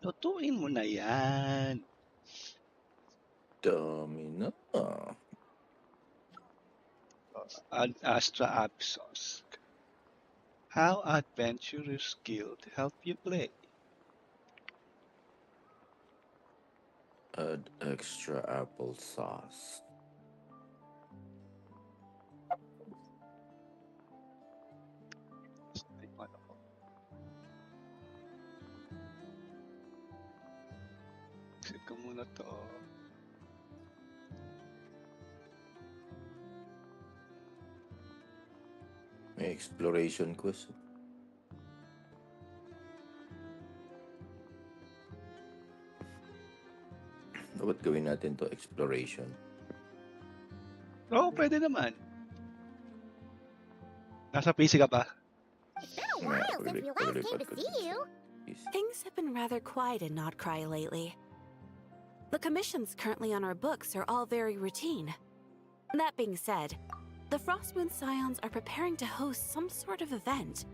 Lutuin mo na yan. Dami na. Ad Astra Absos. How Adventurers Guild help you play? Add extra applesauce. Ay, ano ko? Click ko muna to. May exploration quest. Dapat gawin natin to exploration. Oo, pwede naman. Nasa PC ka ba? It's been a while since we last came to see you. Things have been rather quiet in Nodcry lately. The commissions currently on our books are all very routine. That being said, the Frostmoon Scions are preparing to host some sort of event.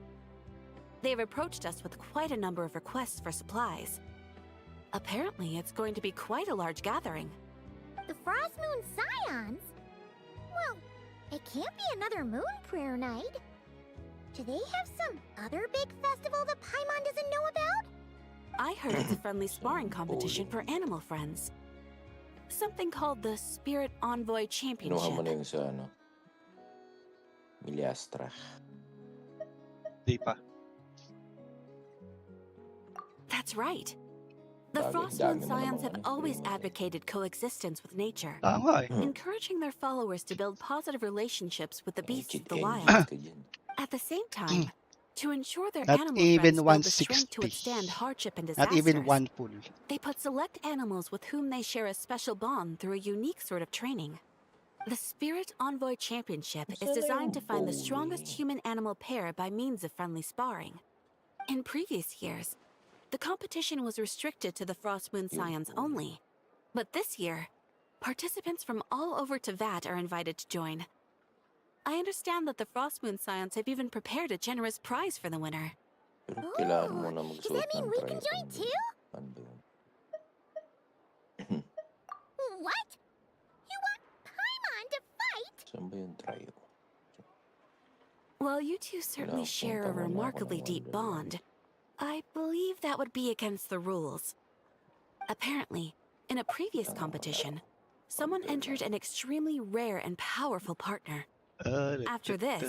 They've approached us with quite a number of requests for supplies. Apparently, it's going to be quite a large gathering. The Frostmoon Scions? Well, it can't be another moon prayer night. Do they have some other big festival that Paimon doesn't know about? I heard it's a friendly sparring competition for animal friends. Something called the Spirit Envoy Kinuha mo na Championship. yung sa ano? Miliastra. Di pa. That's right. The Dami Frostmoon naman Scions ng have ano, always promote eh. advocated coexistence with nature, Tama eh. encouraging their followers to build positive relationships with the beasts of Engine, the wild. engine ka dyan. At the same time, to ensure their Not animal even friends build the strength to 160. withstand hardship and Not even disasters, one full. they put select animals with whom they share a special bond through a unique sort of training. The Spirit Envoy Championship is designed to find the strongest human-animal pair by means of friendly sparring. In previous years, the competition was restricted to the Frostmoon Scions only. But this year, participants from all over Teyvat are invited to join. I understand that the Frostmoon Scions have even prepared a generous prize for the winner. Pero kailangan mo na Does magsuot that mean ng we can tribe. join too? Ano ba yun? What? You want Paimon to fight? Saan ba yung tribe? While you two certainly share a remarkably deep bond, I believe that would be against the rules. Apparently, in a previous competition, someone entered an extremely rare and powerful partner. After this,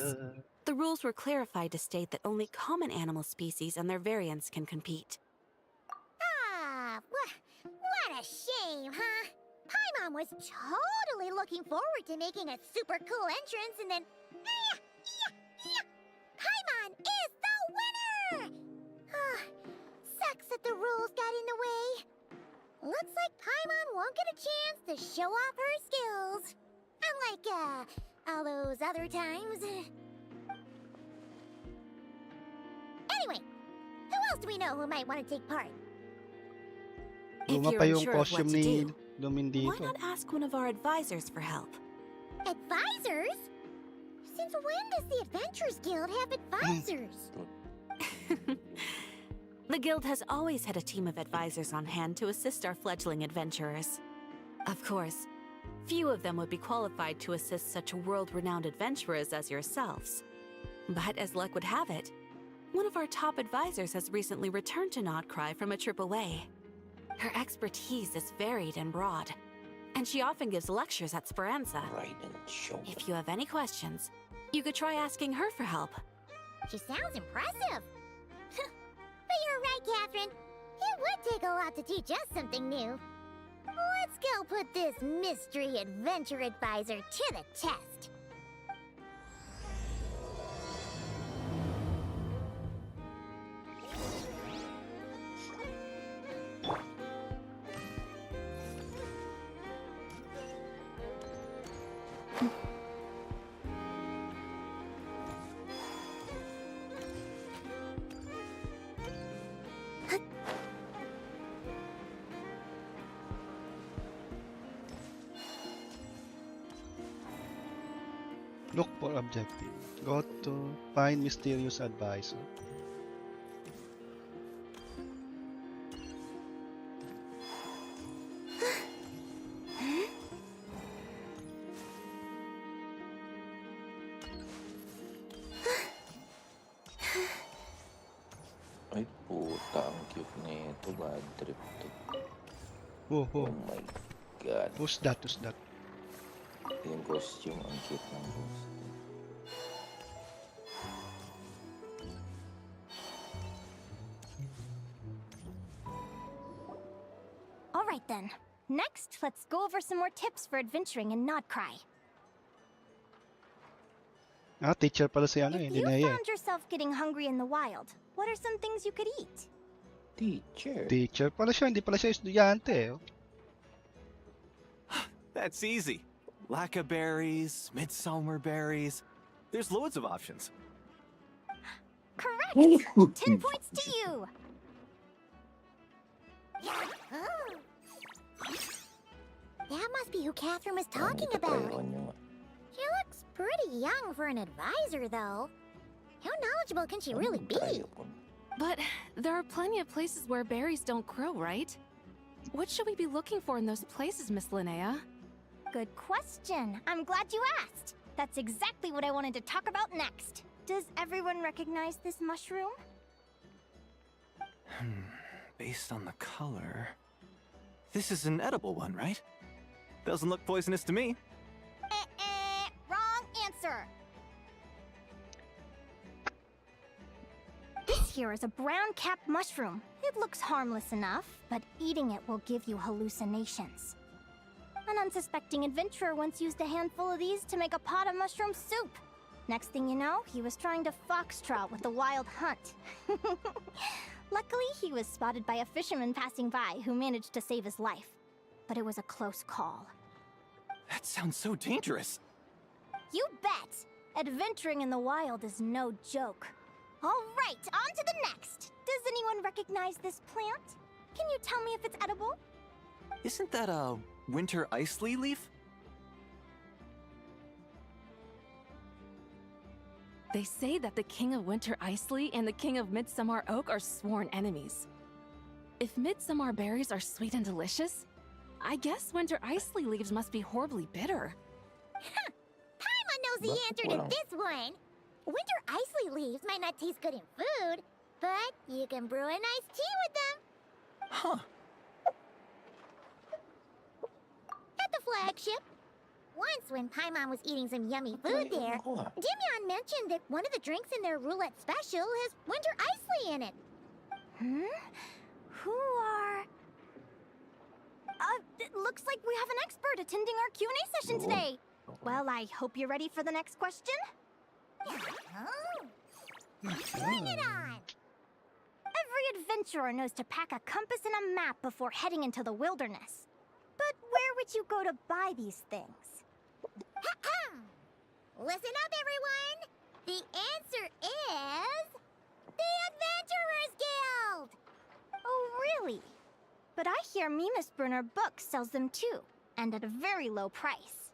the rules were clarified to state that only common animal species and their variants can compete. Ah, what a shame, huh? Paimon was totally looking forward to making a super cool entrance and then... Paimon is the winner! Sucks that the rules got in the way. Looks like Paimon won't get a chance to show off her skills. Unlike, all those other times. Anyway, who else do we know who might want to take part? If Luma you're pa yung unsure of what costume to ni do, Lumin why dito. not ask one of our advisors for help? Advisors? Since when does the Adventurers Guild have advisors? The Guild has always had a team of advisors on hand to assist our fledgling adventurers. Of course, few of them would be qualified to assist such world-renowned adventurers as yourselves. But as luck would have it, one of our top advisors has recently returned to Nodcry from a trip away. Her expertise is varied and broad, and she often gives lectures at Speranza. Right and show. If you have any questions, you could try asking her for help. She sounds impressive. But you're right, Catherine. It would take a lot to teach us something new. Let's go put this mystery adventure advisor to the test. Look for objective. Go to find mysterious advisor. cute na ito. Bad trip to. Oh, Oh oh. my God. Who's that? Who's that? Yung costume, ang cute ng costume. All right then. Next, let's go over some more tips for adventuring in Nodcry. Ah, teacher pala si ano If eh, you Linea. found yourself getting hungry in the wild, what are some things you could eat? Teacher. Teacher pala siya, hindi pala siya estudyante eh. Oh. That's easy. Lacca berries, midsummer berries. There's loads of options. Correct! 10 points to you! Oh. That must be who Catherine was talking about. She looks pretty young for an advisor, though. How knowledgeable can she really be? But there are plenty of places where berries don't grow, right? What should we be looking for in those places, Miss Linea? Good question. I'm glad you asked. That's exactly what I wanted to talk about next. Does everyone recognize this mushroom? Based on the color... This is an edible one, right? Doesn't look poisonous to me. Wrong answer. This here is a brown-capped mushroom. It looks harmless enough, but eating it will give you hallucinations. An unsuspecting adventurer once used a handful of these to make a pot of mushroom soup. Next thing you know, he was trying to foxtrot with the wild hunt. Luckily, he was spotted by a fisherman passing by who managed to save his life. But it was a close call. That sounds so dangerous. You bet! Adventuring in the wild is no joke. All right, on to the next. Does anyone recognize this plant? Can you tell me if it's edible? Isn't that a winter ice leaf? They say that the King of Winter Isley and the King of Midsummer Oak are sworn enemies. If midsummer berries are sweet and delicious, I guess winter Isley leaves must be horribly bitter. Paimon knows the answer to this one. Winter Isley leaves might not taste good in food, but you can brew a nice tea with them. Huh. At the flagship. Once, when Paimon was eating some yummy food there, Dimyon mentioned that one of the drinks in their roulette special has Winter Isley in it. Who are... it looks like we have an expert attending our Q&A session today. Well, I hope you're ready for the next question. Bring it on! Every adventurer knows to pack a compass and a map before heading into the wilderness. But where would you go to buy these things? Listen up, everyone! The answer is... the Adventurers Guild! Oh, really? But I hear Mimas Brunner Books sells them too, and at a very low price.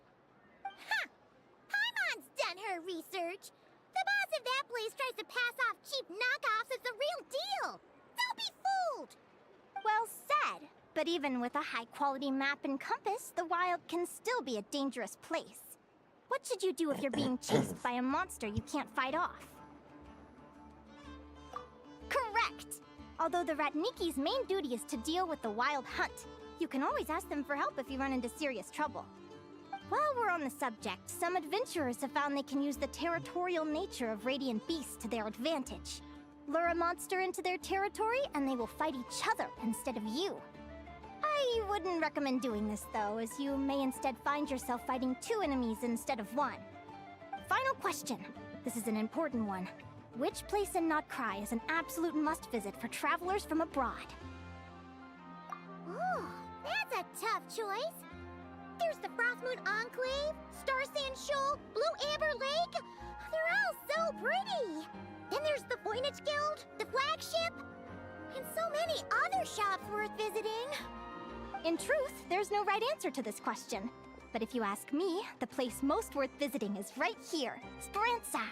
Ha! Paimon's done her research! The boss of that place tries to pass off cheap knockoffs as the real deal! Don't be fooled! Well said, but even with a high-quality map and compass, the wild can still be a dangerous place. What should you do if you're being chased by a monster you can't fight off? Correct! Although the Ratniki's main duty is to deal with the wild hunt, you can always ask them for help if you run into serious trouble. While we're on the subject, some adventurers have found they can use the territorial nature of radiant beasts to their advantage. Lure a monster into their territory and they will fight each other instead of you. I wouldn't recommend doing this though, as you may instead find yourself fighting two enemies instead of one. Final question. This is an important one. Which place in Nodcry is an absolute must-visit for travelers from abroad? Oh, that's a tough choice. There's the Frostmoon Enclave, Star Sand Shoal, Blue Amber Lake. They're all so pretty. Then there's the Voynich Guild, the flagship, and so many other shops worth visiting. In truth, there's no right answer to this question. But if you ask me, the place most worth visiting is right here, Speranza.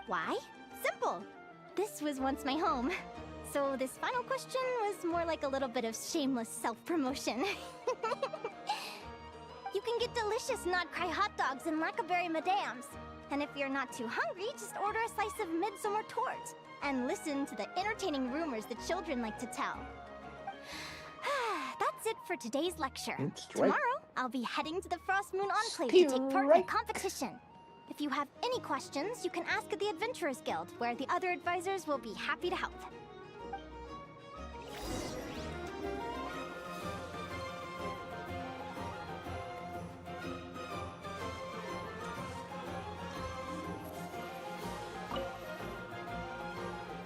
Why? Simple. This was once my home. So this final question was more like a little bit of shameless self-promotion. You can get delicious Nodcry hot dogs and Lackaberry Madams. And if you're not too hungry, just order a slice of midsummer tort and listen to the entertaining rumors the children like to tell. That's it for today's lecture. That's right. Tomorrow, I'll be heading to the Frost Moon Enclave to take part in a competition. If you have any questions, you can ask at the Adventurers Guild, where the other advisors will be happy to help.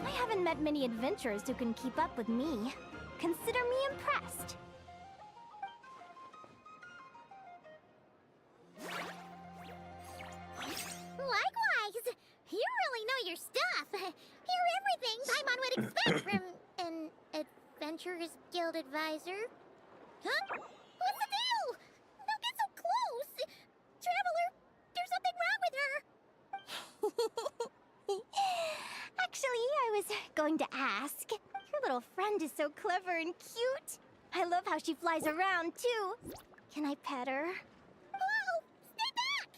I haven't met many adventurers who can keep up with me. Consider me impressed. Likewise! You really know your stuff. You're everything Paimon would expect from an Adventurers Guild advisor. Huh? What's the deal? Don't get so close! Traveler, there's something wrong with her! Actually, I was going to ask. Your little friend is so clever and cute. I love how she flies around, too. Can I pet her? Whoa! Stay back!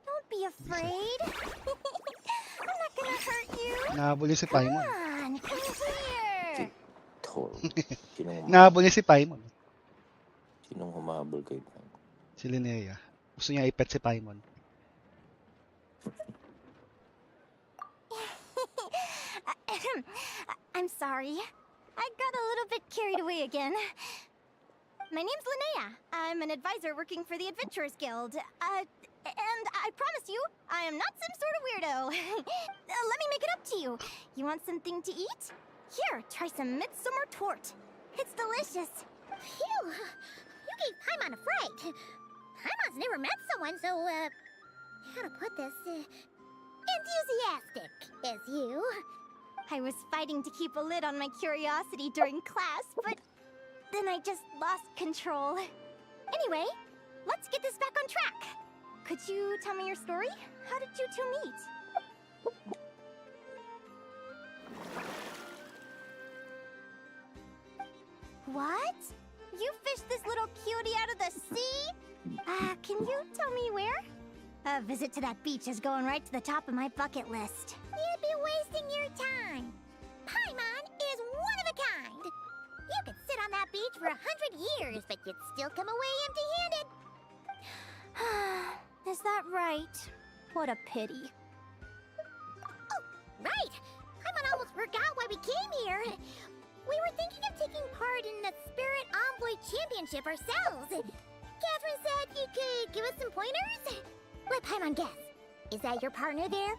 Don't be afraid. I'm not gonna hurt you. Nahabol niya si Come Paimon. on, come here. Tol. Sinong, Nahabol niya si Paimon. sinong humahabol kay Paimon? Si Linea. Gusto niya ipet si Paimon. I'm sorry. I got a little bit carried away again. My name's Linea. I'm an advisor working for the Adventurers Guild. And I promise you, I am not some sort of weirdo. Let me make it up to you. You want something to eat? Here, try some midsummer tort. It's delicious. Phew! You gave Paimon a fright. Paimon's never met someone so, how to put this, enthusiastic as you. I was fighting to keep a lid on my curiosity during class, but then I just lost control. Anyway, let's get this back on track. Could you tell me your story? How did you two meet? What? You fished this little cutie out of the sea? Can you tell me where? A visit to that beach is going right to the top of my bucket list. You'd be wasting your time. Paimon is one of a kind. You could sit on that beach for 100 years, but you'd still come away empty-handed. Is that right? What a pity. Oh, right! Paimon almost forgot why we came here. We were thinking of taking part in the Spirit Envoy Championship ourselves. Catherine said you could give us some pointers? Let Paimon guess. Is that your partner there?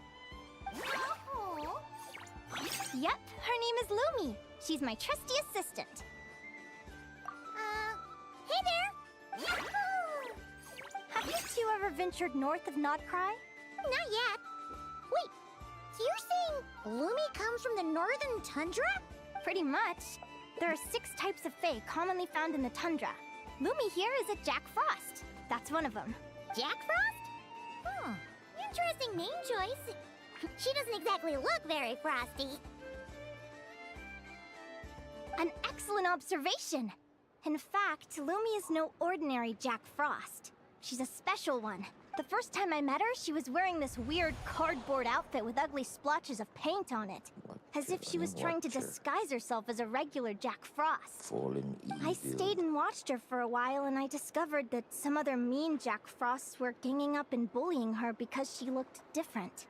Yep, her name is Lumi. She's my trusty assistant. Hey there! Have you two ever ventured north of Notcry? Not yet. Wait, so you're saying Lumi comes from the northern tundra? Pretty much. There are 6 types of fae commonly found in the tundra. Lumi here is a Jack Frost. That's one of them. Jack Frost? Interesting name choice. She doesn't exactly look very frosty. An excellent observation. In fact, Lumi is no ordinary Jack Frost. She's a special one. The first time I met her, she was wearing this weird cardboard outfit with ugly splotches of paint on it. As if she was trying to disguise herself as a regular Jack Frost. Fallen evil. I stayed and watched her for a while, and I discovered that some other mean Jack Frosts were ganging up and bullying her because she looked different.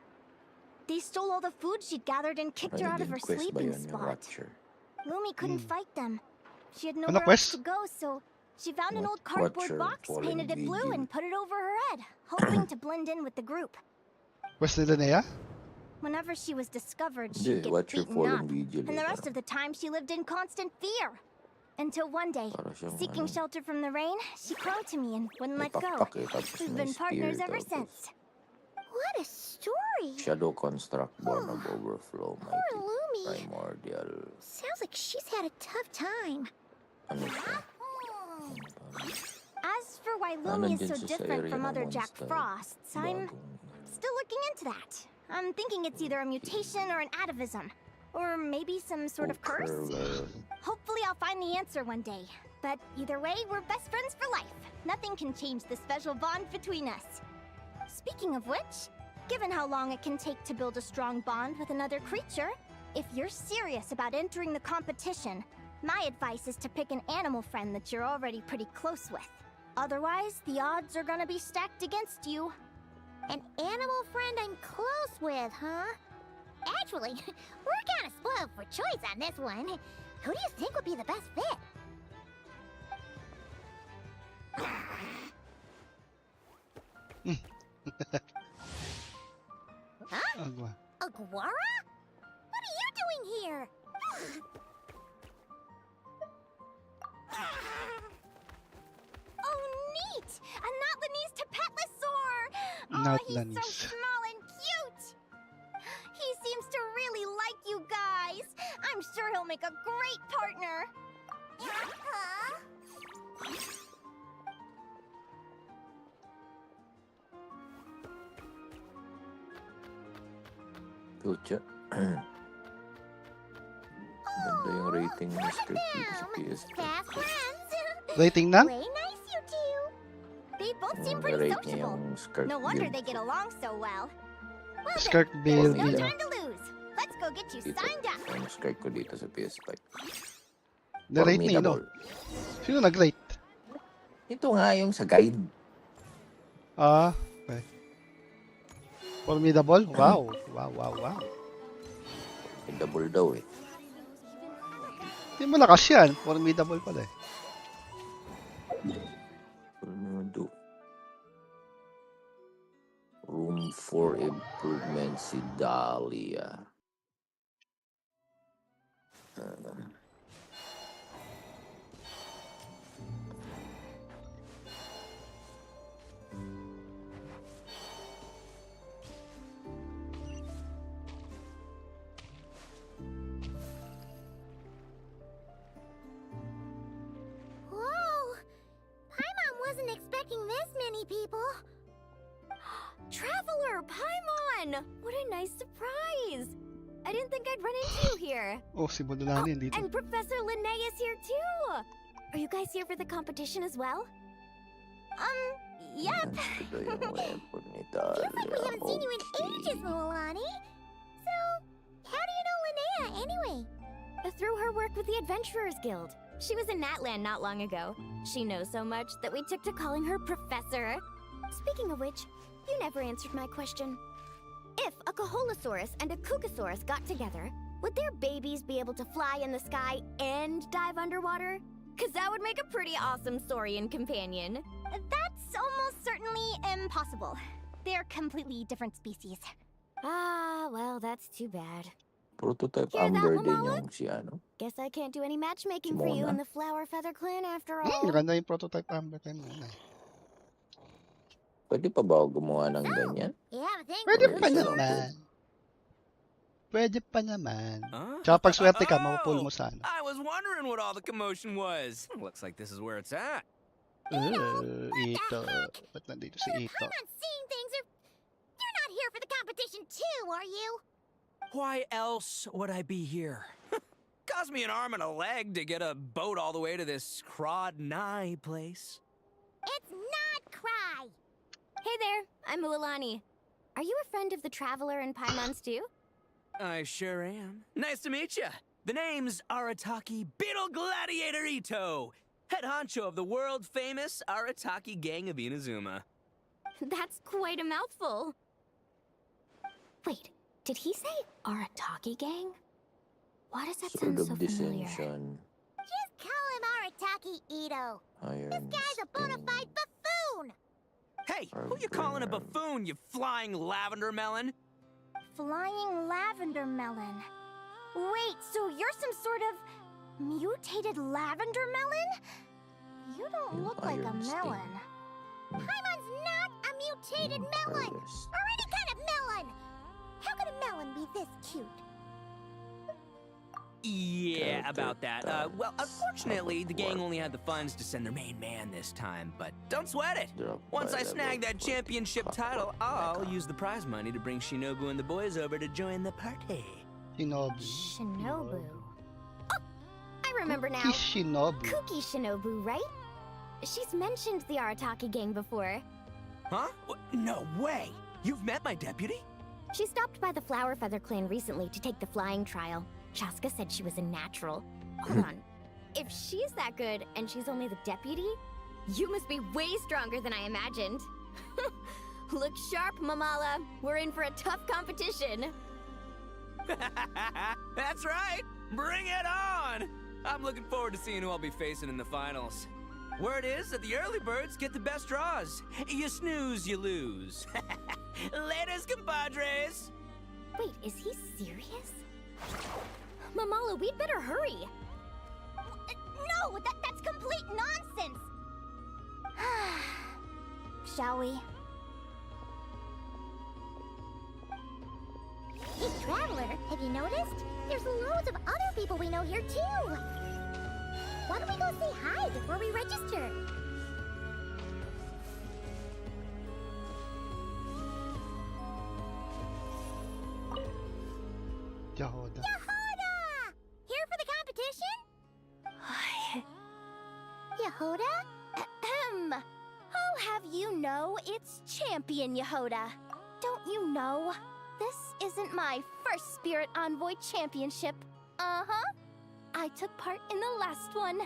They stole all the food she'd gathered and kicked her out of her sleeping spot. Lumi couldn't fight them. She had nowhere else to go, so she found an old cardboard box, painted it blue, and put it over her head, hoping to blend in with the group. Where's the Linea? Whenever she was discovered, she'd get beaten up, and the rest of the time she lived in constant fear. Until one day, seeking shelter from the rain, she clung to me and wouldn't let go. We've been partners ever since. What a story! Shadow construct born of overflow, Poor Lumi. primordial. Sounds like she's had a tough time. Ano siya? As for why Ah, Lumi is nandyan so siya sa different area from ng other Jack monster. Frosts, I'm still looking into that. I'm thinking it's either a mutation or an atavism. Or maybe some sort of curse. Hopefully I'll find the answer one day. But either way, we're best friends for life. Nothing can change the special bond between us. Speaking of which, given how long it can take to build a strong bond with another creature, if you're serious about entering the competition, my advice is to pick an animal friend that you're already pretty close with. Otherwise, the odds are gonna be stacked against you. An animal friend I'm close with, huh? Actually, we're kinda spoiled for choice on this one. Who do you think would be the best fit? Huh? Agua. Aguara? What are you doing here? Oh, neat! A Notlanese Tapetlosaur! Oh, Not he's so Lanis. small and cute! He seems to really like you guys. I'm sure he'll make a great partner. Pucha. Ganda yung rating ng script dito sa PS5. Fast friends! Rating na? Way nice, you two! They both seem Yung pretty rate niya sociable. yung skirt No wonder build they get ko. along so well. Well then, Skirt there's build no nila. time to lose. Let's go get you Dito, signed up. yung skirt ko dito sa PS5. Na-rate ni no? Sino nag-rate? Ito nga yung sa guide. Ah, okay. Formidable? Wow. Wow. Double daw eh. Hindi mo lakas yan. Formidable pala eh. Ano do? Room for improvement si Dahlia. Whoa! Paimon wasn't expecting this many people. Traveler, Paimon! What a nice surprise! I didn't think I'd run into you here. Oh, si Budulani dito. And Professor Linea is here too! Are you guys here for the competition as well? Yep. Ito yung weapon ni Feels like we Dahlia. haven't seen you in ages, Mulani. So, how do you know Linea anyway? Through her work with the Adventurers Guild. She was in Natland not long ago. She knows so much that we took to calling her Professor. Speaking of which, you never answered my question. If a Caholosaurus and a Kukasaurus got together, would their babies be able to fly in the sky and dive underwater? Cause that would make a pretty awesome Saurian companion. That's almost certainly impossible. They're completely different species. Ah, well, that's too bad. Prototype Hear that, Amber din Mama? yung si ano. Guess I can't do any matchmaking for you Simona. in the Flower Feather Clan after all. Maganda yung prototype Amber Pen. Pwede pa ba ako gumawa ng ganyan? Yeah, thank Pwede Or pa isa lang naman. Pwede pa naman. Huh? Tsaka pag swerte ka, mapupull mo sa ano. I was wondering what all the commotion was. Looks like this is where it's at. Ito. Ba't nandito si Ito? I'm not seeing things or... You're not here for the competition too, are you? Why else would I be here? Cost me an arm and a leg to get a boat all the way to this Crod Nye place. It's not Cry. Hey there, I'm Mualani. Are you a friend of the Traveler and Paimon Stew? I sure am. Nice to meet you. The name's Arataki Beetle Gladiator Ito, head honcho of the world-famous Arataki gang of Inazuma. That's quite a mouthful. Wait, did he say Arataki Gang? Why does that Sword sound so of familiar? Dissension. Just call him Arataki Ito. Iron Guy's a bona Sting. fide buffoon. Hey, who you calling a buffoon, you flying lavender melon? Flying lavender melon. Wait, so you're some sort of mutated lavender melon? You don't Yung look like a Iron Sting. melon. Paimon's not a mutated melon, Harvest. or any kind of melon. How could a melon be this cute? Yeah, Character about that. type. Well, unfortunately, the gang Warp. only had the funds to send their main man this time, but don't sweat it. Drop Once by I level snag that 40. championship title, I'll use the prize money to bring Shinobu and the boys over to join the party. Shinobu. Shinobu. Oh, I remember now. He's Shinobu. Cookie Shinobu, right? She's mentioned the Arataki gang before. Huh? No way! You've met my deputy? She stopped by the Flower Feather clan recently to take the flying trial. Chaska said she was a natural. Hold on. If she's that good and she's only the deputy, you must be way stronger than I imagined. Look sharp, Mamala. We're in for a tough competition. That's right! Bring it on! I'm looking forward to seeing who I'll be facing in the finals. Word is that the early birds get the best draws. You snooze, you lose. Laters, compadres! Wait, is he serious? Mamala, we'd better hurry. No, that's complete nonsense! Shall we? Hey, Traveler, have you noticed? There's loads of other people we know here, too! Why don't we go say hi before we register? Yahoda. Yehoda! Here for the competition? Yehoda? Ahem. I'll have you know it's Champion Yehoda. Don't you know? This isn't my first Spirit Envoy Championship. Uh-huh. I took part in the last one.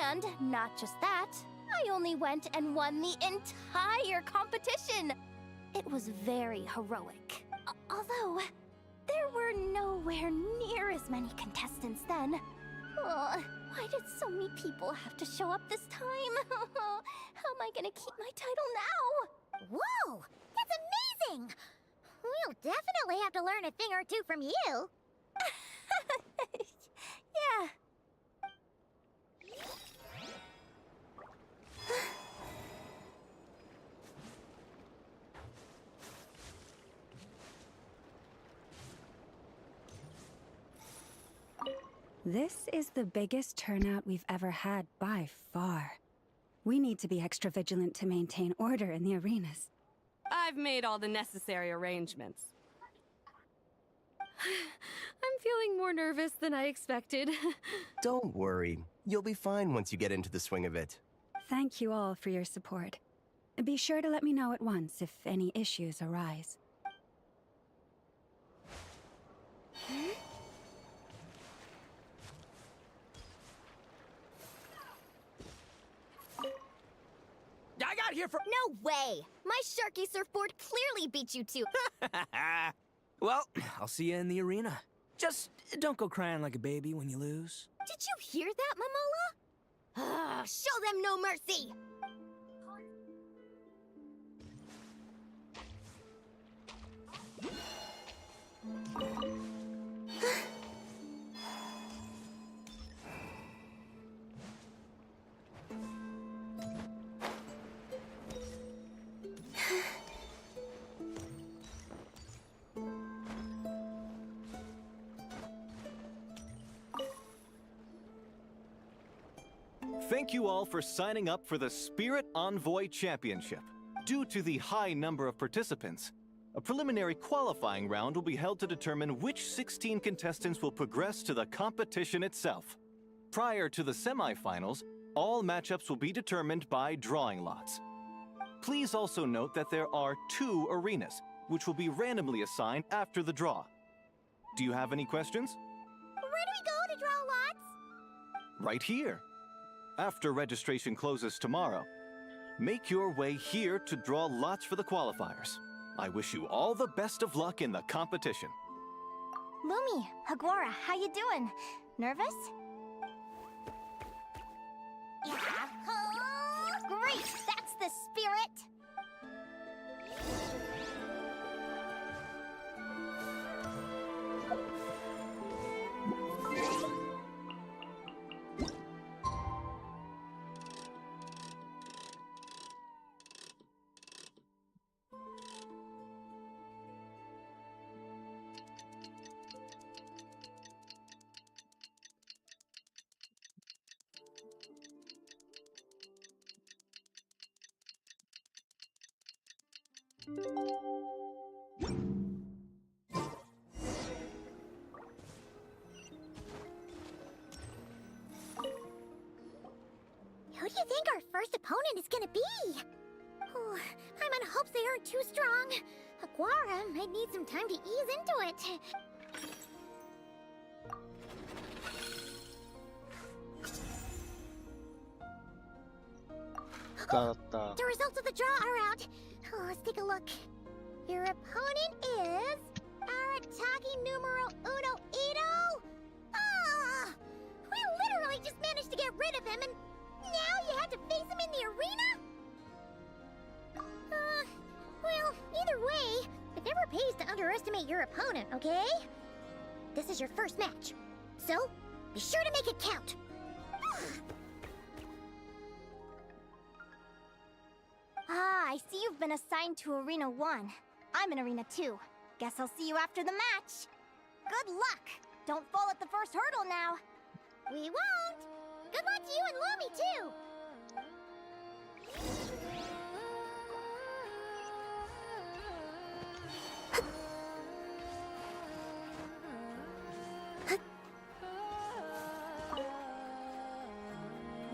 And not just that, I only went and won the entire competition. It was very heroic. Although, there were nowhere near as many contestants then. Why did so many people have to show up this time? How am I gonna keep my title now? Whoa! That's amazing! We'll definitely have to learn a thing or two from you. Yeah. This is the biggest turnout we've ever had by far. We need to be extra vigilant to maintain order in the arenas. I've made all the necessary arrangements. I'm feeling more nervous than I expected. Don't worry. You'll be fine once you get into the swing of it. Thank you all for your support. Be sure to let me know at once if any issues arise. I got here for. No way! My Sharky surfboard clearly beat you two. Well, I'll see you in the arena. Just don't go crying like a baby when you lose. Did you hear that, Momola? Show them no mercy! Thank you all for signing up for the Spirit Envoy Championship. Due to the high number of participants, a preliminary qualifying round will be held to determine which 16 contestants will progress to the competition itself. Prior to the semifinals, all matchups will be determined by drawing lots. Please also note that there are 2 arenas, which will be randomly assigned after the draw. Do you have any questions? Where do we go to draw lots? Right here. After registration closes tomorrow, make your way here to draw lots for the qualifiers. I wish you all the best of luck in the competition. Lumi, Hagwara, how you doing? Nervous? Yeah. Great! That's the spirit! Who do you think our first opponent opponent is gonna be. Oh, I'm on hopes they aren't too strong. Aguara might need some time to ease into it. The results of the draw are out. Oh, let's take a look. Your opponent is Arataki numero uno Ito. Ah, we literally just managed to get rid of him, and now you have to face him in the arena? Well, either way, it never pays to underestimate your opponent, okay? This is your first match, so be sure to make it count. I see you've been assigned to Arena 1. I'm in Arena 2. Guess I'll see you after the match. Good luck! Don't fall at the first hurdle now. We won't! Good luck to you and Lumi, too!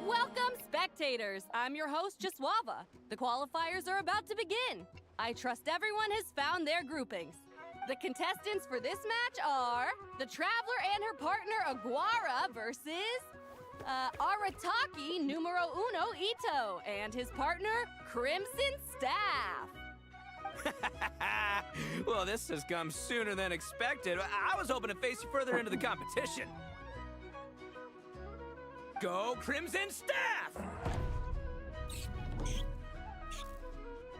Welcome, spectators! I'm your host, Jaswava. The qualifiers are about to begin. I trust everyone has found their groupings. The contestants for this match are the Traveler and her partner Aguara versus Arataki numero uno Ito and his partner Crimson Staff. Well, this has come sooner than expected. I was hoping to face you further into the competition. Go Crimson Staff!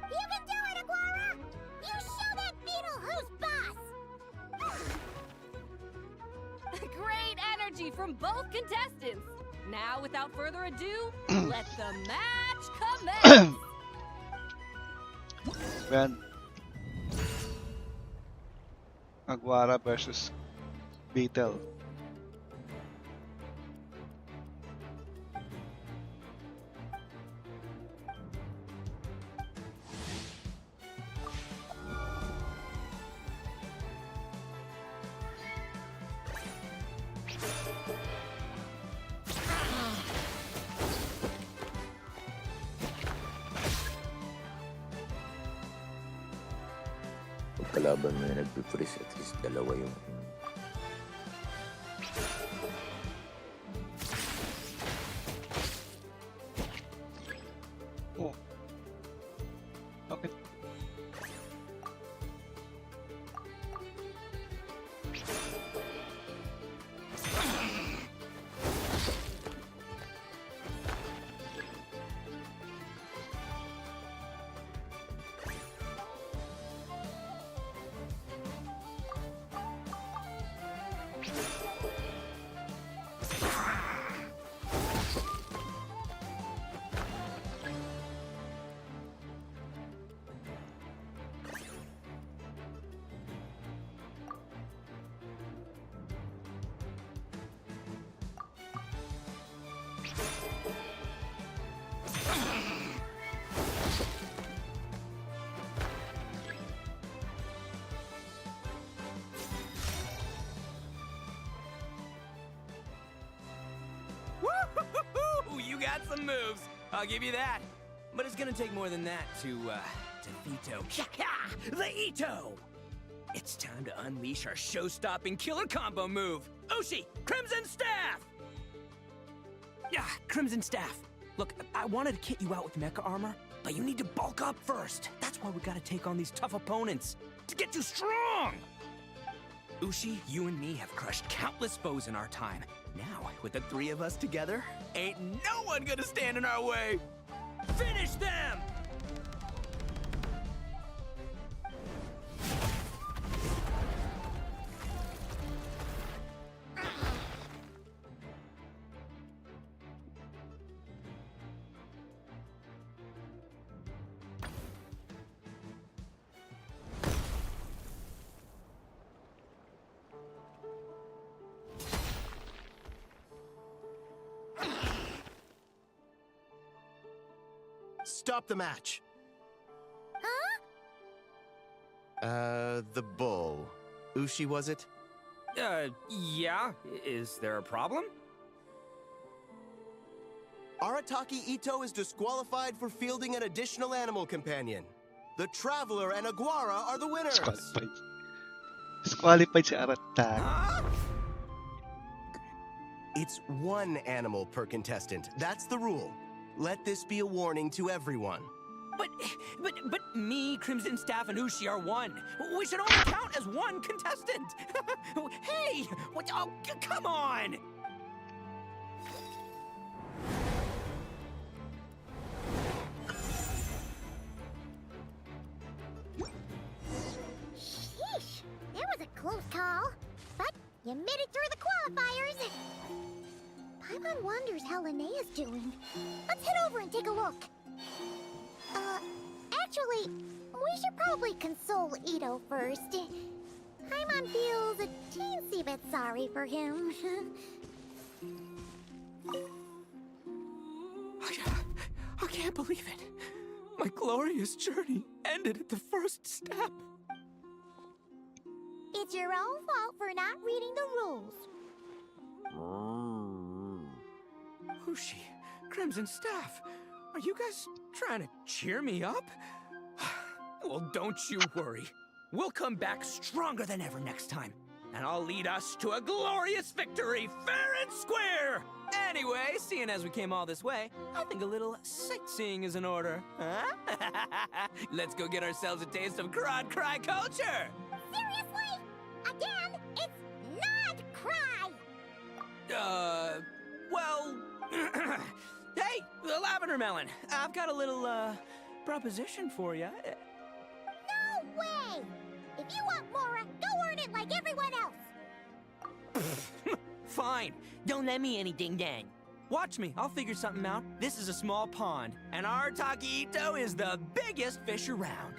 You can do it, Aguara! You show that beetle who's boss! Great energy from both contestants. Now, without further ado, let the match commence. When Aguara versus Beetle. Pag kalaban mo yung nagpipris, at least dalawa yung... Oh. Okay. Woo-hoo-hoo-hoo! You got some moves. I'll give you that. But it's gonna take more than that to defeat the Ito. It's time to unleash our show-stopping killer combo move. Ushi, Crimson Staff! Yeah, Crimson Staff. Look, I wanted to kit you out with mecha armor, but you need to bulk up first. That's why we gotta take on these tough opponents to get you strong. Ushi, you and me have crushed countless foes in our time. Now, with the three of us together, ain't no one gonna stand in our way. Finish them! Stop the match. Huh? The bull. Ushi, was it? Yeah. Is there a problem? Arataki Ito is disqualified for fielding an additional animal companion. The Traveler and Aguara are the winners. Disqualified. Disqualified si Aratag. Huh? It's one animal per contestant. That's the rule. Let this be a warning to everyone. But me, Crimson Staff, and Ushi are one. We should only count as one contestant. Hey, what? Oh, come on! Sheesh, that was a close call. But you made it through the qualifiers. Paimon wonders how Linea's doing. Let's head over and take a look. Actually, we should probably console Ito first. Paimon feels a teensy bit sorry for him. I can't believe it. My glorious journey ended at the first step. It's your own fault for not reading the rules. Ushi, Crimson Staff, are you guys trying to cheer me up? Well, don't you worry. We'll come back stronger than ever next time, and I'll lead us to a glorious victory, fair and square! Anyway, seeing as we came all this way, I think a little sightseeing is in order, huh? Let's go get ourselves a taste of Crod Cry culture! Seriously? Again, it's not cry! Well... Hey, Lavender Melon, I've got a little, proposition for you. No way! If you want Mora, go earn it like everyone else! Fine, don't let me anything then. Watch me, I'll figure something out. This is a small pond, and Arataki Ito is the biggest fish around.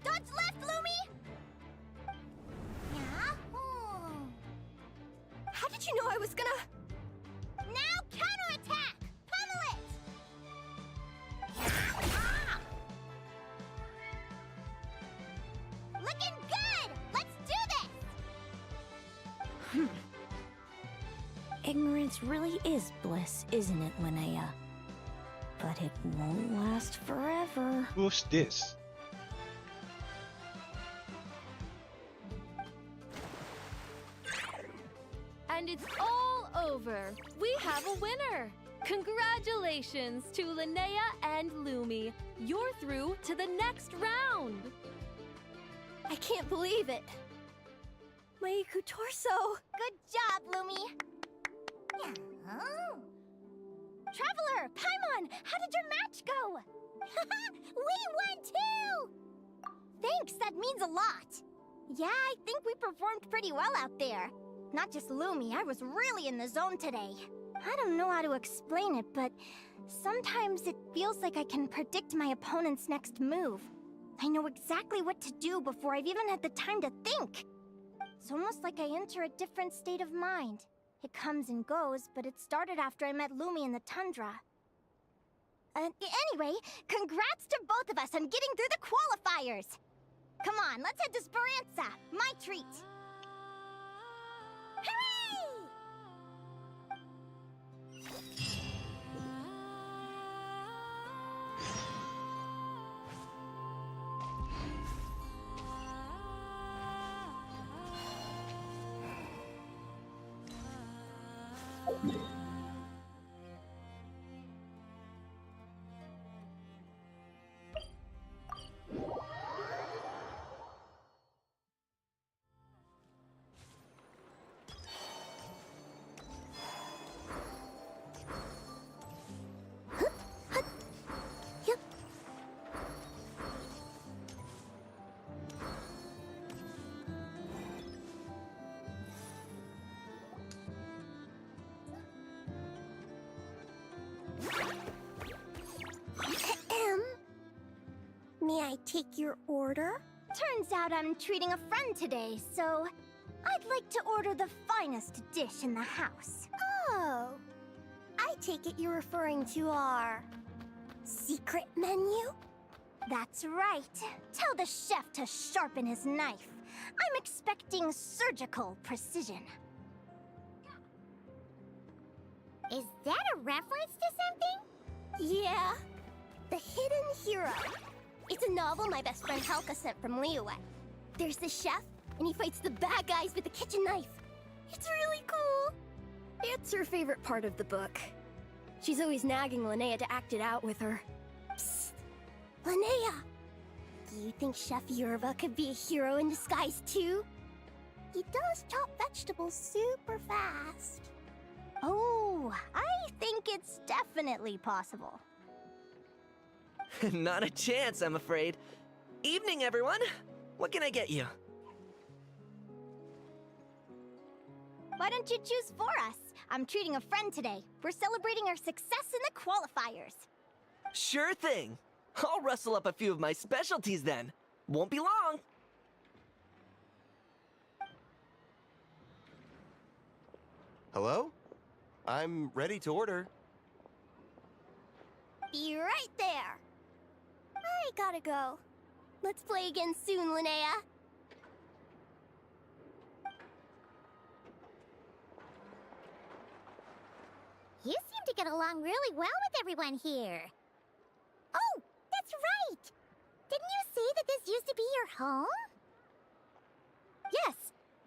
Dodge left, Lumi! Yeah? How did you know I was gonna... Now counterattack! Pummel it! Ah! Looking good! Let's do this! Ignorance really is bliss, isn't it, Linea? But it won't last forever. Who's this? And it's all over. We have a winner. Congratulations to Linea and Lumi. You're through to the next round. I can't believe it. My Iku torso. Good job, Lumi! Yeah. Oh. Traveler, Paimon, how did your match go? We won too! Thanks, that means a lot. Yeah, I think we performed pretty well out there. Not just Lumi, I was really in the zone today. I don't know how to explain it, but sometimes it feels like I can predict my opponent's next move. I know exactly what to do before I've even had the time to think. It's almost like I enter a different state of mind. It comes and goes, but it started after I met Lumi in the tundra. Anyway, congrats to both of us on getting through the qualifiers! Come on, let's head to Speranza, my treat! Hooray! May I take your order? Turns out I'm treating a friend today, so I'd like to order the finest dish in the house. Oh, I take it you're referring to our secret menu? That's right. Tell the chef to sharpen his knife. I'm expecting surgical precision. Is that a reference to something? Yeah. The Hidden Hero. It's a novel my best friend Halka sent from Linea. There's the chef, and he fights the bad guys with a kitchen knife. It's really cool. It's her favorite part of the book. She's always nagging Linea to act it out with her. Psst. Linea! Do you think Chef Yerva could be a hero in disguise too? He does chop vegetables super fast. Oh, I think it's definitely possible. Not a chance, I'm afraid. Evening, everyone. What can I get you? Why don't you choose for us? I'm treating a friend today. We're celebrating our success in the qualifiers. Sure thing. I'll rustle up a few of my specialties then. Won't be long. Hello? I'm ready to order. Be right there. I gotta go. Let's play again soon, Linea. You seem to get along really well with everyone here. Oh, that's right! Didn't you say that this used to be your home? Yes.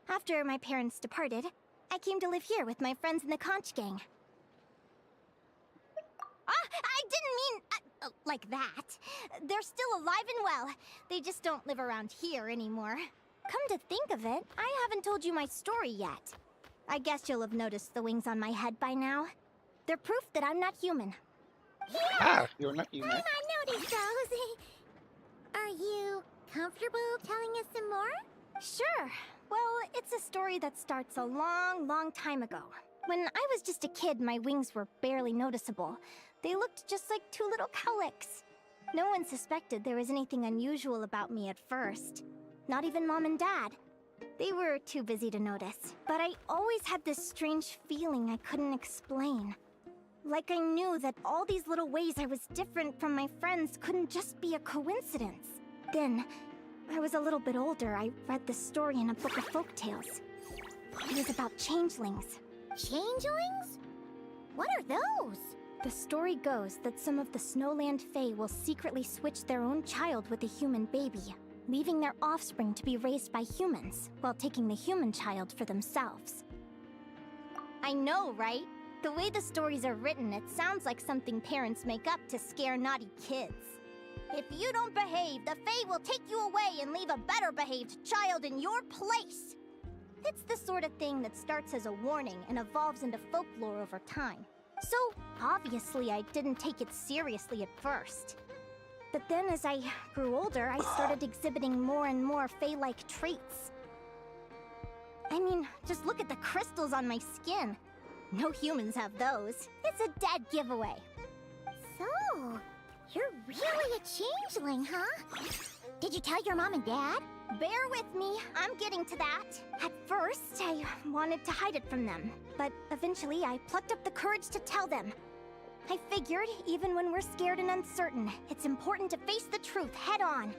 After my parents departed, I came to live here with my friends in the conch gang. I didn't mean like that. They're still alive and well. They just don't live around here anymore. Come to think of it, I haven't told you my story yet. I guess you'll have noticed the wings on my head by now. They're proof that I'm not human. Ah, you're not human. I noticed those. Are you comfortable telling us some more? Sure. Well, it's a story that starts a long, long time ago. When I was just a kid, my wings were barely noticeable. They looked just like two little cowlicks. No one suspected there was anything unusual about me at first. Not even Mom and Dad. They were too busy to notice. But I always had this strange feeling I couldn't explain. Like I knew that all these little ways I was different from my friends couldn't just be a coincidence. Then, I was a little bit older, I read this story in a book of folktales. It was about changelings. Changelings? What are those? The story goes that some of the Snowland Fae will secretly switch their own child with a human baby, leaving their offspring to be raised by humans, while taking the human child for themselves. I know, right? The way the stories are written, it sounds like something parents make up to scare naughty kids. If you don't behave, the Fae will take you away and leave a better behaved child in your place. It's the sort of thing that starts as a warning and evolves into folklore over time. So, obviously I didn't take it seriously at first. But then as I grew older, I started exhibiting more and more Fae-like traits. I mean, just look at the crystals on my skin. No humans have those. It's a dead giveaway. So, you're really a changeling, huh? Did you tell your mom and dad? Bear with me, I'm getting to that. At first, I wanted to hide it from them, but eventually I plucked up the courage to tell them. I figured, even when we're scared and uncertain, it's important to face the truth head on.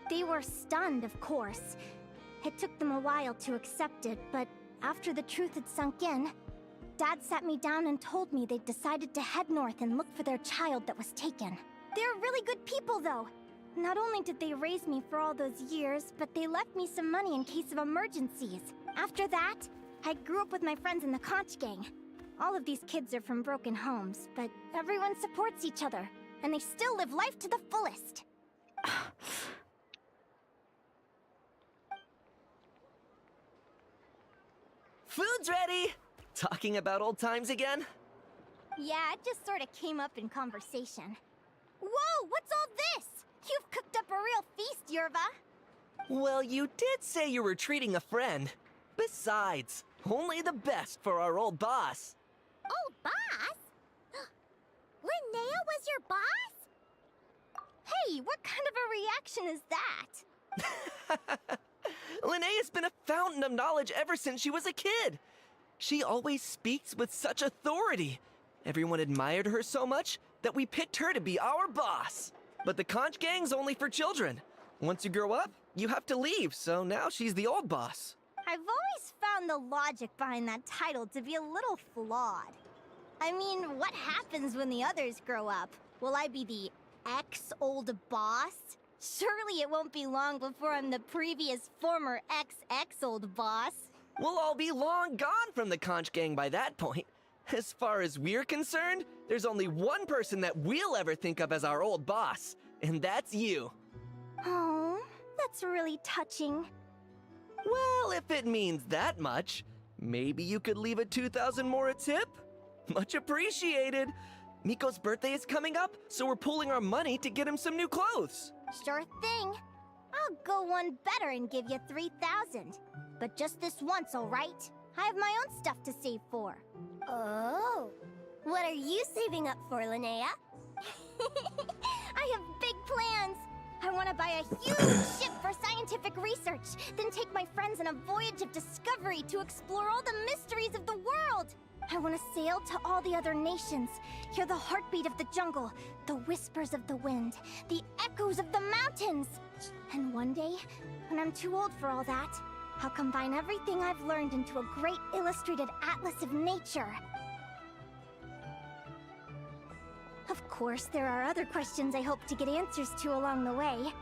They were stunned, of course. It took them a while to accept it, but after the truth had sunk in, Dad sat me down and told me they'd decided to head north and look for their child that was taken. They're really good people, though. Not only did they raise me for all those years, but they left me some money in case of emergencies. After that, I grew up with my friends in the conch gang. All of these kids are from broken homes, but everyone supports each other, and they still live life to the fullest. Food's ready! Talking about old times again? Yeah, it just sort of came up in conversation. Whoa, what's all this? You've cooked up a real feast, Yerva. Well, you did say you were treating a friend. Besides, only the best for our old boss. Old boss? Linea was your boss? Hey, what kind of a reaction is that? Linnea's been a fountain of knowledge ever since she was a kid. She always speaks with such authority. Everyone admired her so much that we picked her to be our boss. But the conch gang's only for children. Once you grow up, you have to leave, so now she's the old boss. I've always found the logic behind that title to be a little flawed. I mean, what happens when the others grow up? Will I be the ex-old boss? Surely it won't be long before I'm the previous former ex-old boss. We'll all be long gone from the conch gang by that point. As far as we're concerned, there's only one person that we'll ever think of as our old boss, and that's you. Oh, that's really touching. Well, if it means that much, maybe you could leave a 2,000 more a tip? Much appreciated. Miko's birthday is coming up, so we're pooling our money to get him some new clothes. Sure thing. I'll go one better and give you 3,000. But just this once, all right? I have my own stuff to save for. Oh. What are you saving up for, Linea? I have big plans. I want to buy a huge ship for scientific research, then take my friends on a voyage of discovery to explore all the mysteries of the world. I want to sail to all the other nations, hear the heartbeat of the jungle, the whispers of the wind, the echoes of the mountains. And one day, when I'm too old for all that, I'll combine everything I've learned into a great illustrated atlas of nature. Of course, there are other questions I hope to get answers to along the way.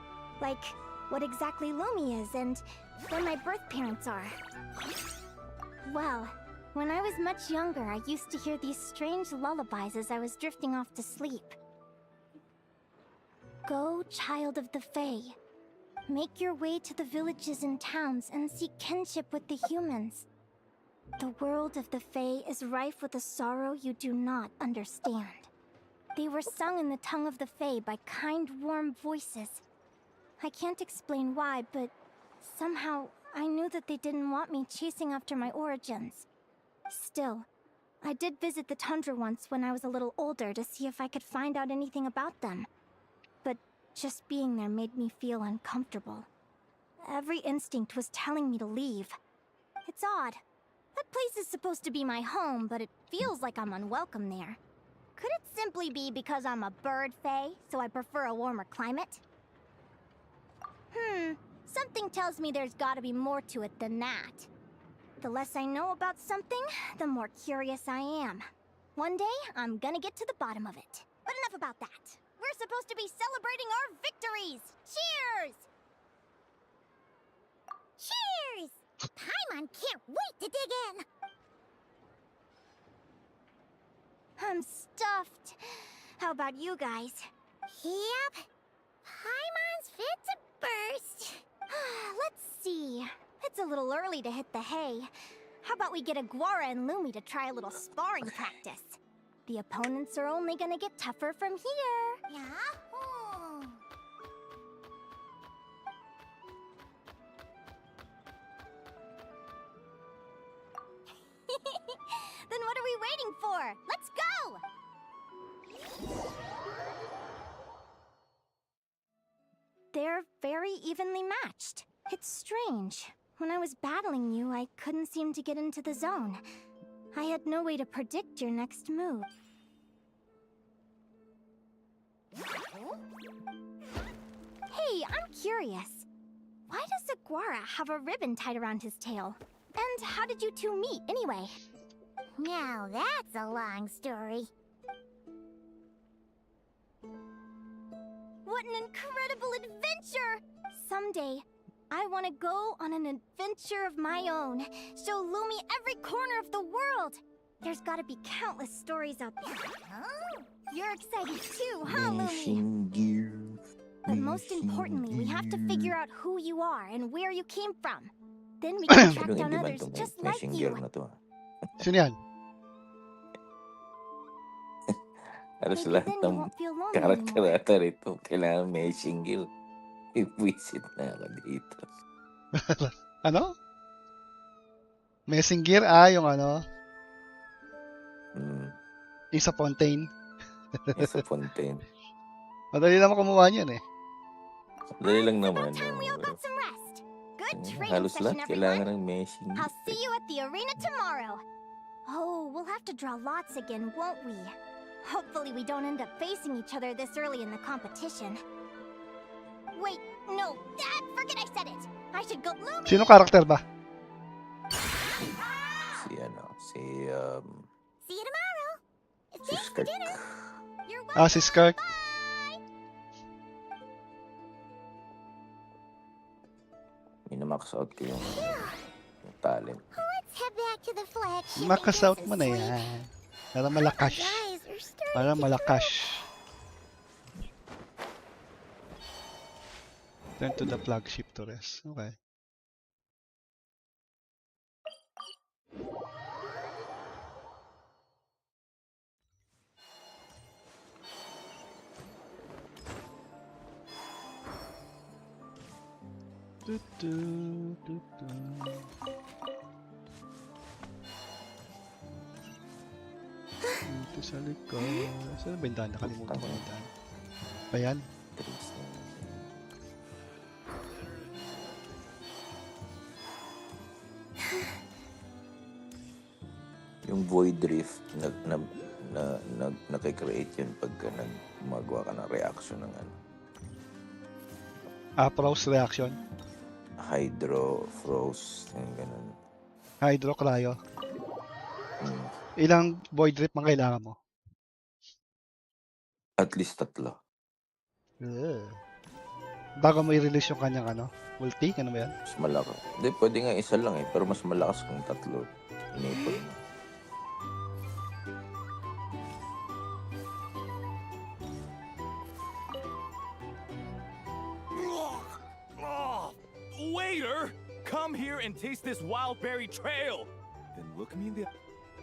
Like, what exactly Lumi is and where my birth parents are. Well, when I was much younger, I used to hear these strange lullabies as I was drifting off to sleep. Go, child of the Fae. Make your way to the villages and towns and seek kinship with the humans. The world of the Fae is rife with a sorrow you do not understand. They were sung in the tongue of the Fae by kind, warm voices. I can't explain why, but somehow I knew that they didn't want me chasing after my origins. Still, I did visit the tundra once when I was a little older to see if I could find out anything about them. But just being there made me feel uncomfortable. Every instinct was telling me to leave. It's odd. That place is supposed to be my home, but it feels like I'm unwelcome there. Could it simply be because I'm a bird fae, so I prefer a warmer climate? Something tells me there's gotta be more to it than that. The less I know about something, the more curious I am. One day, I'm gonna get to the bottom of it. But enough about that. We're supposed to be celebrating our victories! Cheers! Cheers! Paimon can't wait to dig in! I'm stuffed. How about you guys? Yep. Paimon's fit to burst. Let's see. It's a little early to hit the hay. How about we get Aguara and Lumi to try a little sparring practice? The opponents are only gonna get tougher from here. Yahoo! Then what are we waiting for? Let's go! They're very evenly matched. It's strange. When I was battling you, I couldn't seem to get into the zone. I had no way to predict your next move. Hey, I'm curious. Why does Aguara have a ribbon tied around his tail? And how did you two meet, anyway? Now that's a long story. What an incredible adventure! Someday, I want to go on an adventure of my own. Show Lumi every corner of the world. There's got to be countless stories out there. Oh, you're excited too, huh, Lumi? But most importantly, we have to figure out who you are and where you came from. Then we can track down others just like you. Sino yan? Halos Maybe lahat then you ng won't feel lonely karakter anymore. ata rito kailangan may single. I-visit na ako dito. Ano? Messing gear, yung ano? Yung sa Fontaine. Yung sa Fontaine. Madali lang kumuha niyan eh. Madali lang naman. Time we all got some training Halos session, lahat kailangan everyone. ng meshing. I'll see you at the arena tomorrow. Oh, we'll have to draw lots again, won't we? Hopefully we don't end up facing each other this early in the competition. Wait, no, forget I said it. I should go. Sino karakter ba? Si See you tomorrow. It's si time for Skirk. dinner. You're Ah, si Skirk. Minamax out ko yung talent. Let's head back to the flagship. Makas out mo na yan. Para malakas. Para malakas. Turn to the flagship to rest. Okay. Dito sa likod. Saan ba yung daan? Nakalimutan ko yung daan. Pa yan? Yung void drift nakikreate yun pagka gumagawa ka ng reaction ng ano. Frost reaction. Hydro, frost, yung ganun. Hydro, cryo. Ilang void drip ang kailangan mo? At least 3. Bago mo i-release yung kanyang ulti, ano ba yan? Mas malakas. Hindi, pwede nga isa lang eh. Pero mas malakas kung 3. Enable mo. Waiter! Come here and taste this wild berry trail! Then look me in the...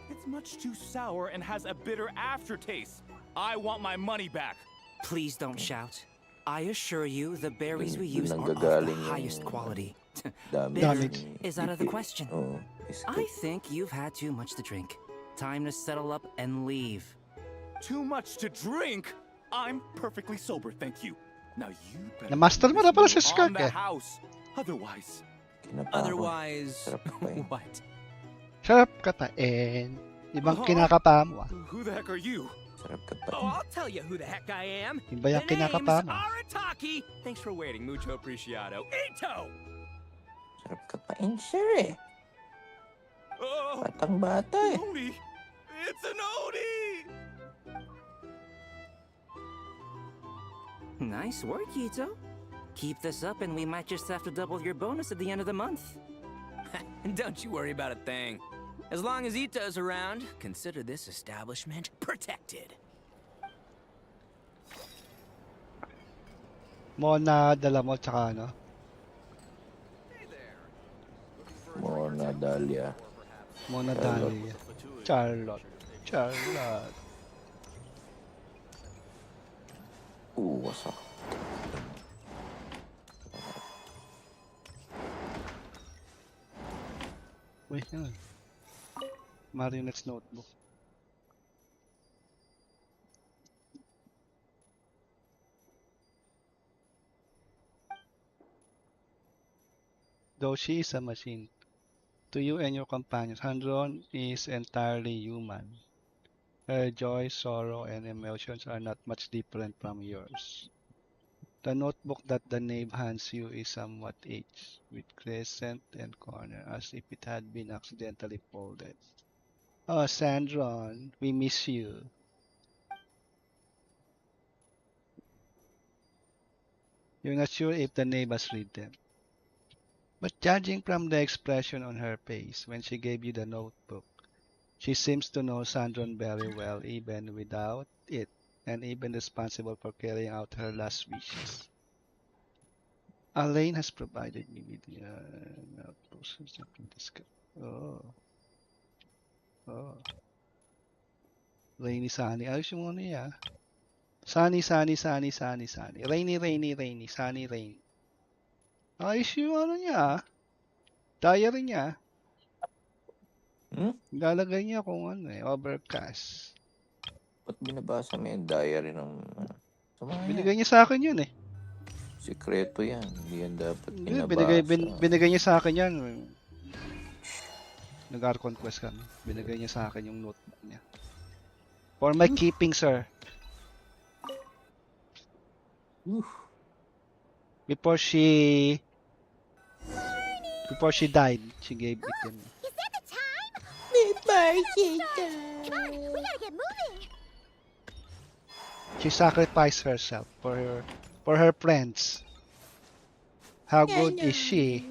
It's much too sour and has a bitter aftertaste. I want my money back. Please don't shout. I assure you, the berries we Dun use are of the nanggagaling highest yung quality. Damage. Is out of the question. Oo. I think you've had too much to drink. Time to settle up and leave. Too much to drink? I'm perfectly sober, thank you. Now you better Na-master mo na pala si on Skirk the eh. house. Otherwise... Otherwise... Sarap kapain. What? Sarap katain. Ibang kinakapa mo ah. Who the heck are you? Sarap kapain. Oh, I'll tell you who the heck I am. Iba yung The name's kinakapa mo. Arataki. Thanks for waiting, mucho apreciado. Ito! Sarap kapain, sir eh. Oh, Batang bata eh. Odie! It's an Odie! Nice work, Ito. Keep this up and we might just have to double your bonus at the end of the month. Don't you worry about a thing. As long as Ito's around, consider this establishment protected. Mona, dala mo, tsaka Mona, Dahlia. Mona Charlotte. Dahlia. Charlotte. Wasak. Wait yan. Marionette's notebook. Though she is a machine, to you and your companions, Handron is entirely human. Her joy, sorrow, and emotions are not much different from yours. The notebook that the knave hands you is somewhat aged, with crescent and corner, as if it had been accidentally folded. Oh, Sandron, we miss you. You're not sure if the knave has read them. But judging from the expression on her face when she gave you the notebook, she seems to know Sandron very well even without it, and even responsible for carrying out her last wishes. Elaine has provided me with the notebooks. Oh. Rainy, sunny. Ayos yung niya. Sunny. Rainy, sunny, rain. Ayos yung niya. Diary niya. Lalagay niya kung overcast. Ba't binabasa mo yung diary ng... Binigay niya sa akin yun eh. Sikreto yan. Hindi yan dapat Hindi, binigay, pinabasa. binigay niya sa akin yan. Nag-art conquest kami. Binigay niya sa akin yung notebook niya. For my keeping, sir. Before she died, she gave it to me. Is that the time? Before she Come on, we gotta get moving. She sacrificed herself for her friends. How good is she?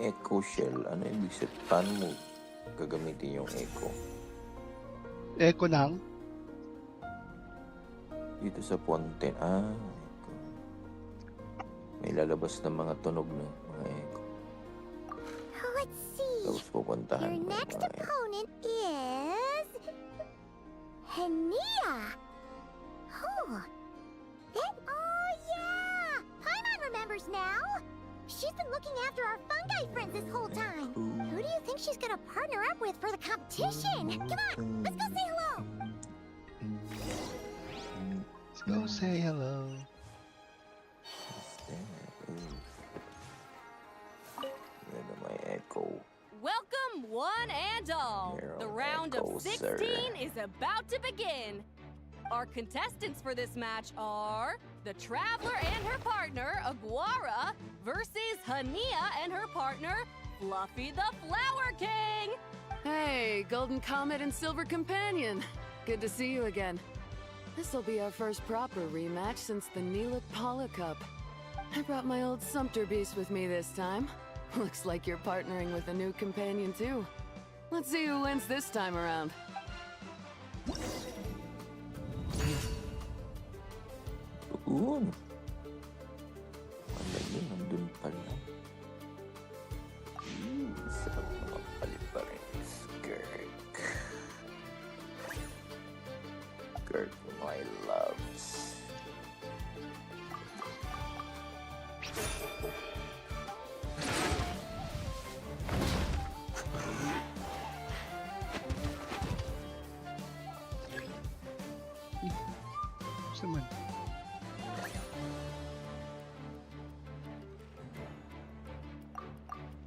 Echo shell. Ano ibig sabihin? Paano mo gagamitin yung echo? Echo nang? Dito sa fontaine. Echo. May lalabas na mga tunog ng mga echo. Let's see. Tapos pupuntahan Your mo next mga echo. opponent is Linea. Oh, yeah. Paimon remembers now. She's been looking after our fungi friends this whole time. Who do you think she's gonna partner up with for the competition? Come on, let's go say hello. Let's go say hello. Yan na may echo. Welcome, one and all. The round of 16 is about to begin. Our contestants for this match are the Traveler and her partner, Aguara, versus Hania and her partner, Fluffy the Flower King. Hey, Golden Comet and Silver Companion. Good to see you again. This'll be our first proper rematch since the Neelix Paula Cup. I brought my old Sumpter Beast with me this time. Looks like you're partnering with a new companion too. Let's see who wins this time around. Doon. Ano yun? Nandun pala. Sarap naman palit pa rin. Skirk. Skirk, my loves. Naman.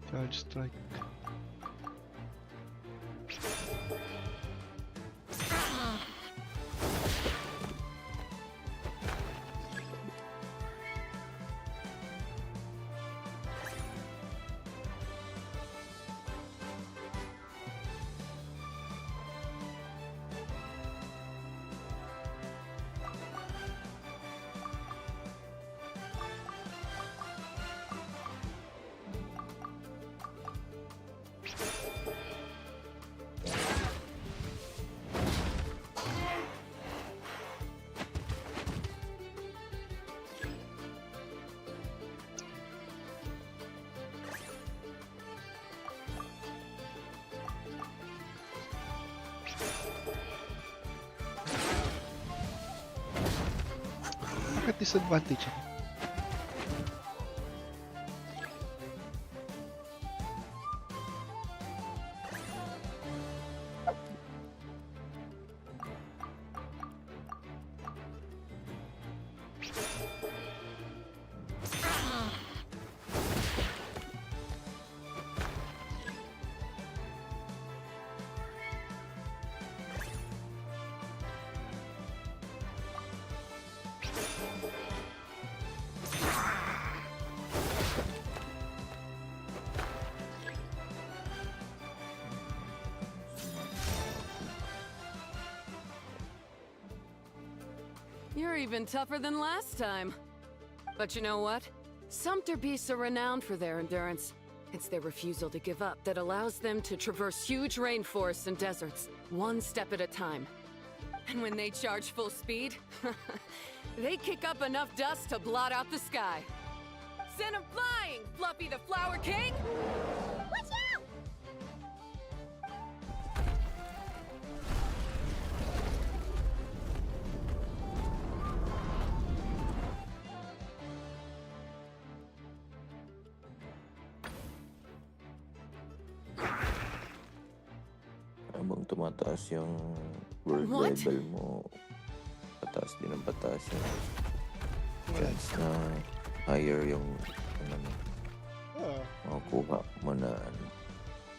Charge strike. Bakit disadvantage ako? You're even tougher than last time. But you know what? Sumpter beasts are renowned for their endurance. It's their refusal to give up that allows them to traverse huge rainforests and deserts, one step at a time. And when they charge full speed, they kick up enough dust to blot out the sky. Send 'em flying, Fluffy the Flower King! Watch out! Habang tumataas yung world What? level mo, pataas din ang pataas yung chance na higher yung ano, Oh. makukuha mo na ano.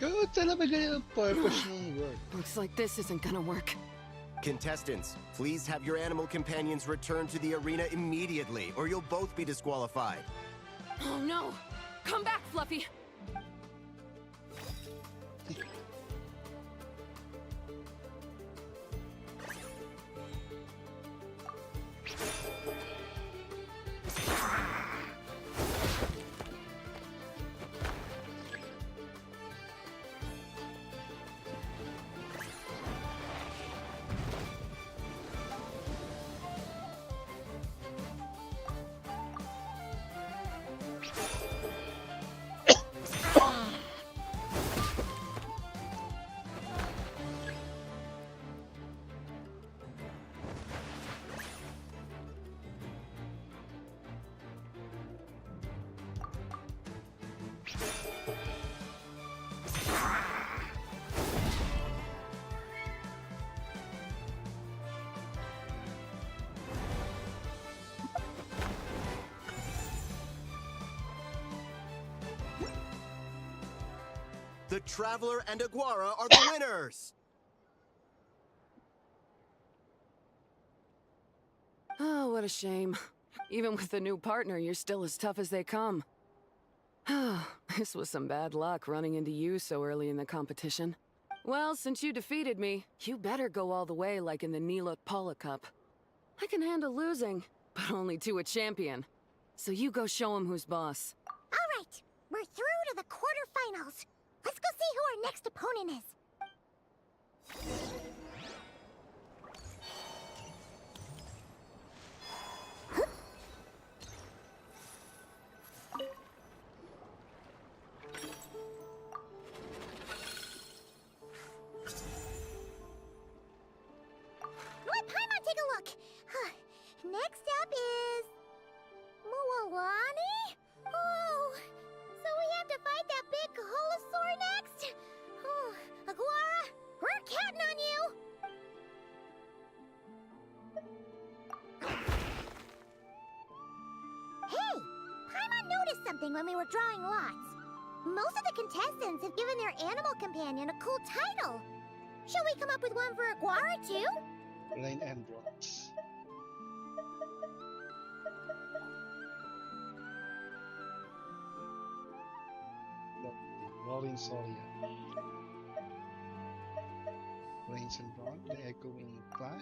Kaya talaga ganyan ang purpose ng world. Looks like this isn't gonna work. Contestants, please have your animal companions return to the arena immediately, or you'll both be disqualified. Oh no! Come back, Fluffy! The Traveler and Aguara are the winners! Oh, what a shame. Even with the new partner, you're still as tough as they come. This was some bad luck running into you so early in the competition. Well, since you defeated me, you better go all the way like in the Neela Cup. I can handle losing, but only to a champion. So you go show him who's boss. All right, we're through to the quarterfinals. Let's go see who our next opponent is. Let Paimon take a look. Next up is... Mualani? Oh, so we have to fight that big Holosaur next? Oh, Aguara, we're counting on you! Hey, Paimon noticed something when we were drawing lots. Most of the contestants have given their animal companion a cool title. Shall we come up with one for Aguara too? Rain and Rocks. Rolling Soria. Rains and Dawn, the echoing clash.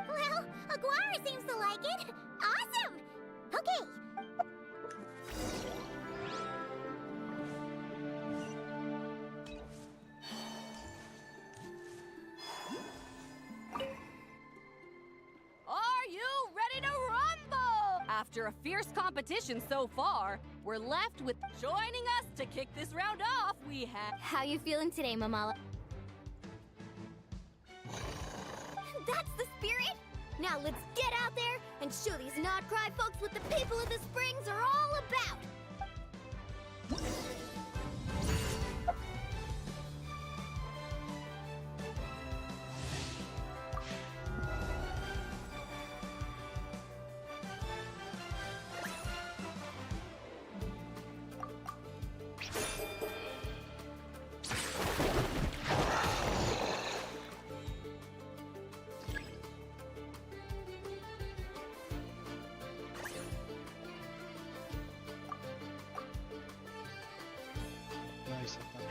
Well, Aguara seems to like it. Awesome! Okay. Are you ready to rumble? After a fierce competition so far, we're left with joining us to kick this round off. We have. How you feeling today, Mamala? That's the spirit! Now let's get out there and show these not-cry folks what the people of the Springs are all about! Nice attack.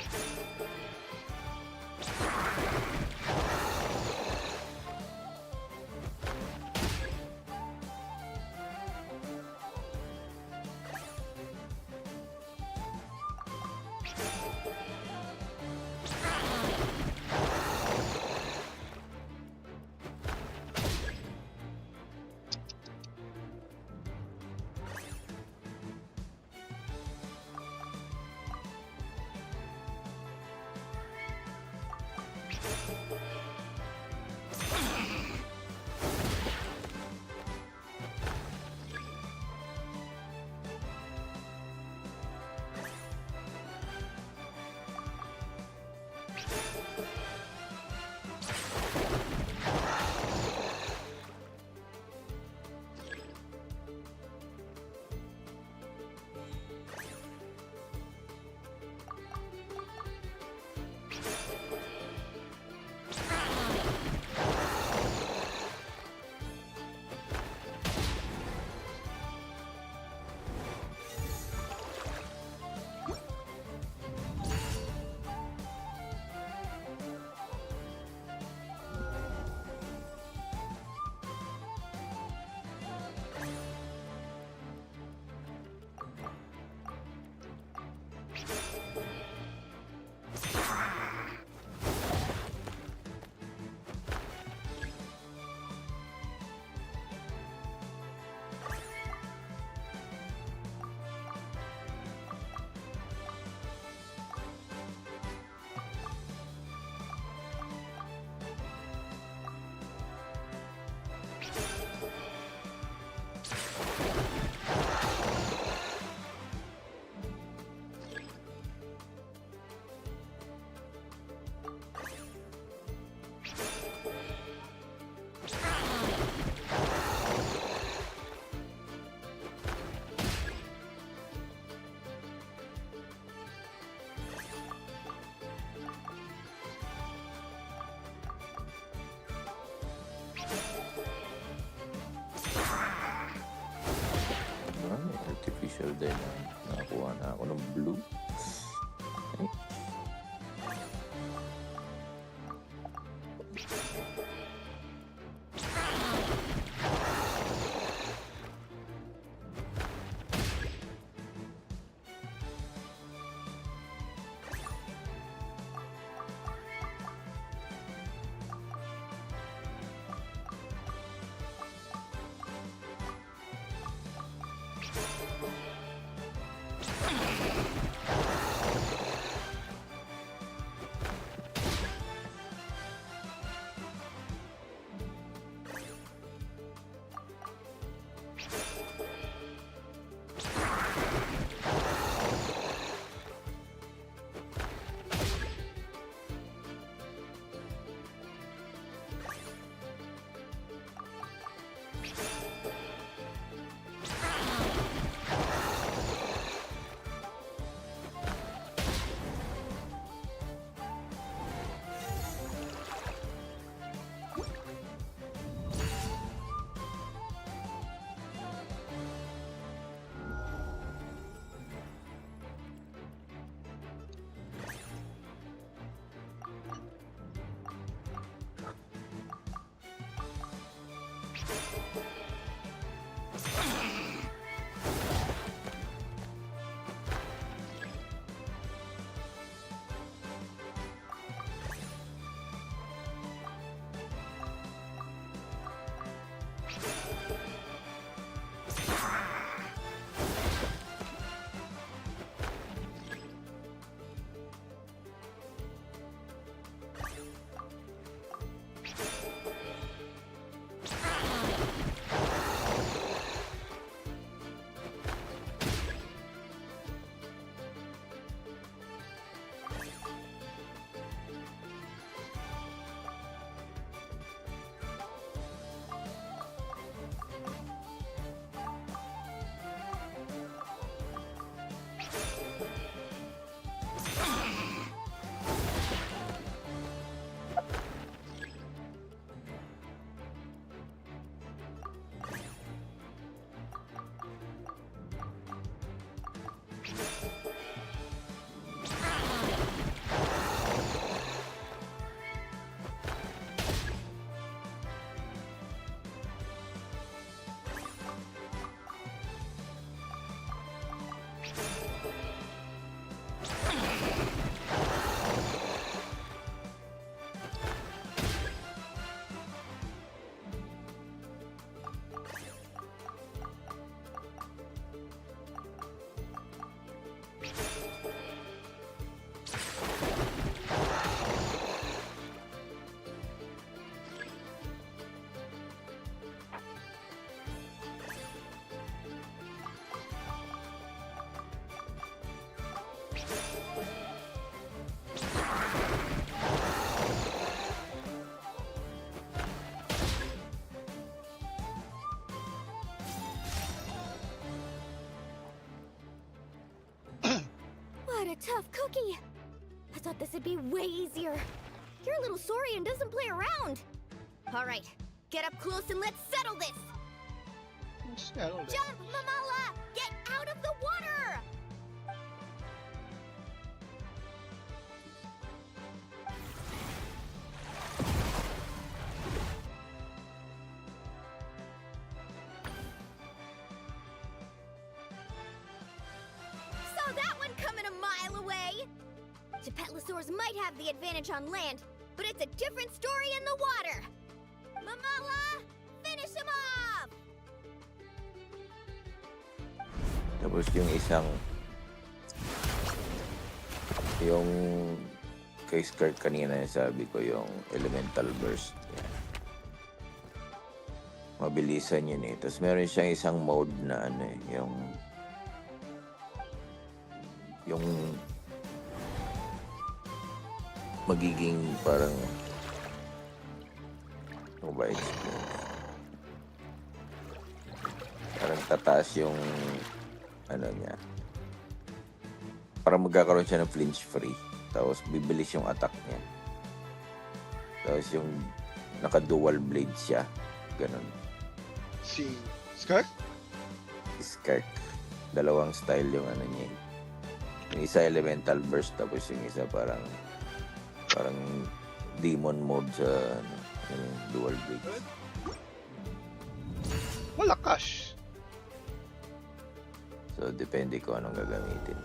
Artificial din. Nakakuha na ako ng blue. Okay. What a tough cookie! I thought this would be way easier. Your little Saurian doesn't play around. All right, get up close and let's settle this. Settle it. Jump, Mamala! Get out of the water! Saw that one coming a mile away! Gepetlosaurs might have the advantage on land, but it's a different story in the water! Mamala! Finish him off! Tapos yung isang yung kay Skirt kanina sabi ko yung elemental burst. Yan. mabilisan yun eh. Tapos meron siyang isang mode na ano eh, yung magiging parang ano ba explain? Parang tataas yung ano niya. Parang magkakaroon siya ng flinch free. Tapos bibilis yung attack niya. Tapos yung naka-dual blade siya. Ganun. Si Skirk? Skirk. Dalawang style yung ano niya. Yung isa elemental burst, tapos yung isa parang demon mode sa yung dual blades. Malakas. So, depende ko anong gagamitin.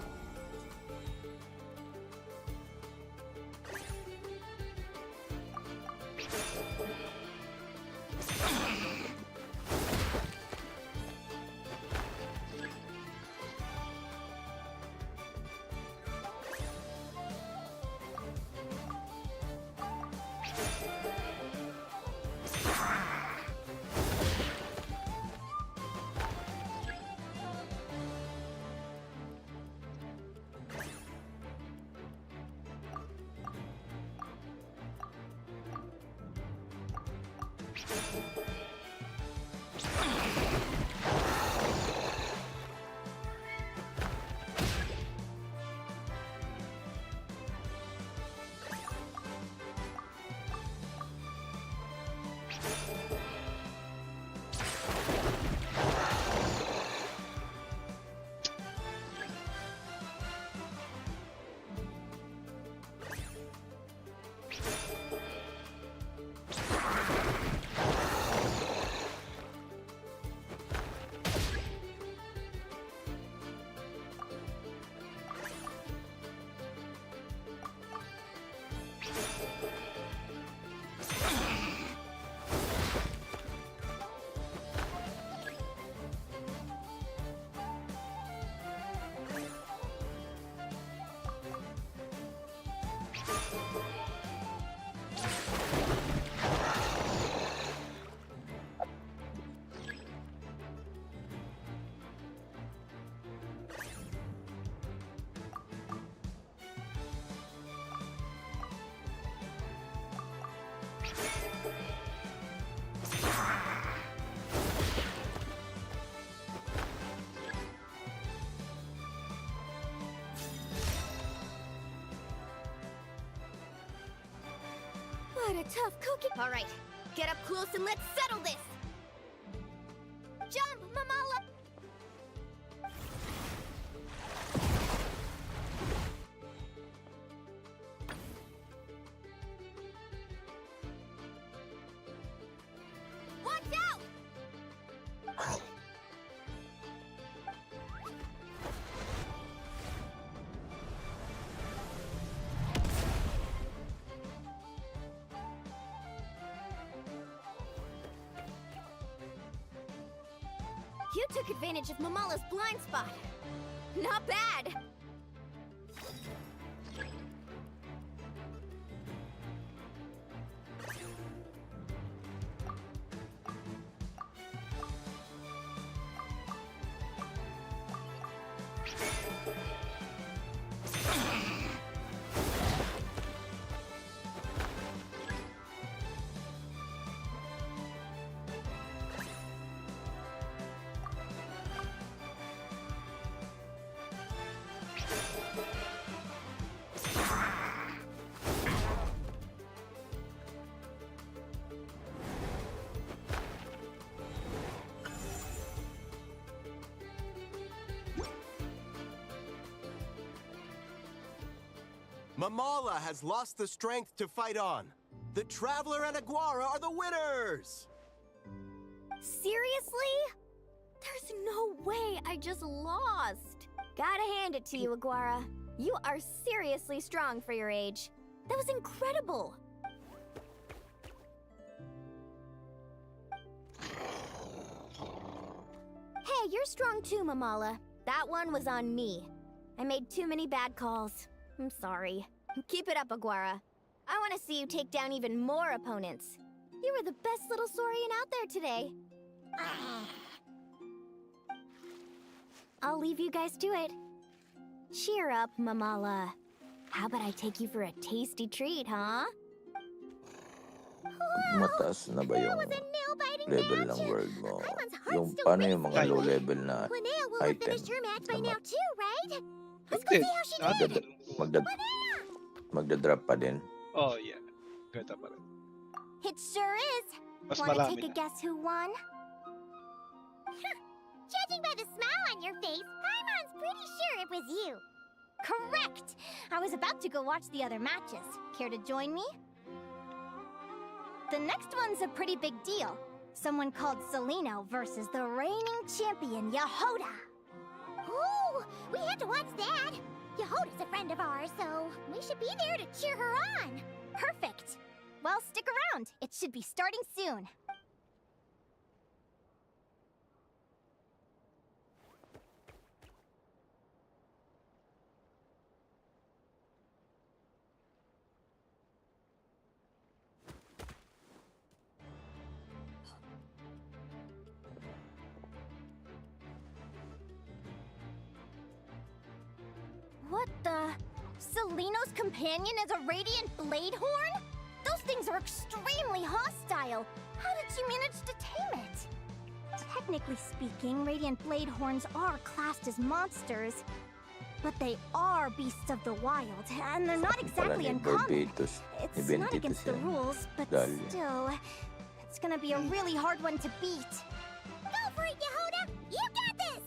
What a tough cookie. All right, get up close and let's settle this. Jump, Mamala! Watch out! You took advantage of Mamala's blind spot. Not bad. Mamala has lost the strength to fight on. The Traveler and Aguara are the winners! Seriously? There's no way I just lost. Gotta hand it to you, Aguara. You are seriously strong for your age. That was incredible. Hey, you're strong too, Mamala. That one was on me. I made too many bad calls. I'm sorry. Keep it up, Aguara. I want to see you take down even more opponents. You were the best little Saurian out there today. I'll leave you guys to it. Cheer up, Mamala. How about I take you for a tasty treat, huh? Mataas na ba yung nail-biting level match. ng world mo? Paimon's heart's Yung still paano yung mga racing. low level na Linnea will have item finished her match by na now too, right? Let's go Did. see how she Ah, did. magdadrop pa din. Oh, yeah. Ganda pa rin. It sure is. Mas Wanna marami take a na. guess who won? Judging by the smile on your face, Paimon's pretty sure it was you. Correct! I was about to go watch the other matches. Care to join me? The next one's a pretty big deal. Someone called Seleno versus the reigning champion, Yehoda. Ooh, we have to watch that. Yehoda's a friend of ours, so we should be there to cheer her on. Perfect. Well, stick around. It should be starting soon. What the? Seleno's companion is a radiant blade horn? Those things are extremely hostile. How did she manage to tame it? Technically speaking, radiant blade horns are classed as monsters, but they are beasts of the wild, and they're not exactly uncommon. It's not against the rules, but still, it's gonna be a really hard one to beat. Go for it, Yehoda! You got this!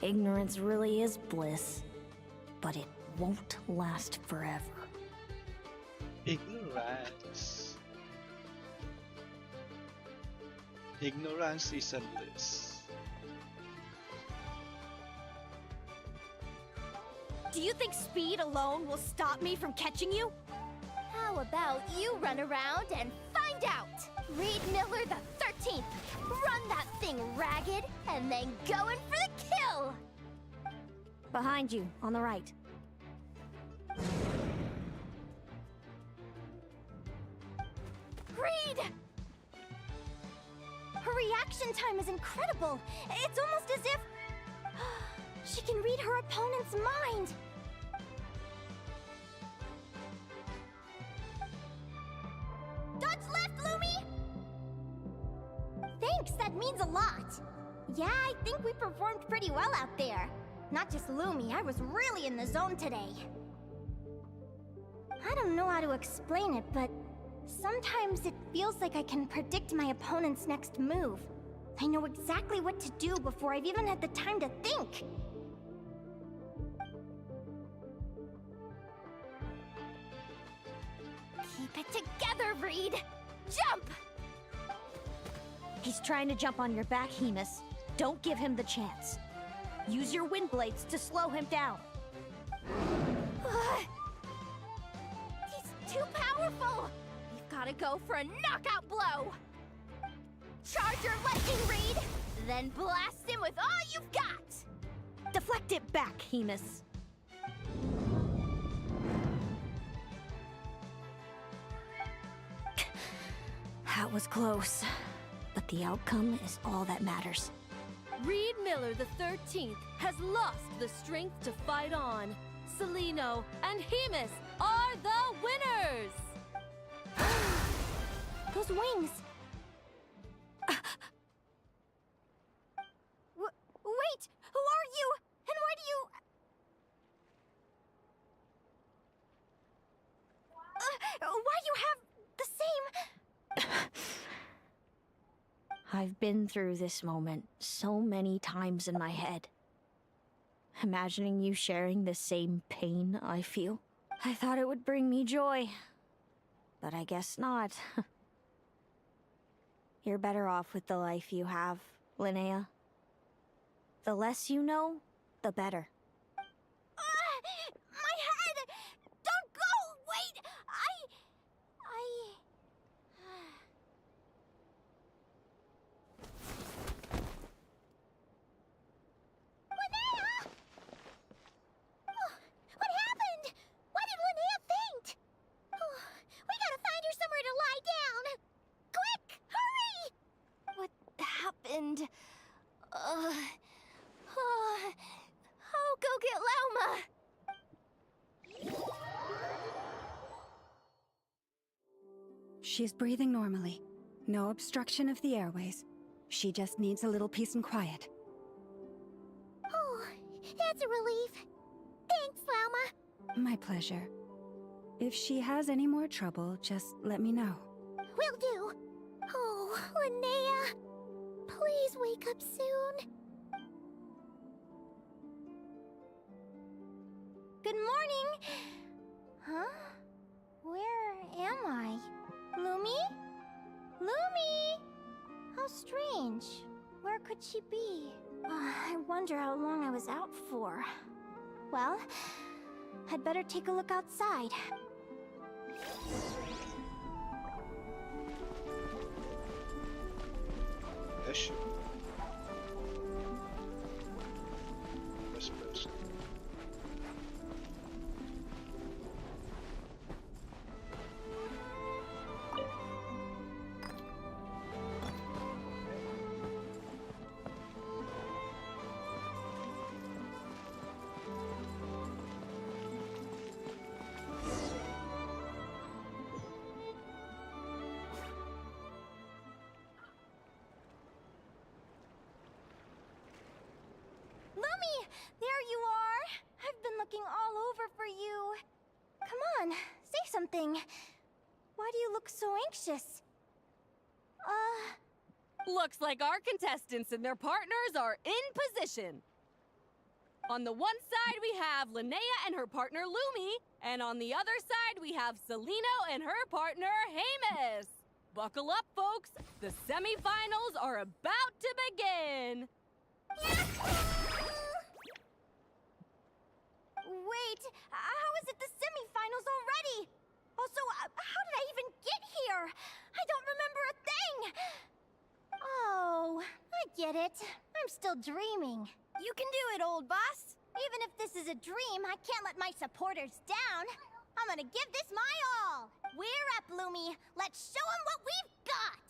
Ignorance really is bliss, but it won't last forever. Ignorance. Ignorance is a bliss. Do you think speed alone will stop me from catching you? How about you run around and find out? Reed Miller the 13th. Run that thing ragged and then go in for the kill! Behind you, on the right. Reed! Her reaction time is incredible. It's almost as if she can read her opponent's mind. Dodge left, Lumi! Thanks, that means a lot. Yeah, I think we performed pretty well out there. Not just Lumi, I was really in the zone today. I don't know how to explain it, but sometimes it feels like I can predict my opponent's next move. I know exactly what to do before I've even had the time to think. Keep it together, Reed! Jump! He's trying to jump on your back, Hemus. Don't give him the chance. Use your wind blades to slow him down. He's too powerful! We've gotta go for a knockout blow! Charge your lightning, Reed! Then blast him with all you've got! Deflect it back, Hemus. That was close, but the outcome is all that matters. Reed Miller the 13th has lost the strength to fight on. Seleno and Hemus are the winners! Those wings! Wait! Who are you? And why do you... why you have the same... I've been through this moment so many times in my head. Imagining you sharing the same pain I feel. I thought it would bring me joy. But I guess not. You're better off with the life you have, Linea. The less you know, the better. My head! Don't go! Wait! Linnea! Oh, what happened? Why did Linnea faint? Oh, we gotta find her somewhere to lie down. happened. I'll go get Lauma. She's breathing normally. No obstruction of the airways. She just needs a little peace and quiet. Oh, that's a relief. Thanks, Lauma. My pleasure. If she has any more trouble, just let me know. Will do. Oh, Linea. Please wake up soon. Good morning. Huh? Where am I? Lumi? Lumi! How strange. Where could she be? I wonder how long I was out for. Well, I'd better take a look outside. Yes. Whispers. Lumi! There you are! I've been looking all over for you. Come on, say something. Why do you look so anxious? Looks like our contestants and their partners are in position. On the one side, we have Linea and her partner Lumi, and on the other side, we have Celino and her partner Hamus. Buckle up, folks. The semifinals are about to begin. Wait, how is it the semifinals already? Also, how did I even get here? I don't remember a thing. Oh, I get it. I'm still dreaming. You can do it, old boss. Even if this is a dream, I can't let my supporters down. I'm gonna give this my all. We're up, Lumi. Let's show them what we've got.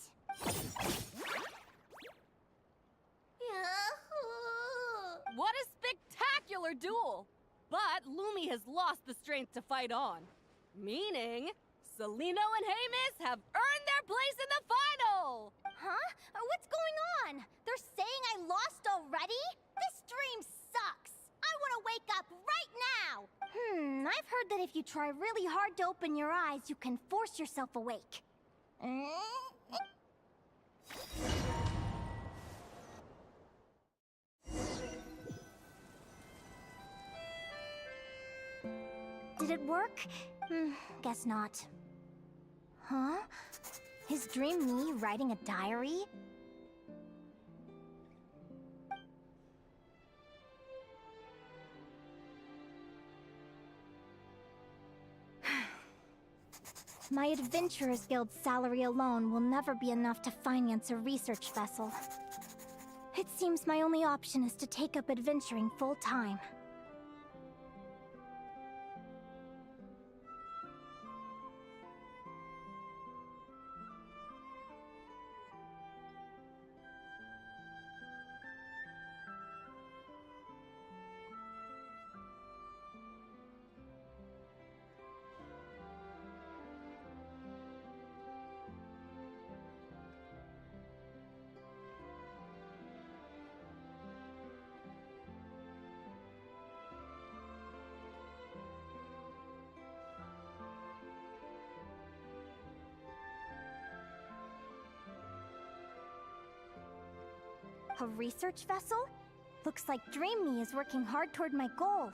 What a spectacular duel! But Lumi has lost the strength to fight on. Meaning, Celino and Hamus have earned their place in the final! Huh? What's going on? They're saying I lost already? This dream sucks. I want to wake up right now. I've heard that if you try really hard to open your eyes, you can force yourself awake. Did it work? Guess not. Huh? Is Dream me writing a diary? My Adventurers Guild salary alone will never be enough to finance a research vessel. It seems my only option is to take up adventuring full-time. A research vessel? Looks like Dream Me is working hard toward my goal.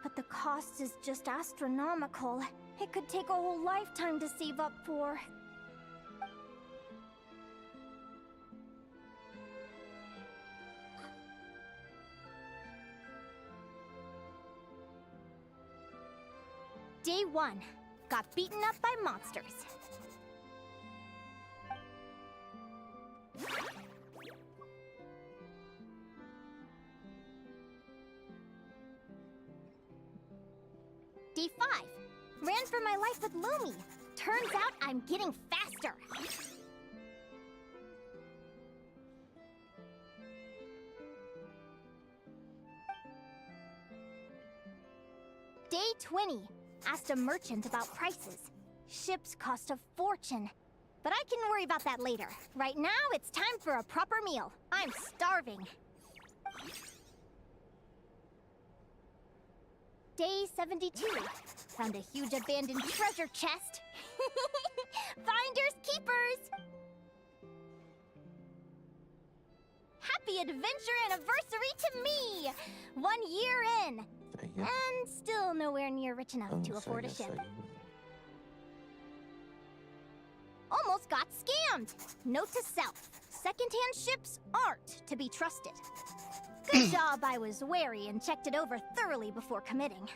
But the cost is just astronomical. It could take a whole lifetime to save up for. Day 1. Got beaten up by monsters. Day 5. Ran for my life with Lumi. Turns out I'm getting faster. Twinny. Asked a merchant about prices. Ships cost a fortune. But I can worry about that later. Right now, it's time for a proper meal. I'm starving. Day 72. Found a huge abandoned treasure chest. Finders keepers! Happy adventure anniversary to me! 1 year in. And still nowhere near rich enough to afford a ship. Almost got scammed! Note to self, secondhand ships aren't to be trusted. Good job I was wary and checked it over thoroughly before committing.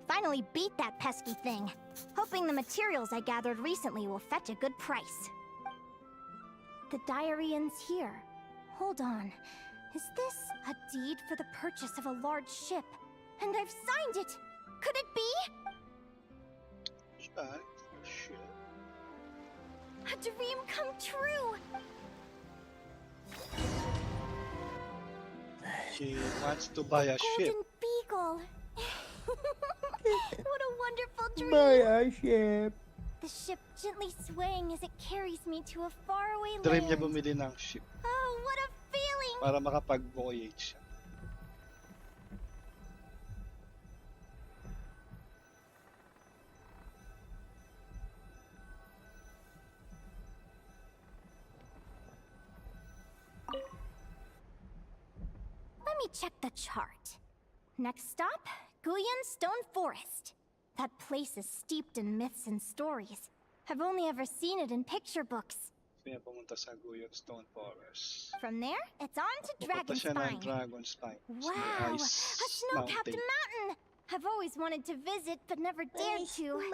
Finally beat that pesky thing, hoping the materials I gathered recently will fetch a good price. The diary ends here. Hold on. Is this a deed for the purchase of a large ship? And I've signed it! Could it be? A dream come true! She wants to buy a ship. Golden Beagle! What a wonderful dream! Buy a ship. The ship gently swaying as it carries me to a faraway Dream niya land. bumili ng ship Oh, what a feeling! para makapag-voyage siya. Let me check the chart. Next stop, Guyan Stone Forest. That place is steeped in myths and stories. I've only ever seen it in picture books. Kaya pumunta sa Guyan Stone Forest. From there, it's on to Pupunta siya ng Dragonspine. Dragonspine. Wow, a Ice snow-capped mountain. mountain! I've always wanted to visit, but never dared to.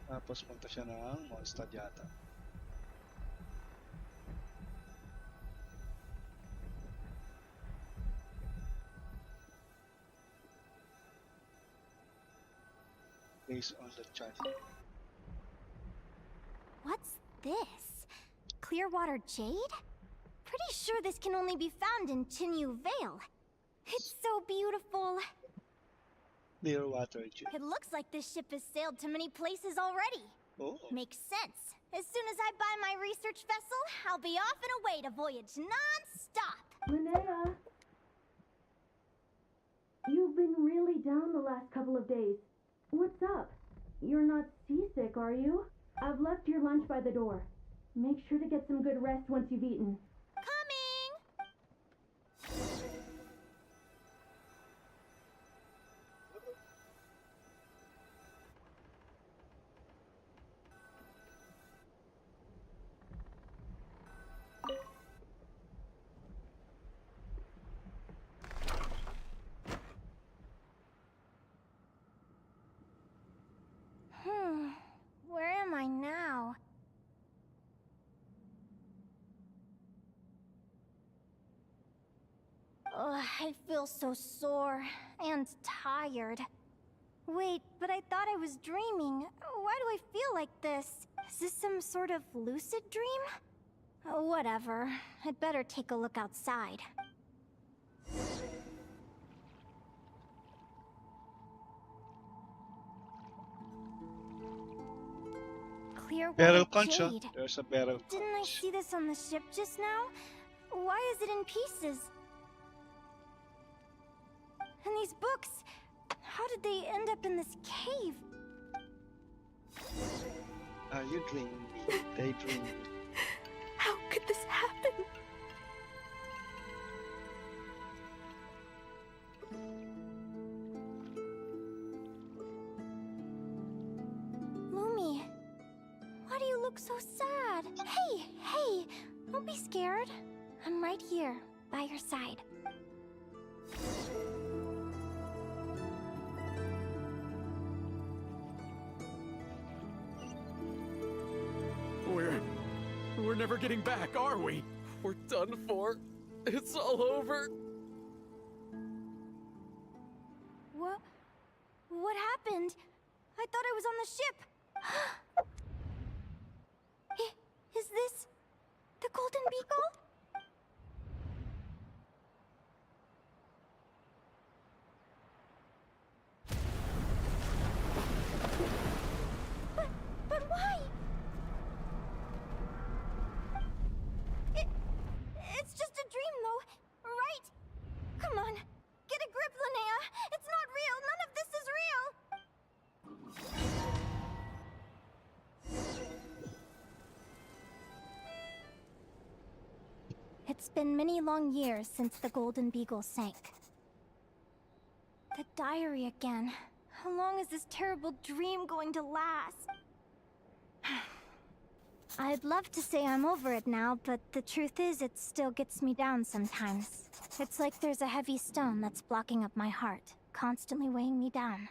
Tapos punta siya ng Mondstadt yata. Based on the chart. What's this? Clearwater jade? Pretty sure this can only be found in Chinyu Vale. It's so beautiful. Clearwater Jade. It looks like this ship has sailed to many places already. Oh. Makes sense. As soon as I buy my research vessel, I'll be off and away to voyage non-stop. Linea! You've been really down the last couple of days. What's up? You're not seasick, are you? I've left your lunch by the door. Make sure to get some good rest once you've eaten. Coming! Where am I now? Ugh, I feel so sore and tired. Wait, but I thought I was dreaming. Why do I feel like this? Is this some sort of lucid dream? Whatever. I'd better take a look outside. Clearwater Barrel punch, huh? jade. There's a barrel Didn't I punch. see this on the ship just now? Why is it in pieces? And these books, how did they end up in this cave? Are you dreaming? Daydreaming? How could this happen? Lumi, why do you look so sad? Hey, don't be scared. I'm right here, by your side. We're never getting back, are we? We're done for. It's all over. What happened? I thought I was on the ship. Is this the Golden Beagle? It's been many long years since the Golden Beagle sank. The diary again. How long is this terrible dream going to last? I'd love to say I'm over it now, but the truth is it still gets me down sometimes. It's like there's a heavy stone that's blocking up my heart, constantly weighing me down.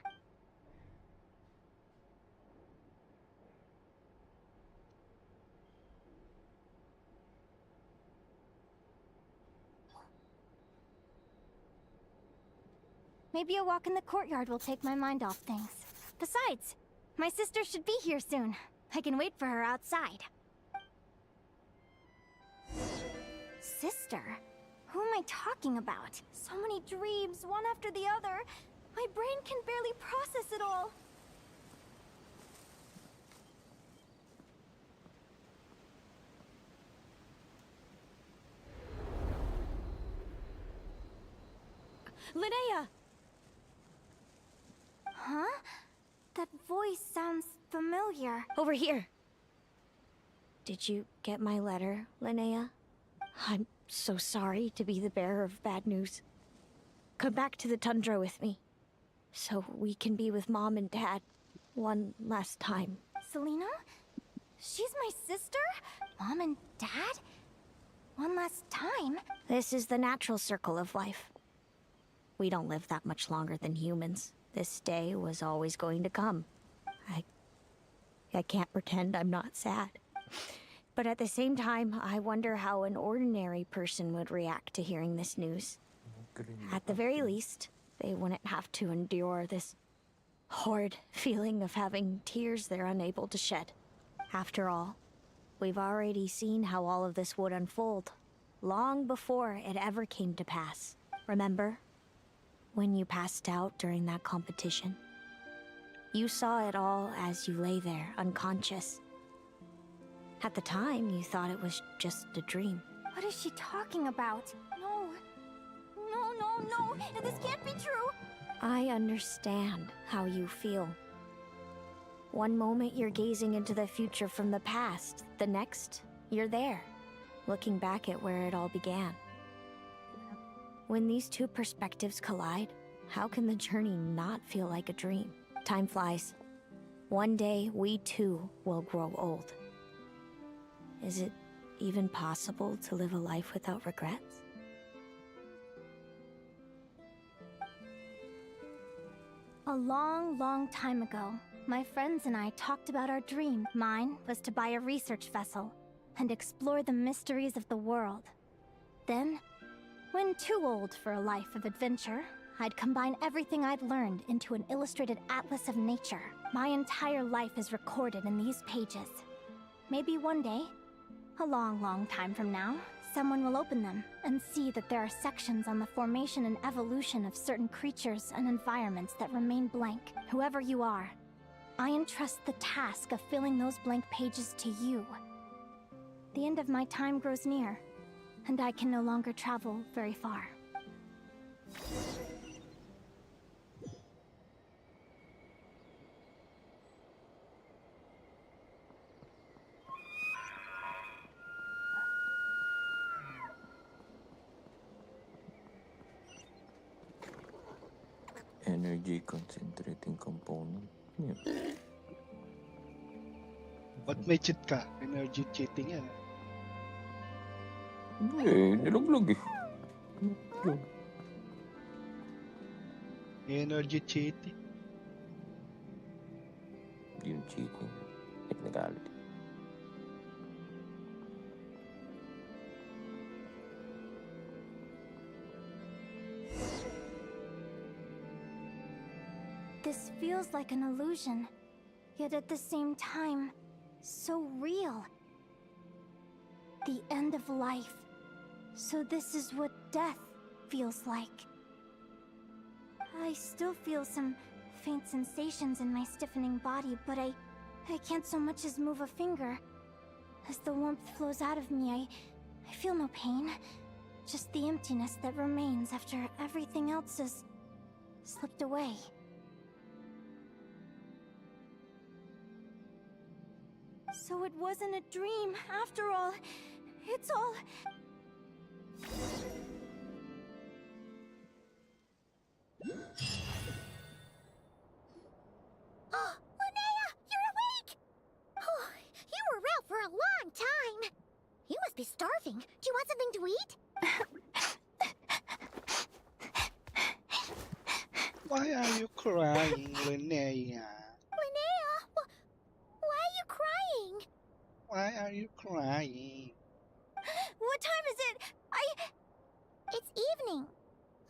Maybe a walk in the courtyard will take my mind off things. Besides, my sister should be here soon. I can wait for her outside. Sister? Who am I talking about? So many dreams, one after the other. My brain can barely process it all. Linea! Huh? That voice sounds familiar. Over here. Did you get my letter, Linea? I'm so sorry to be the bearer of bad news. Come back to the tundra with me, so we can be with Mom and Dad one last time. Selena? She's my sister? Mom and Dad? One last time? This is the natural circle of life. We don't live that much longer than humans. This day was always going to come. I can't pretend I'm not sad. But at the same time, I wonder how an ordinary person would react to hearing this news. At the very least, they wouldn't have to endure this horrid feeling of having tears they're unable to shed. After all, we've already seen how all of this would unfold, long before it ever came to pass. Remember? When you passed out during that competition, you saw it all as you lay there, unconscious. At the time, you thought it was just a dream. What is she talking about? No. No. This can't be true. I understand how you feel. One moment you're gazing into the future from the past, the next, you're there, looking back at where it all began. When these two perspectives collide, how can the journey not feel like a dream? Time flies. One day, we too will grow old. Is it even possible to live a life without regrets? A long time ago, my friends and I talked about our dream. Mine was to buy a research vessel and explore the mysteries of the world. Then, when too old for a life of adventure, I'd combine everything I'd learned into an illustrated atlas of nature. My entire life is recorded in these pages. Maybe one day, a long time from now, someone will open them and see that there are sections on the formation and evolution of certain creatures and environments that remain blank. Whoever you are, I entrust the task of filling those blank pages to you. The end of my time grows near, and I can no longer travel very far. Energy concentrating component. Yun. Ba't may cheat ka? Energy cheating yan. Hindi, nilaglag eh. Yun. Energy cheating. Yung cheating. Technicality. This feels like an illusion, yet at the same time, so real. The end of life. So this is what death feels like. I still feel some faint sensations in my stiffening body, but I can't so much as move a finger. As the warmth flows out of me, I feel no pain. Just the emptiness that remains after everything else has slipped away. So it wasn't a dream, after all. It's all... Oh, Linea, you're awake! Oh, you were out for a long time. You must be starving. Do you want something to eat? Why are you crying, Linea? Linea, why are you crying? Why are you crying? What time is it? It's evening.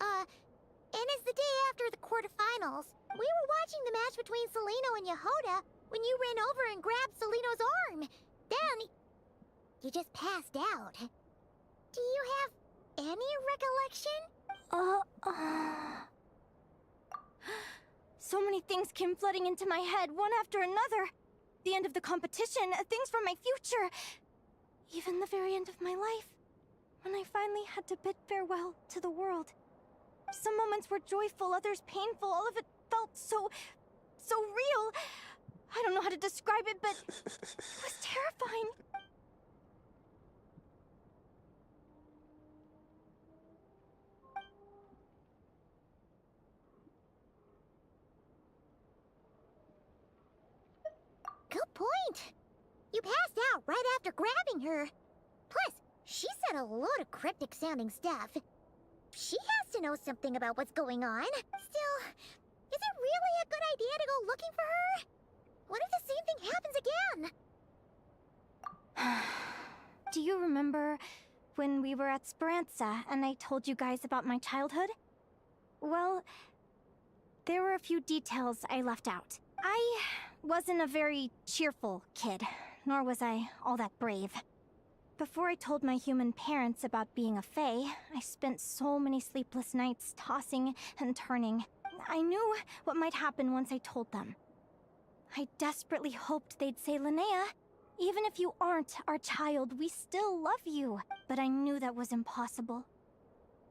And it's the day after the quarterfinals. We were watching the match between Celino and Yehoda when you ran over and grabbed Celino's arm. Then, you just passed out. Do you have any recollection? So many things came flooding into my head, one after another. The end of the competition, things from my future. Even the very end of my life. When I finally had to bid farewell to the world. Some moments were joyful, others painful. All of it felt so real. I don't know how to describe it, but it was terrifying. Good point. You passed out right after grabbing her. Plus, she said a load of cryptic sounding stuff. She has to know something about what's going on. Still, is it really a good idea to go looking for her? What if the same thing happens again? Do you remember when we were at Speranza and I told you guys about my childhood? Well, there were a few details I left out. I wasn't a very cheerful kid, nor was I all that brave. Before I told my human parents about being a fae, I spent so many sleepless nights tossing and turning. I knew what might happen once I told them. I desperately hoped they'd say, Linea, even if you aren't our child, we still love you. But I knew that was impossible.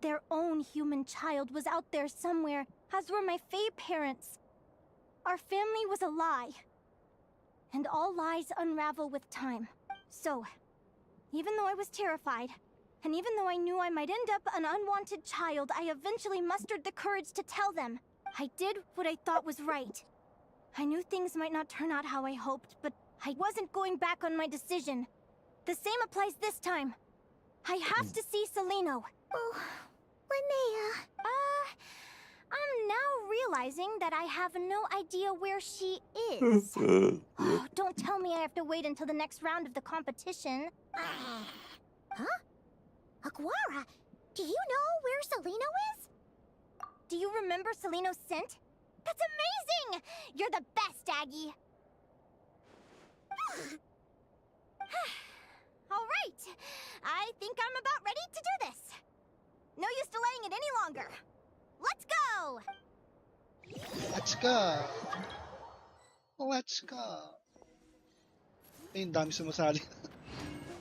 Their own human child was out there somewhere, as were my fae parents. Our family was a lie. And all lies unravel with time. So, even though I was terrified, and even though I knew I might end up an unwanted child, I eventually mustered the courage to tell them. I did what I thought was right. I knew things might not turn out how I hoped, but I wasn't going back on my decision. The same applies this time. I have to see Celino. Oh, Linea. I'm now realizing that I have no idea where she is. Oh, don't tell me I have to wait until the next round of the competition. Huh? Aguara, do you know where Celino is? Do you remember Celino's scent? That's amazing! You're the best, Aggie! All right, I think I'm about ready to do this. No use delaying it any longer. Let's go! Let's go! Let's go! Ay, ang dami sumasali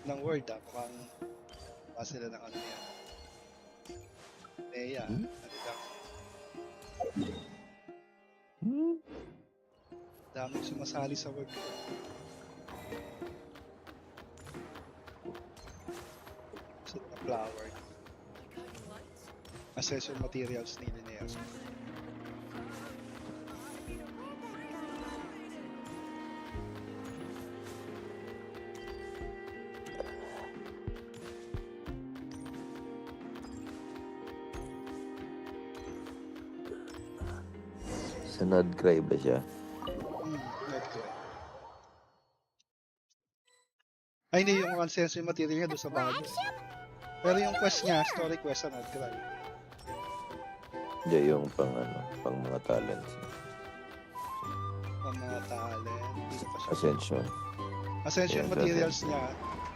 ng word mukhang sila ng ano yan. Leia, ano lang. Daming sumasali sa word ko. So, flower. Accessory materials ni Linea. Sa Nodcry ba siya? Nodcry. Ay, hindi yung accessory material niya doon sa bago. Pero yung quest niya, story quest sa Nodcry. Hindi, yung pang mga talents. Pang mga talent. Dito pa siya. Ascension. Ascension Yeah, materials niya,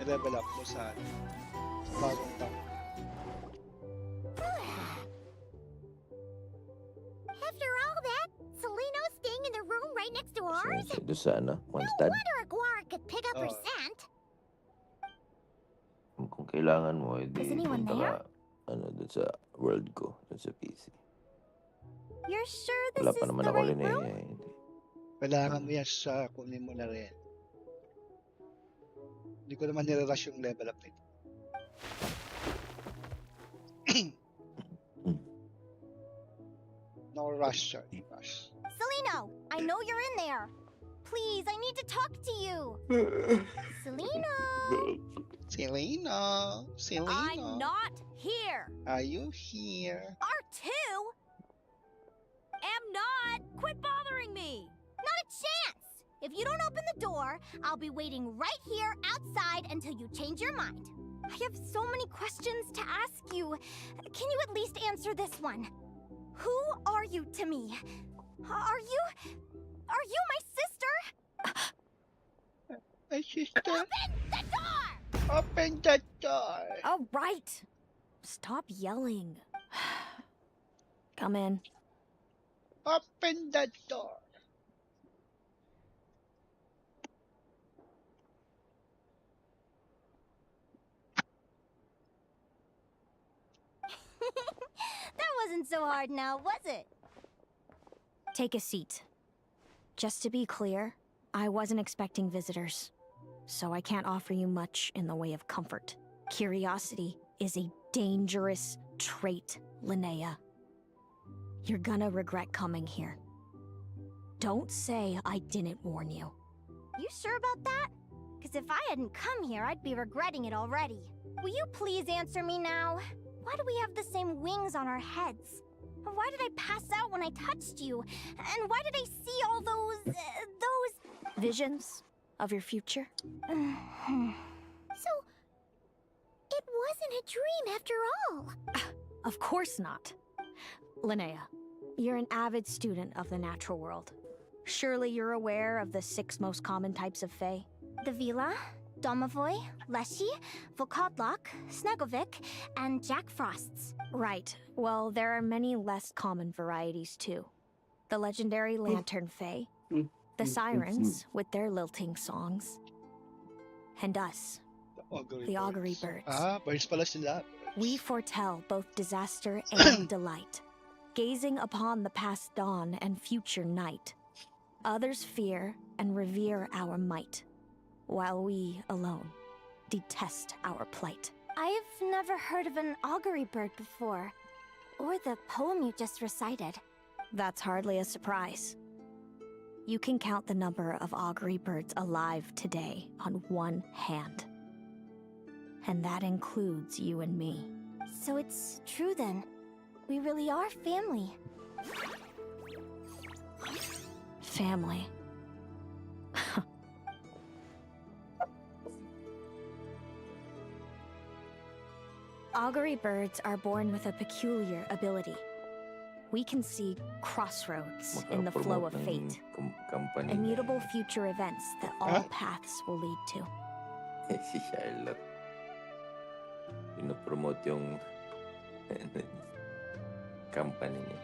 i-level up mo sa bagong tank. After all that, Celino's staying in the room right next to ours? Doon sa No Mondstadt. wonder Aguara could pick up her scent. Kung kailangan mo, edi Is anyone punta ka, doon sa world ko, doon sa PC. You're sure this Wala is pa naman the ako right Linea, room? hindi. Kailangan mo yan siya, kunin mo na rin. Hindi ko naman nire-rush yung level up nito. No rush, Joy. Rush. Celino, I know you're in there. Please, I need to talk to you. Celino. Selena. I'm not here. Are you here? R2? Am not. Quit bothering me. Not a chance. If you don't open the door, I'll be waiting right here outside until you change your mind. I have so many questions to ask you. Can you at least answer this one? Who are you to me? Are you my sister? My sister. Open the door! Open the door. All right. Stop yelling. Come in. Open the door. That wasn't so hard now, was it? Take a seat. Just to be clear, I wasn't expecting visitors, so I can't offer you much in the way of comfort. Curiosity is a dangerous trait, Linea. You're gonna regret coming here. Don't say I didn't warn you. You sure about that? Because if I hadn't come here, I'd be regretting it already. Will you please answer me now? Why do we have the same wings on our heads? Why did I pass out when I touched you? And why did I see all those... Visions of your future? So, it wasn't a dream after all. Of course not. Linea, you're an avid student of the natural world. Surely you're aware of the 6 most common types of Fae? The Vila, Domovoy, Leshy, Volkodlok, Snegovic, and Jack Frosts. Right. Well, there are many less common varieties too. The legendary Lantern Fae, the Sirens with their lilting songs, and us, the Augury Birds. Ah, birds pala sila. We foretell both disaster and delight, gazing upon the past dawn and future night. Others fear and revere our might, while we alone detest our plight. I've never heard of an augury bird before, or the poem you just recited. That's hardly a surprise. You can count the number of augury birds alive today on one hand. And that includes you and me. So it's true then. We really are family. Family. Augury birds are born with a peculiar ability. We can see crossroads in the flow of fate. Immutable future events that all paths will lead to. Si Charlotte. Pinopromote yung company niya.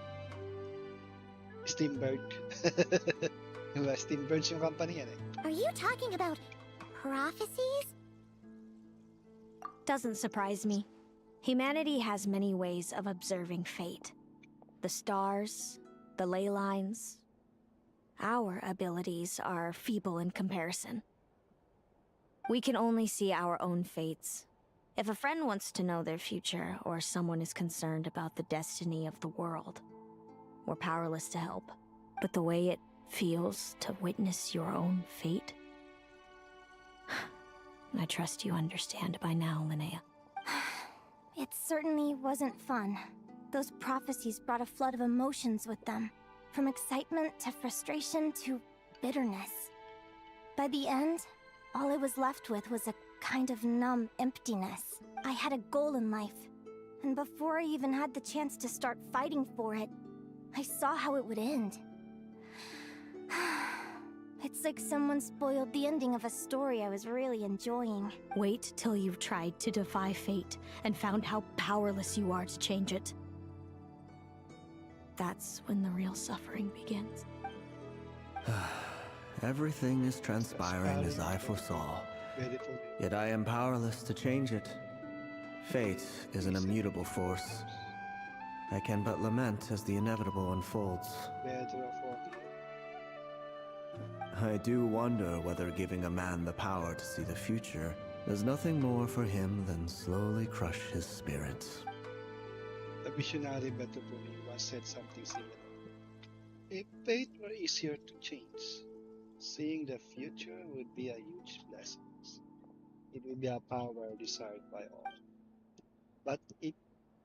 Steambird. Diba? Steambirds yung company yan eh. Are you talking about prophecies? Doesn't surprise me. Humanity has many ways of observing fate. The stars, the ley lines. Our abilities are feeble in comparison. We can only see our own fates. If a friend wants to know their future, or someone is concerned about the destiny of the world, we're powerless to help. But the way it feels to witness your own fate, I trust you understand by now, Linea. It certainly wasn't fun. Those prophecies brought a flood of emotions with them. From excitement to frustration to bitterness. By the end, all I was left with was a kind of numb emptiness. I had a goal in life, and before I even had the chance to start fighting for it, I saw how it would end. It's like someone spoiled the ending of a story I was really enjoying. Wait till you've tried to defy fate and found how powerless you are to change it. That's when the real suffering begins. Everything is transpiring as I foresaw. Yet I am powerless to change it. Fate is an immutable force. I can but lament as the inevitable unfolds. I do wonder whether giving a man the power to see the future does nothing more for him than slowly crush his spirit. A visionary Beto once said something similar. If fate were easier to change, seeing the future would be a huge blessing. It would be a power desired by all. But if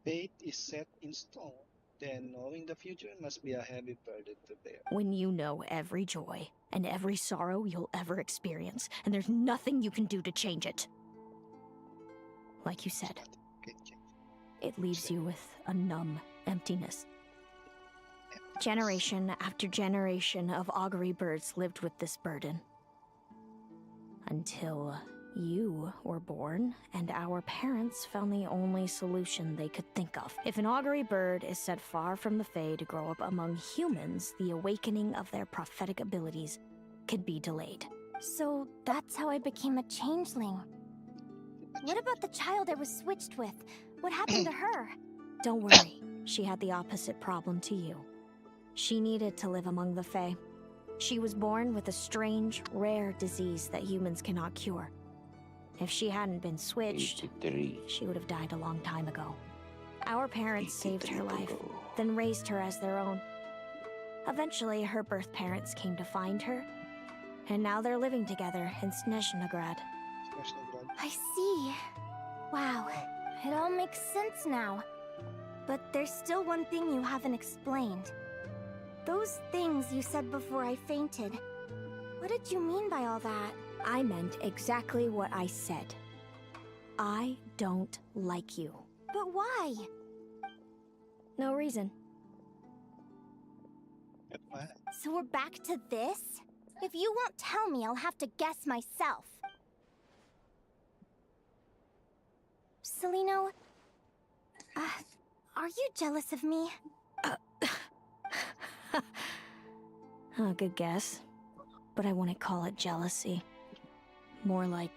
fate is set in stone, then knowing the future must be a heavy burden to bear. When you know every joy and every sorrow you'll ever experience, and there's nothing you can do to change it. Like you said, it leaves you with a numb emptiness. Generation after generation of augury birds lived with this burden. Until you were born, and our parents found the only solution they could think of. If an augury bird is set far from the Fae to grow up among humans, the awakening of their prophetic abilities could be delayed. So that's how I became a changeling. What about the child I was switched with? What happened to her? Don't worry, she had the opposite problem to you. She needed to live among the Fae. She was born with a strange, rare disease that humans cannot cure. If she hadn't been switched, 83. she would have died a long time ago. Our parents saved her life, then raised her as their own. Eventually, her birth parents came to find her, and now they're living together in Snezhnograd. I see. Wow, it all makes sense now. But there's still one thing you haven't explained. Those things you said before I fainted. What did you mean by all that? I meant exactly what I said. I don't like you. But why? No reason. So we're back to this? If you won't tell me, I'll have to guess myself. Celino, are you jealous of me? Good guess. But I wouldn't call it jealousy. More like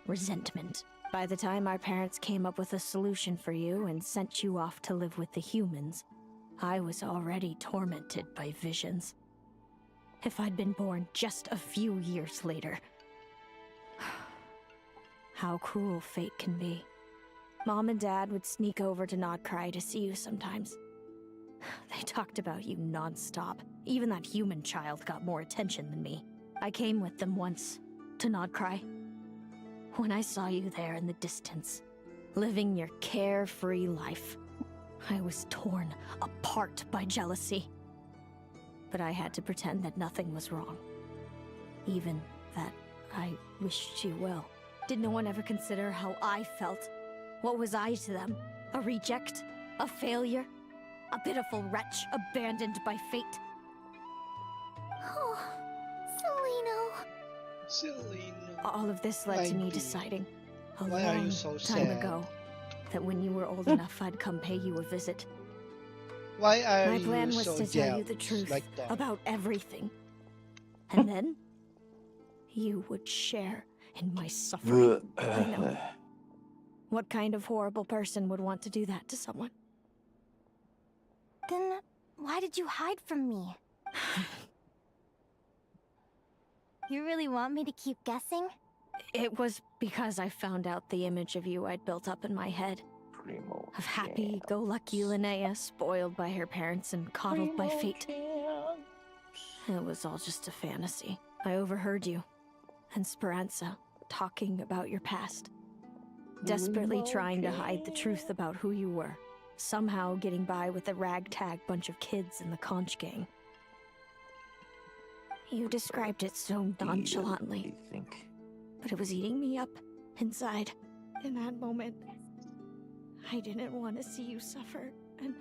resentment. By the time our parents came up with a solution for you and sent you off to live with the humans, I was already tormented by visions. If I'd been born just a few years later. How cruel fate can be. Mom and Dad would sneak over to Nodcry to see you sometimes. They talked about you non-stop. Even that human child got more attention than me. I came with them once, to Nodcry. When I saw you there in the distance, living your carefree life, I was torn apart by jealousy. But I had to pretend that nothing was wrong. Even that I wished you well. Did no one ever consider how I felt? What was I to them? A reject? A failure? A pitiful wretch abandoned by fate? Oh, Celino. All of this led to me deciding a Why are you long so time sad? ago that when you were old enough, I'd come pay you a visit. Why are My plan you was so to tell you the jealous truth like that? about everything. And then, you would share in my suffering. I know. What kind of horrible person would want to do that to someone? Then why did you hide from me? You really want me to keep guessing? It was because I found out the image of you I'd built up in my head. Of happy-go-lucky Linea, spoiled by her parents and coddled by fate. It was all just a fantasy. I overheard you and Speranza talking about your past. Desperately trying to hide the truth about who you were. Somehow getting by with a ragtag bunch of kids in the conch gang. You described it so nonchalantly. But it was eating me up inside. In that moment, I didn't want to see you suffer, and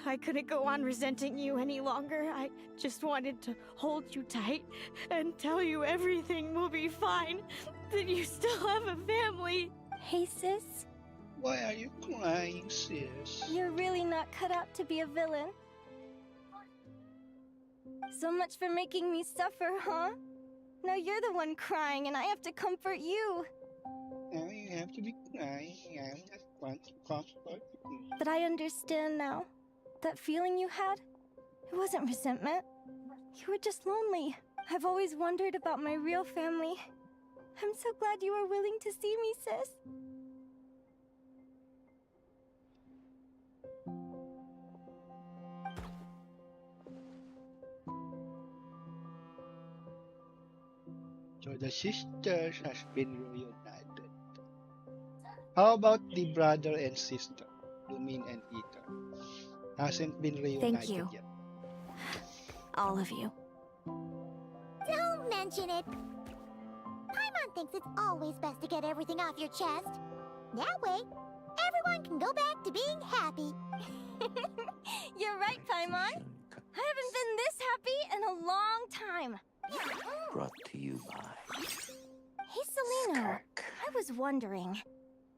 I couldn't go on resenting you any longer. I just wanted to hold you tight and tell you everything will be fine, that you still have a family. Hey, sis. Why are you crying, sis? You're really not cut out to be a villain. So much for making me suffer, huh? Now you're the one crying and I have to comfort you. Now you have to be crying. I just want to comfort you. But I understand now. That feeling you had, it wasn't resentment. You were just lonely. I've always wondered about my real family. I'm so glad you were willing to see me, sis. So the sisters has been reunited. How about the brother and sister, Lumin and Ether? Hasn't been Thank reunited you. yet. All of you. Don't mention it. Paimon thinks it's always best to get everything off your chest. That way, everyone can go back to being happy. You're right, Paimon. I haven't been this happy in a long time. Brought to you by... Hey, Selena. I was wondering,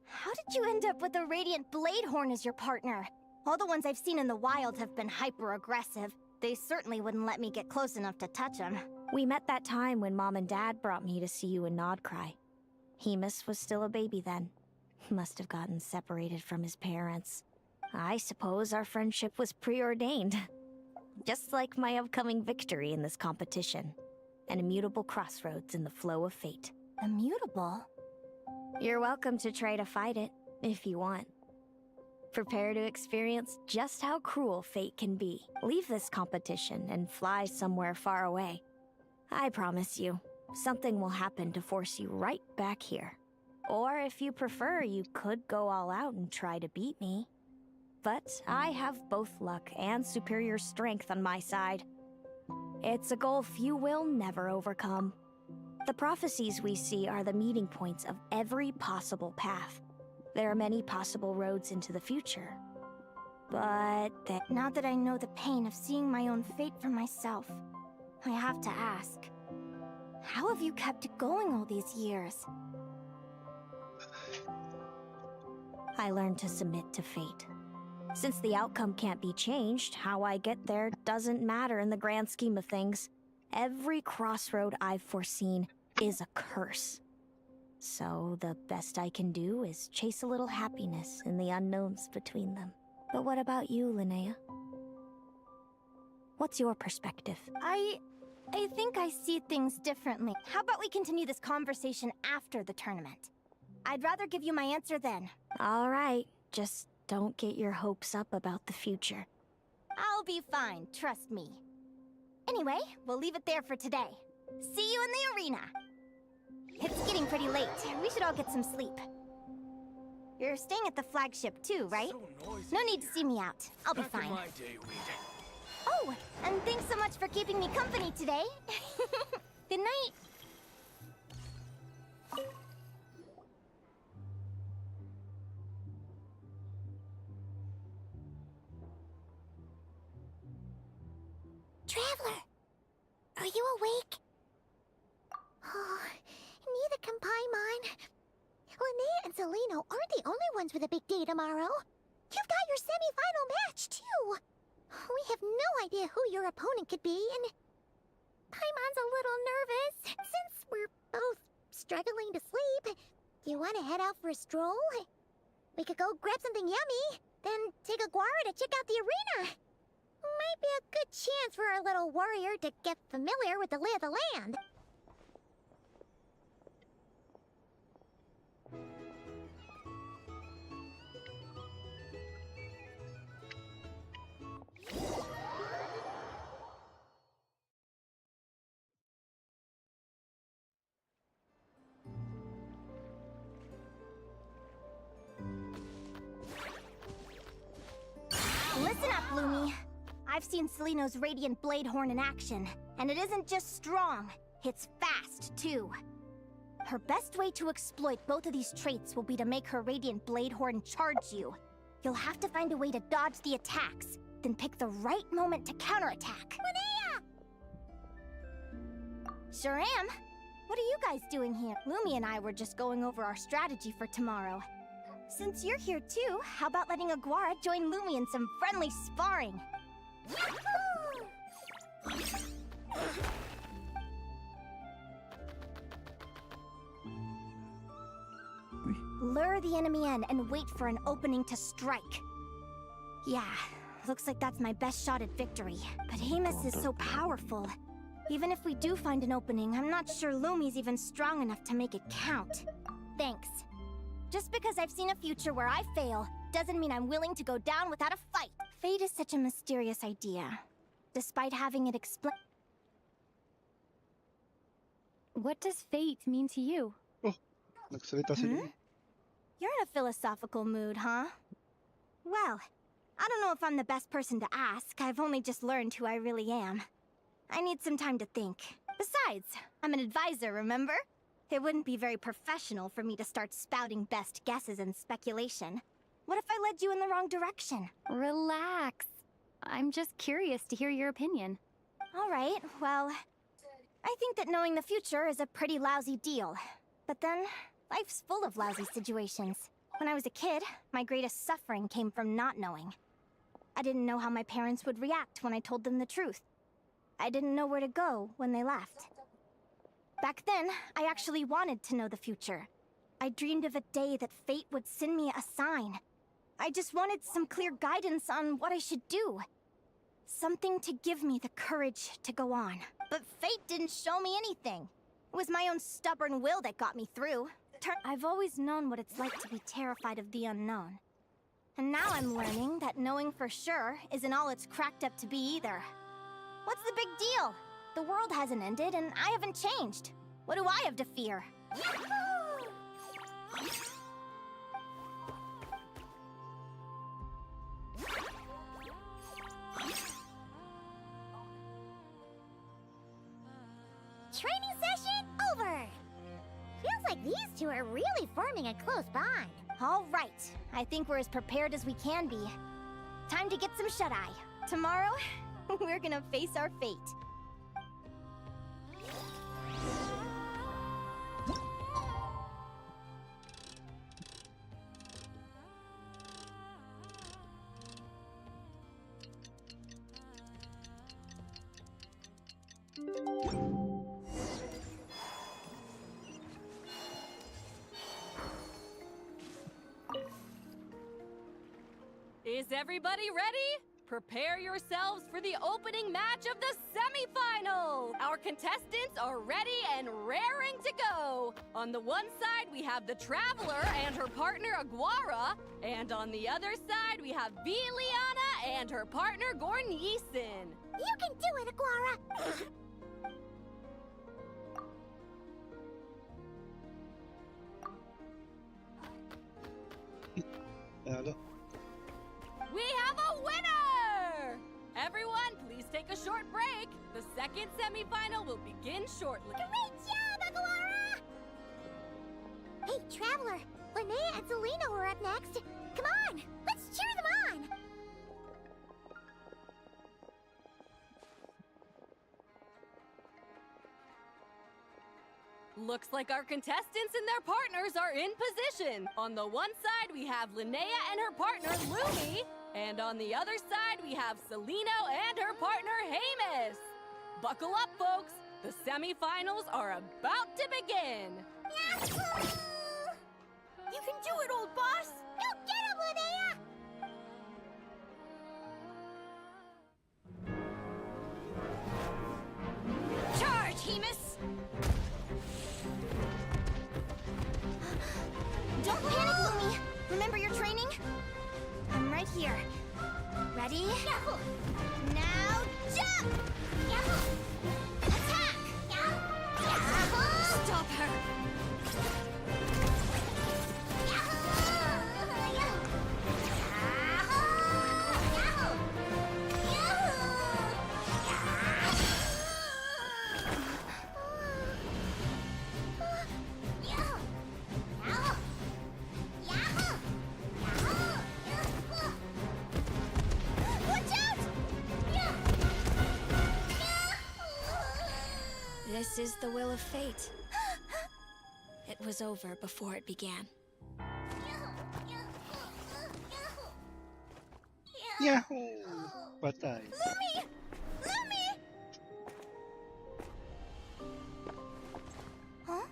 how did you end up with a Radiant Bladehorn as your partner? All the ones I've seen in the wild have been hyper-aggressive. They certainly wouldn't let me get close enough to touch them. We met that time when Mom and Dad brought me to see you in Nodcry. Hemus was still a baby then. Must have gotten separated from his parents. I suppose our friendship was preordained. Just like my upcoming victory in this competition. An immutable crossroads in the flow of fate. Immutable? You're welcome to try to fight it, if you want. Prepare to experience just how cruel fate can be. Leave this competition and fly somewhere far away. I promise you, something will happen to force you right back here. Or if you prefer, you could go all out and try to beat me. But I have both luck and superior strength on my side. It's a goal few will never overcome. The prophecies we see are the meeting points of every possible path. There are many possible roads into the future. But now that I know the pain of seeing my own fate for myself, I have to ask, how have you kept it going all these years? I learned to submit to fate. Since the outcome can't be changed, how I get there doesn't matter in the grand scheme of things. Every crossroad I've foreseen is a curse. So the best I can do is chase a little happiness in the unknowns between them. But what about you, Linea? What's your perspective? I think I see things differently. How about we continue this conversation after the tournament? I'd rather give you my answer then. All right, just don't get your hopes up about the future. I'll be fine, trust me. Anyway, we'll leave it there for today. See you in the arena! It's getting pretty late. We should all get some sleep. You're staying at the flagship too, right? No need to see me out. I'll be fine. Oh, and thanks so much for keeping me company today. Good night. Traveler, are you awake? Oh, neither can Paimon. Linea and Celino aren't the only ones with a big day tomorrow. You've got your semi-final match, too. We have no idea who your opponent could be, and Paimon's a little nervous. Since we're both struggling to sleep, do you want to head out for a stroll? We could go grab something yummy, then take a guara to check out the arena. Might be a good chance for our little warrior to get familiar with the lay of the land. Listen up, Lumi. I've seen Celino's Radiant Bladehorn in action, and it isn't just strong, it's fast, too. Her best way to exploit both of these traits will be to make her Radiant Bladehorn charge you. You'll have to find a way to dodge the attacks, then pick the right moment to counterattack. Linea! Sure am. What are you guys doing here? Lumi and I were just going over our strategy for tomorrow. Since you're here too, how about letting Aguara join Lumi in some friendly sparring? Lure the enemy in and wait for an opening to strike. Yeah, looks like that's my best shot at victory. But Hemus is so powerful. Even if we do find an opening, I'm not sure Lumi's even strong enough to make it count. Thanks. Just because I've seen a future where I fail, doesn't mean I'm willing to go down without a fight. Fate is such a mysterious idea. Despite having it explained... What does fate mean to you? Oh, nagsalita si Luna. You're in a philosophical mood, huh? Well, I don't know if I'm the best person to ask. I've only just learned who I really am. I need some time to think. Besides, I'm an advisor, remember? It wouldn't be very professional for me to start spouting best guesses and speculation. What if I led you in the wrong direction? Relax. I'm just curious to hear your opinion. All right, well, I think that knowing the future is a pretty lousy deal. But then, life's full of lousy situations. When I was a kid, my greatest suffering came from not knowing. I didn't know how my parents would react when I told them the truth. I didn't know where to go when they left. Back then, I actually wanted to know the future. I dreamed of a day that fate would send me a sign. I just wanted some clear guidance on what I should do. Something to give me the courage to go on. But fate didn't show me anything. It was my own stubborn will that got me through. I've always known what it's like to be terrified of the unknown. And now I'm learning that knowing for sure isn't all it's cracked up to be either. What's the big deal? The world hasn't ended, and I haven't changed. What do I have to fear? Training session over! Feels like these two are really forming a close bond. All right. I think we're as prepared as we can be. Time to get some shut-eye. Tomorrow, we're gonna face our fate. Is everybody ready? Prepare yourselves for the opening match of the semifinals! Our contestants are ready and raring to go! On the one side, we have the Traveler and her partner Aguara, and on the other side, we have Liana and her partner Gornyesin. You can do it, Aguara! Hello. We have a winner! Everyone, please take a short break. The second semifinal will begin shortly. Great job, Aguara! Hey, Traveler, Linea and Selena were up next. Come on, let's cheer them on! Looks like our contestants and their partners are in position. On the one side, we have Linea and her partner, Lumi. And on the other side, we have Celino and her partner, Hamus. Buckle up, folks. The semifinals are about to begin. Yahoo! You can do it, old boss! Go get him, Linea! Charge, Hamus! Don't panic, Lumi. Remember your training? I'm right here. Ready? Yahoo! Now jump! Yahoo! Attack! Yahoo! Stop her! This is the will of fate. It was over before it began. Yahoo! Patay. Lumi! Lumi! Huh?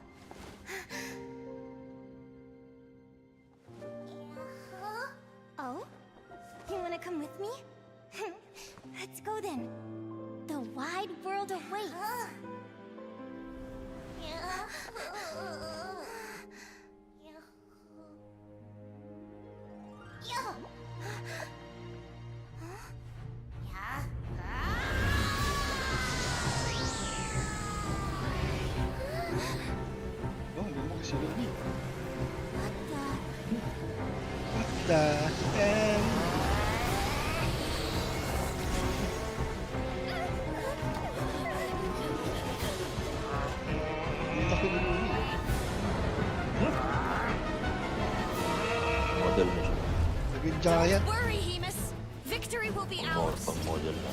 Oh? You wanna come with me? Let's go then. The wide world awaits. the end. Ang laki ni Lumi. Model mo siya. Naging giant. Don't worry, Hemus. Victory will be More ours. pang model na.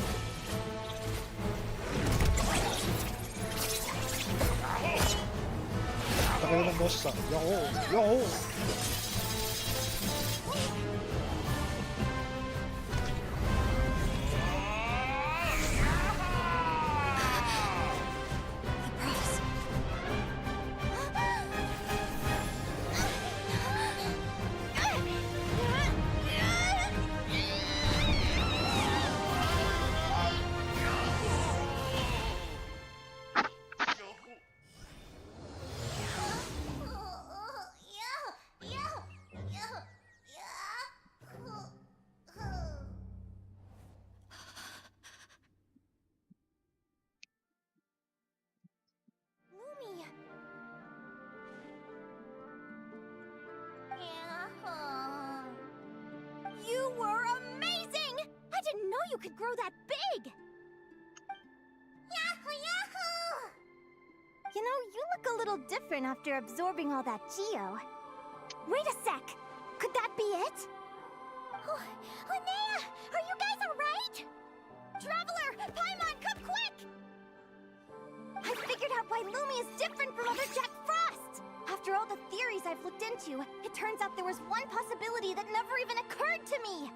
Laki na ng boss. Yoko! Yoko! You were amazing! I didn't know you could grow that big! Yahoo, yahoo! You know, you look a little different after absorbing all that geo. Wait a sec! Could that be it? Oh, Linea! Are you guys alright? Traveler! Paimon, come quick! I figured out why Lumi is different from other Jack Frost! After all the theories I've looked into, it turns out there was one possibility that never even occurred to me!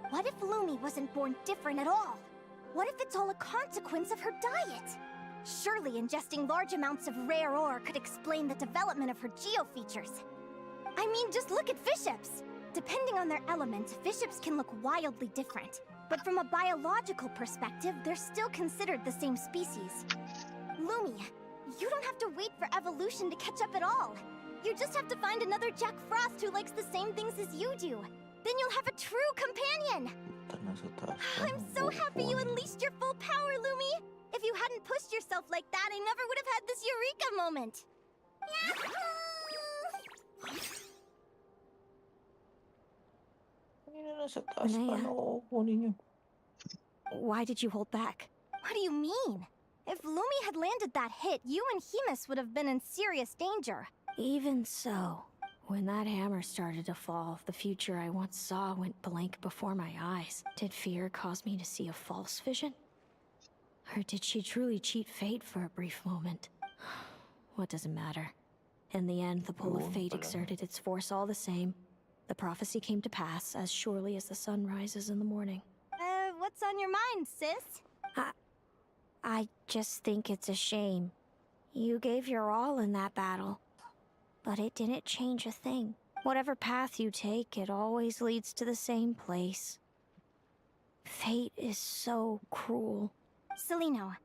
What if Lumi wasn't born different at all? What if it's all a consequence of her diet? Surely ingesting large amounts of rare ore could explain the development of her geo-features. I mean, just look at fiships! Depending on their element, fiships can look wildly different. But from a biological perspective, they're still considered the same species. Lumi, you don't have to wait for evolution to catch up at all. You just have to find another Jack Frost who likes the same things as you do. Then you'll have a true companion! I'm so happy you unleashed your full power, Lumi! If you hadn't pushed yourself like that, I never would have had this eureka moment! Linea. Why did you hold back? What do you mean? If Lumi had landed that hit, you and Hemus would have been in serious danger. Even so, when that hammer started to fall, the future I once saw went blank before my eyes. Did fear cause me to see a false vision? Or did she truly cheat fate for a brief moment? What does it matter? In the end, the pull of fate exerted its force all the same. The prophecy came to pass as surely as the sun rises in the morning. What's on your mind, sis? I just think it's a shame. You gave your all in that battle, but it didn't change a thing. Whatever path you take, it always leads to the same place. Fate is so cruel. Celino,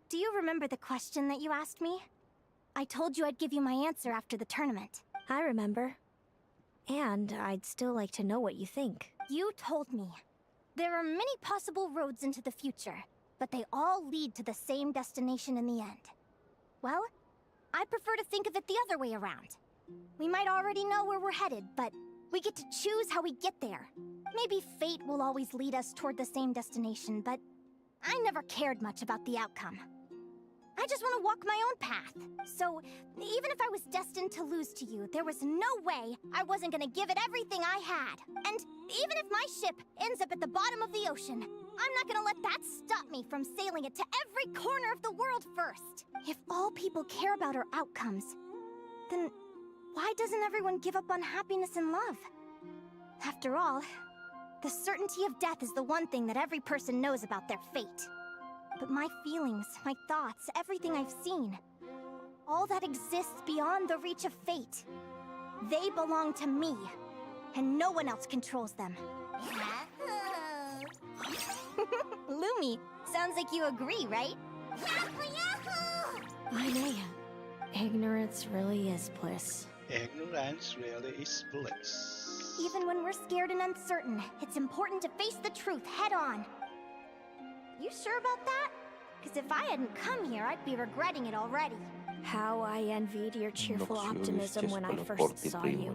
do you remember the question that you asked me? I told you I'd give you my answer after the tournament. I remember. And I'd still like to know what you think. You told me. There are many possible roads into the future, but they all lead to the same destination in the end. Well, I prefer to think of it the other way around. We might already know where we're headed, but we get to choose how we get there. Maybe fate will always lead us toward the same destination, but I never cared much about the outcome. I just want to walk my own path. So, even if I was destined to lose to you, there was no way I wasn't gonna give it everything I had. And even if my ship ends up at the bottom of the ocean, I'm not gonna let that stop me from sailing it to every corner of the world first. If all people care about are outcomes, then why doesn't everyone give up on happiness and love? After all, the certainty of death is the one thing that every person knows about their fate. But my feelings, my thoughts, everything I've seen, all that exists beyond the reach of fate, they belong to me, and no one else controls them. Lumi, sounds like you agree, right? Linea, ignorance really is bliss. Ignorance really is bliss. Even when we're scared and uncertain, it's important to face the truth head on. You sure about that? Because if I hadn't come here, I'd be regretting it already. How I envied your cheerful optimism when I first saw you.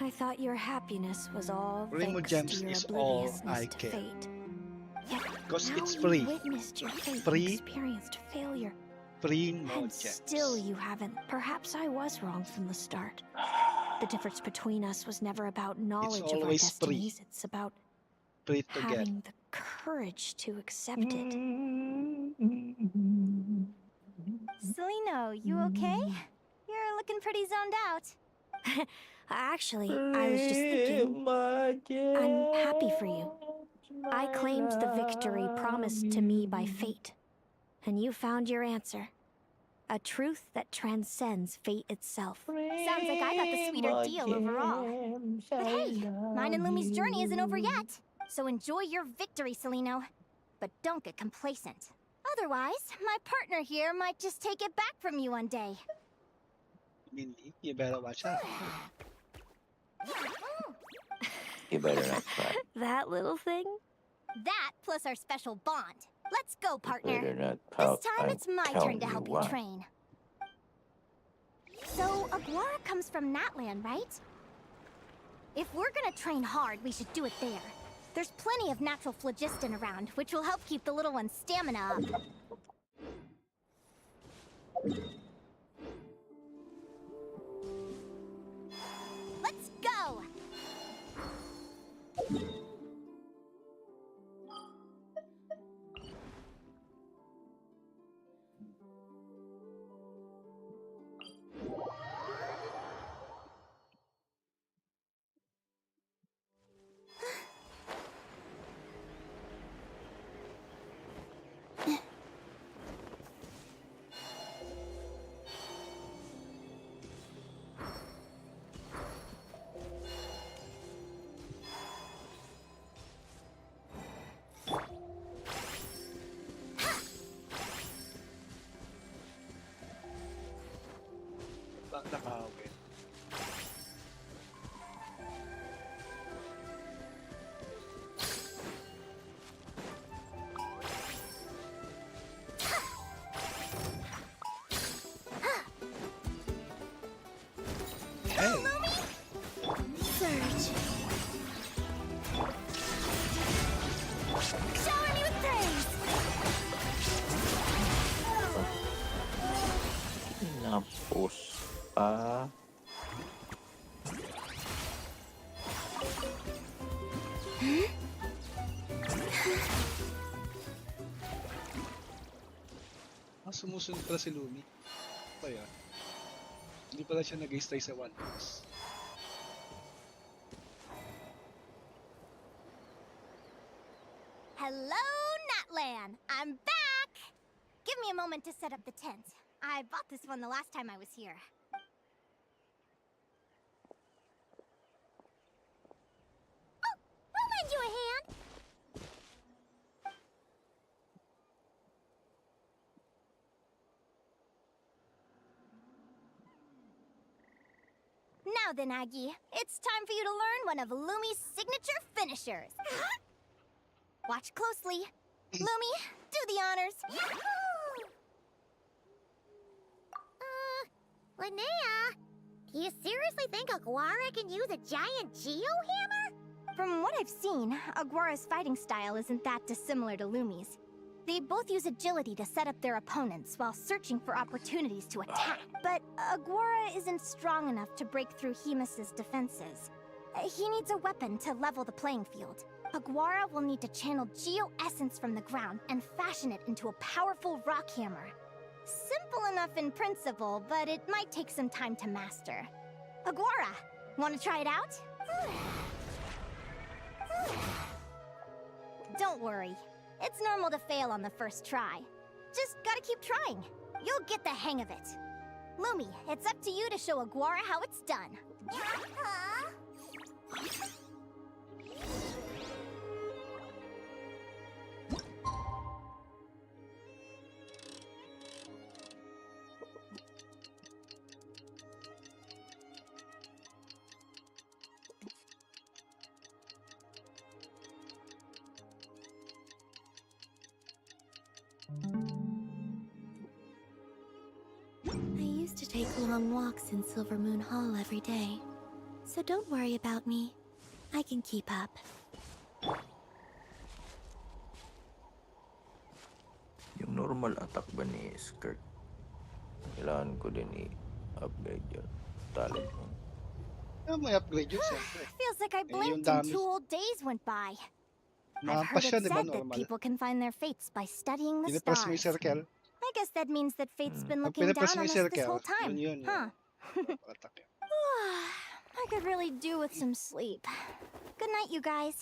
I thought your happiness was all Primo thanks Gems to your is all obliviousness I to care. fate. Yet Because now it's you free. witnessed your fate and Free. experienced failure. Primo And Gems. still you haven't. Perhaps I was wrong from the start. The difference between us was never about knowledge of our always free. destinies. It's about Free to get. having the courage to accept it. Celino, you okay? You're looking pretty zoned out. Actually, I was just thinking, I'm happy for you. I claimed the victory promised to me by fate, and you found your answer. A truth that transcends fate itself. Sounds like I got the sweeter deal overall. But hey, mine and Lumi's journey isn't over yet. So enjoy your victory, Celino. But don't get complacent. Otherwise, my partner here might just take it back from you one day. Mindy, you better watch out. You better not cry. That little thing? That plus our special bond. Let's go, partner. Better not This pout. time I'm it's my turn telling to you help you what. train. So, Aguara comes from Natland, right? If we're gonna train hard, we should do it there. There's plenty of natural phlogiston around, which will help keep the little one's stamina up. Let's go! Nakawin. Hey! Surge! Shower me with praise! Napos pa. Sumusunod pala si Lumi. Ano yan? Hindi pala siya nag-stay sa One Piece. Hello, Natlan! I'm back! Give me a moment to set up the tent. I bought this one the last time I was here. Oh, I'll lend you a hand! Now then, Aggie, it's time for you to learn one of Lumi's signature finishers. Watch closely. Lumi, do the honors. Linea, you seriously think Aguara can use a giant geo-hammer? From what I've seen, Aguara's fighting style isn't that dissimilar to Lumi's. They both use agility to set up their opponents while searching for opportunities to attack. But Aguara isn't strong enough to break through Hemus's defenses. He needs a weapon to level the playing field. Aguara will need to channel geo-essence from the ground and fashion it into a powerful rock hammer. Simple enough in principle, but it might take some time to master. Aguara, want to try it out? Don't worry. It's normal to fail on the first try. Just gotta keep trying. You'll get the hang of it. Lumi, it's up to you to show Aguara how it's done. I used to take long walks in Silver Moon Hall every day. So don't worry about me. I can keep up. Yung normal attack ba ni Skirt? Kailangan ko din i-upgrade yun. Talent mo. May upgrade yun, siyempre. Feels like I yung blinked and dami. 2 whole days went by. I've Mahampas heard siya, it di ba, said that normal? people can find their fates by studying the Pinipress mo yung stars. circle. I guess that means that fate's been Pag looking pinipress down mo on yung us this circle, whole time. yun. Huh? Attack yun. I could really do with some sleep. Good night, you guys.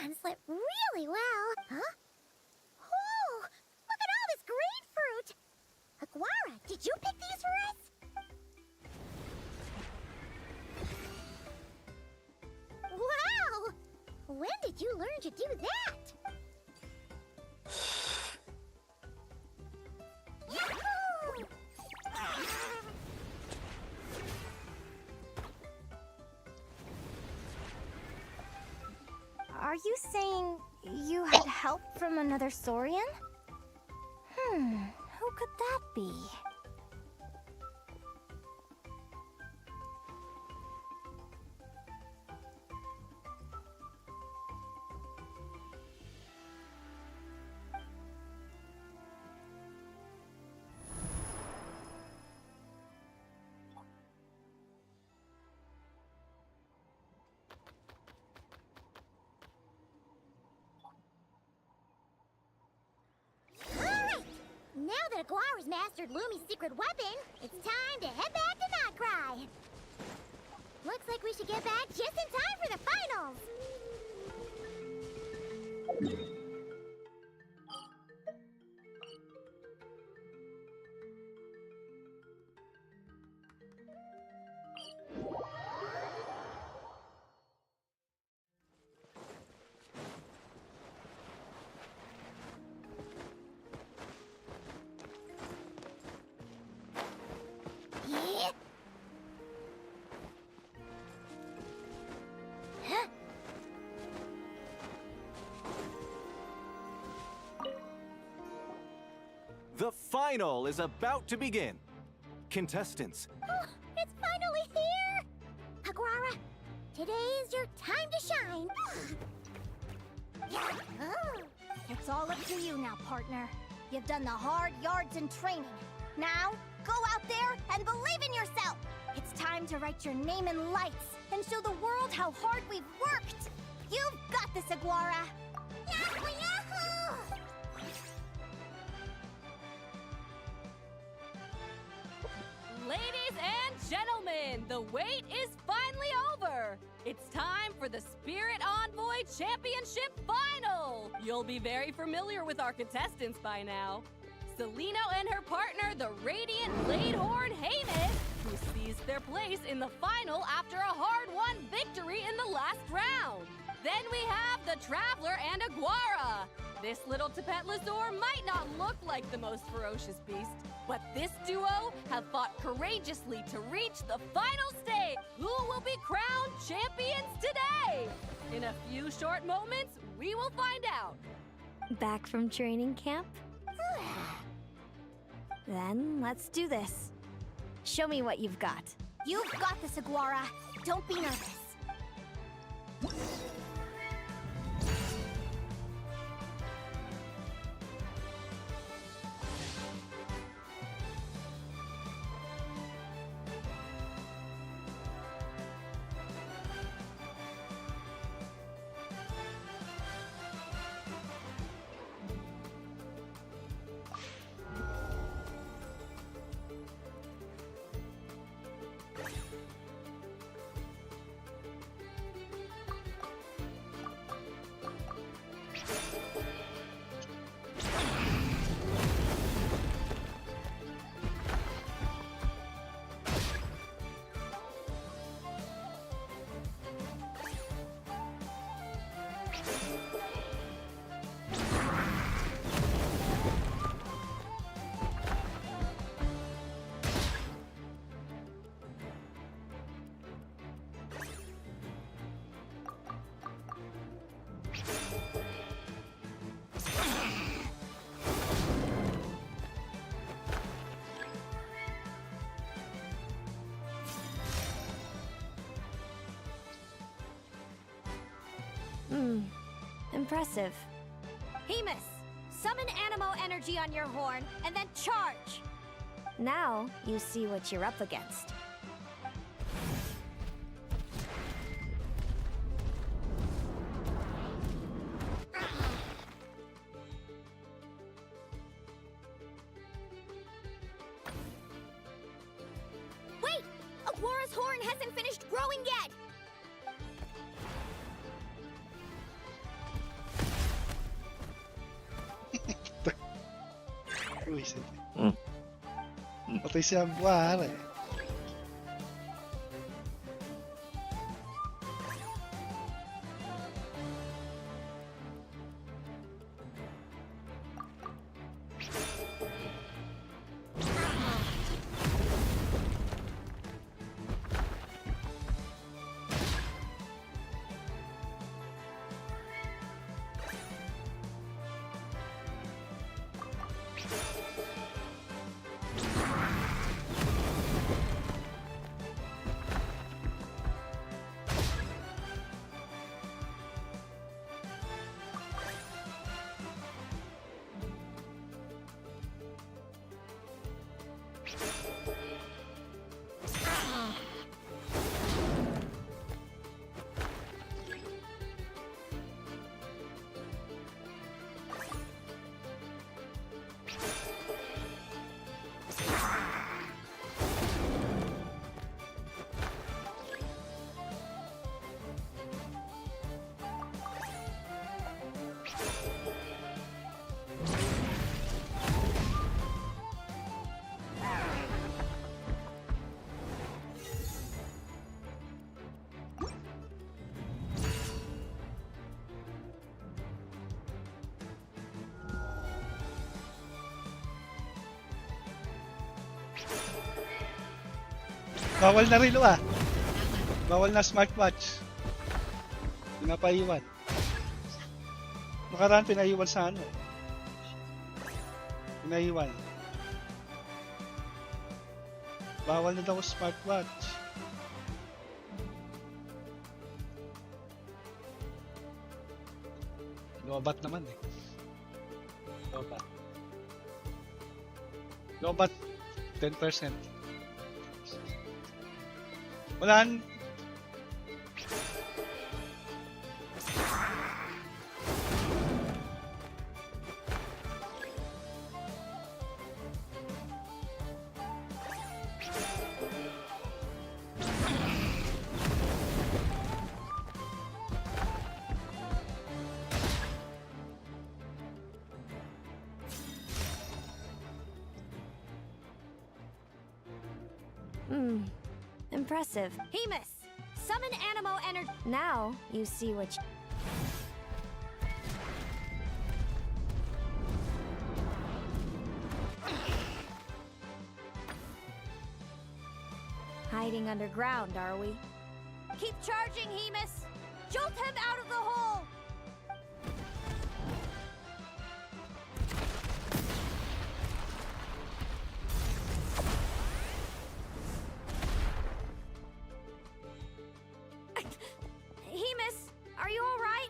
Paimon slept really well. Huh? Oh, look at all this grapefruit! Aguara, did you pick these for us? Wow! When did you learn to do that? Yahoo! Are you saying you had help from another Saurian? Who could that be? Now that Aguara's mastered Lumi's secret weapon, it's time to head back to Notcry. Looks like we should get back just in time for the finals. Yeah. Huh? The final is about to begin. Contestants, Oh, it's finally here! Aguara, today is your time to shine. Oh, it's all up to you now, partner. You've done the hard yards in training. Now, go out there and believe in yourself. It's time to write your name in lights and show the world how hard we've worked. You've got this, Aguara. Yahoo! Yahoo! Ladies and gentlemen, the wait is finally over. It's time for the Spirit Envoy Championship Final. You'll be very familiar with our contestants by now. Celino and her partner, the Radiant Bladehorn Hamish, who seized their place in the final after a hard-won victory in the last round. Then we have the Traveler and Aguara. This little Tapetlasaur might not look like the most ferocious beast, but this duo have fought courageously to reach the final stage. Who will be crowned champions today? In a few short moments, we will find out. Back from training camp? Then let's do this. Show me what you've got. You've got this, Aguara. Don't be nervous. Impressive. Hemus, summon Animo energy on your horn and then charge. Now you see what you're up against. Wait! Aguara's horn hasn't finished growing yet! Buwisit. Patay si Aguara eh. Bawal na relo ah. Bawal na smartwatch. Pinapaiwan. Nakaraan pinaiwan sa ano eh. Pinaiwan. Bawal na daw smartwatch. Lobat naman eh. Lobat. Lobat 10%. Wala. Impressive. Hemus, summon Animo energy. Now you see what Hiding underground, are we? Keep charging, Hemus. Jolt him out of the hole. Hemus, are you all right?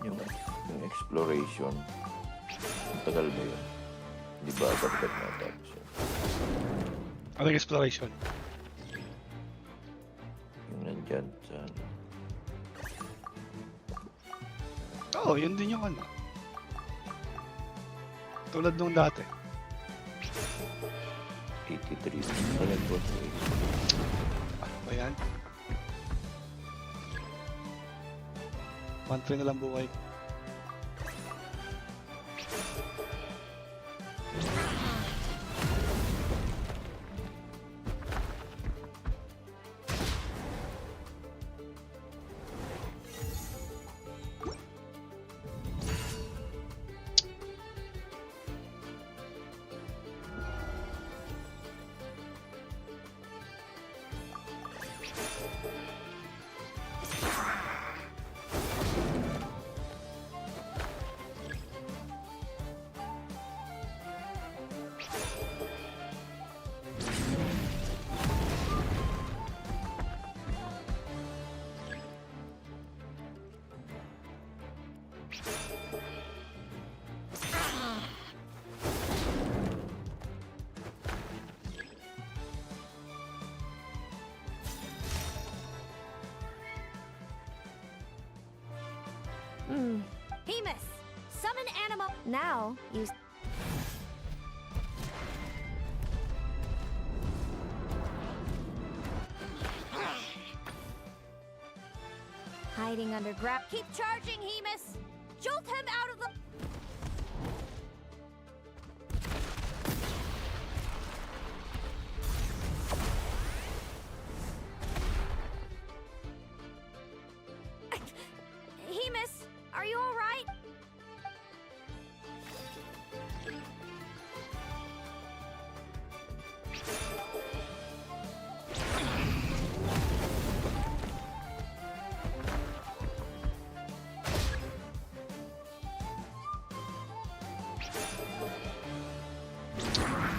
Yung exploration, ang tagal ba yun? Di ba agad-agad natapos yun? Ano yung exploration? Yung nandyan sa... Oo, yun din yung ano. Tulad nung dati. 83. Tagal po sa Ano ba yan? 1-3 na lang buhay ko. Hemus, summon animal. Now, use. Hiding underground. Keep charging, Hemus! Jolt him out of the. Hemus, are you alright?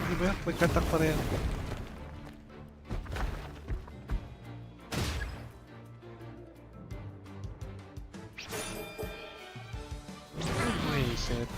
Ano ba yan? Magkatak pa rin. Reset.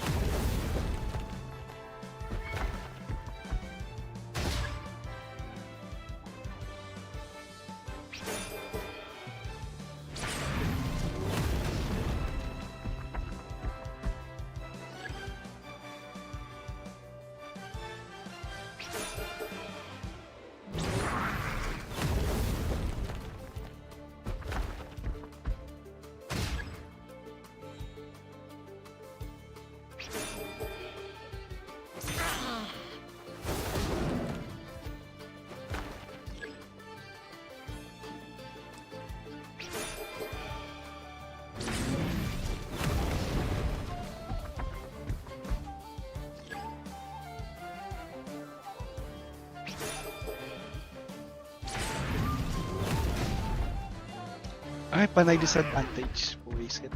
Ay, panay disadvantage. Buwisit.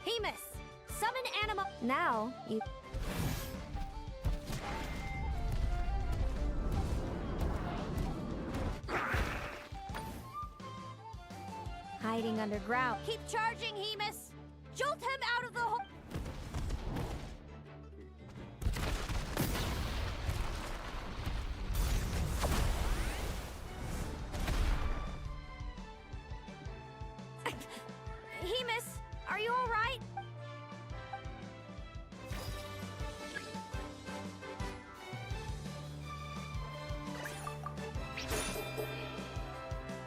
Hemus, summon animal. Now, you. Hiding underground. Keep charging, Hemus! Jolt him out of the hole! Hemus, are you alright?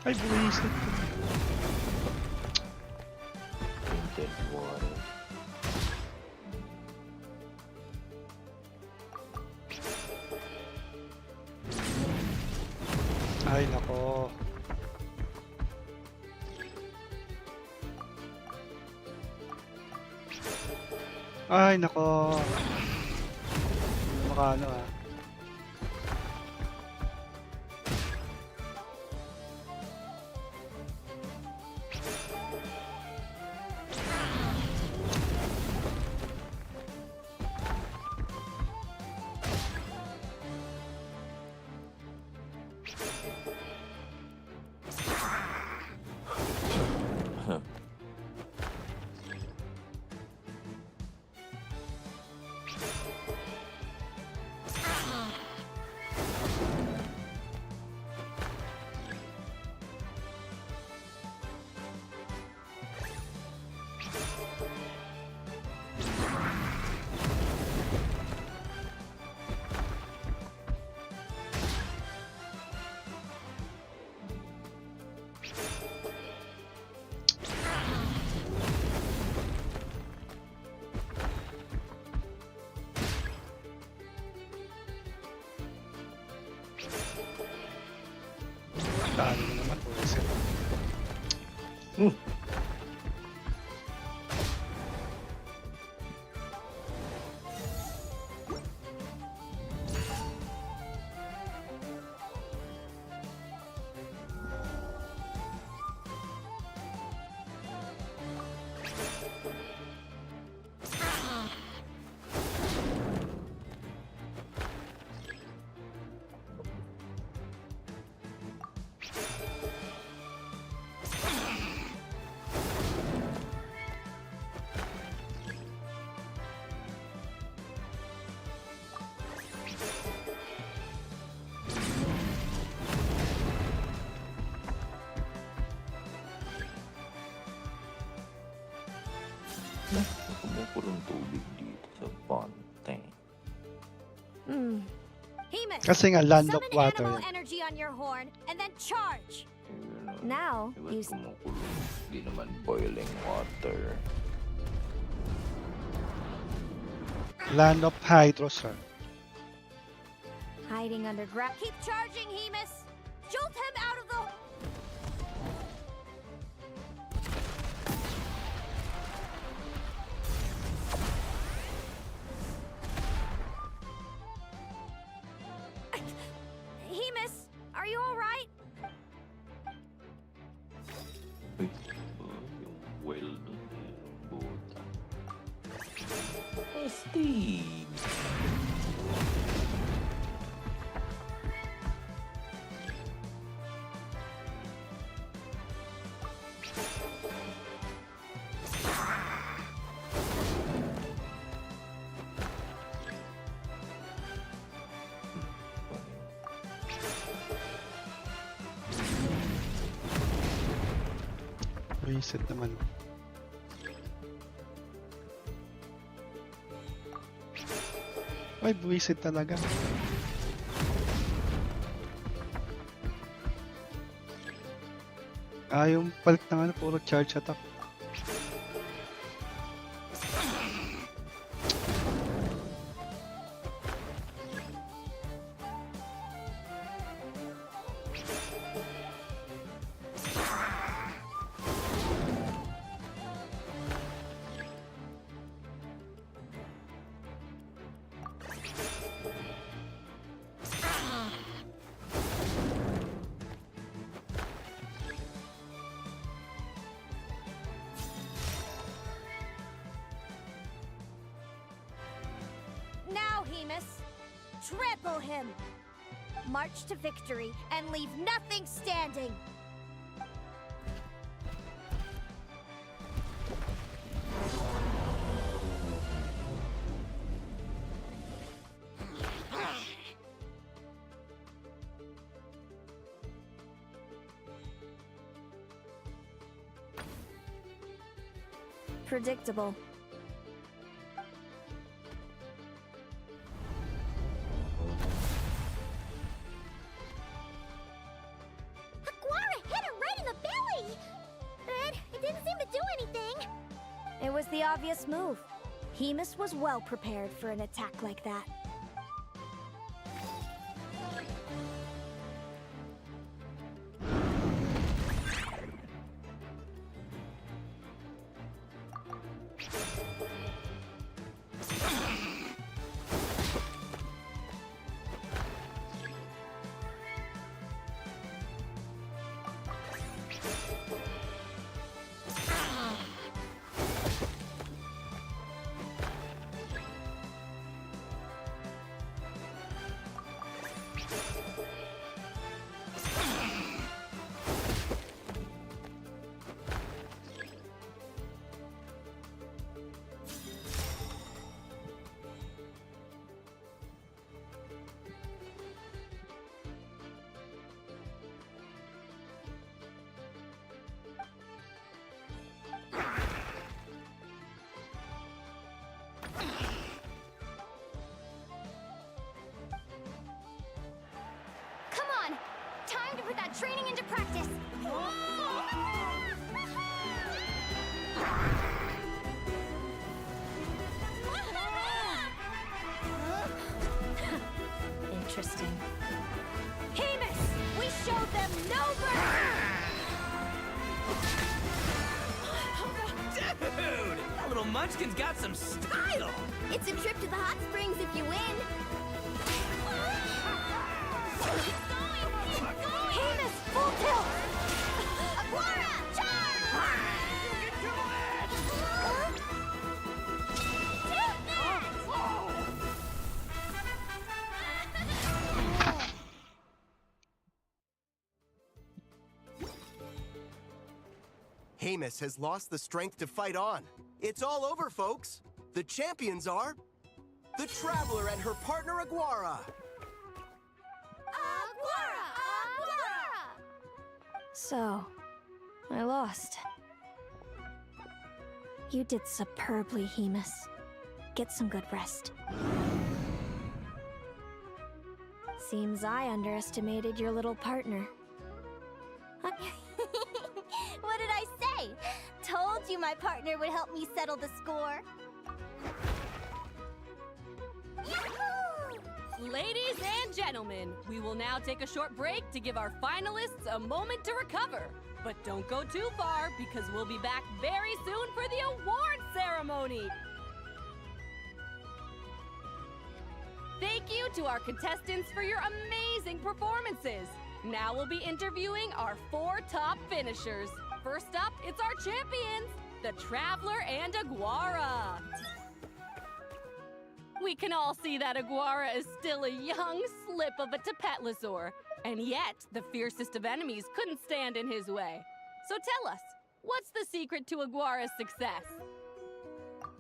Ay, buwisit. Tainted water. Ay, nako. Ay, nako. Makano ah. Dali na naman, buwisit. Kumukulong tubig dito sa fountain. Hemus, Kasi nga, land of summon water animal yan. energy on your horn and then charge. Now, Ba't kumukulong? Di naman boiling water. Land of Hydro, sir. Hiding underground. Keep charging, Hemus. Jolt him out of the. Hemus, are you all right? Uy, yung well dun eh. Buta. Astig! Buwisit naman. Ay, buwisit talaga. Ah, yung palit ng ano, puro charge attack. Now, Hemus, trample him. March to victory and leave nothing standing. Predictable. Aguara hit a obvious move. Hemus was well prepared for an attack like that. Come on! Time to put that training into practice! Interesting. Hemus! We showed them no Dude! That little munchkin's got some style! It's a trip to the hot springs if you win. Hemus, full tilt! Aguara, charge! Hemus has lost the strength to fight on. It's all over, folks. The champions are the Traveler and her partner Aguara. So, I lost. You did superbly, Hemus. Get some good rest. Seems I underestimated your little partner. What did I say? Told you my partner would help me settle the score. Ladies and gentlemen, we will now take a short break to give our finalists a moment to recover. But don't go too far, because we'll be back very soon for the award ceremony. Thank you to our contestants for your amazing performances. Now we'll be interviewing our 4 top finishers. First up, it's our champions, the Traveler and Aguara. We can all see that Aguara is still a young slip of a Tepetlosaur, and yet the fiercest of enemies couldn't stand in his way. So tell us, what's the secret to Aguara's success?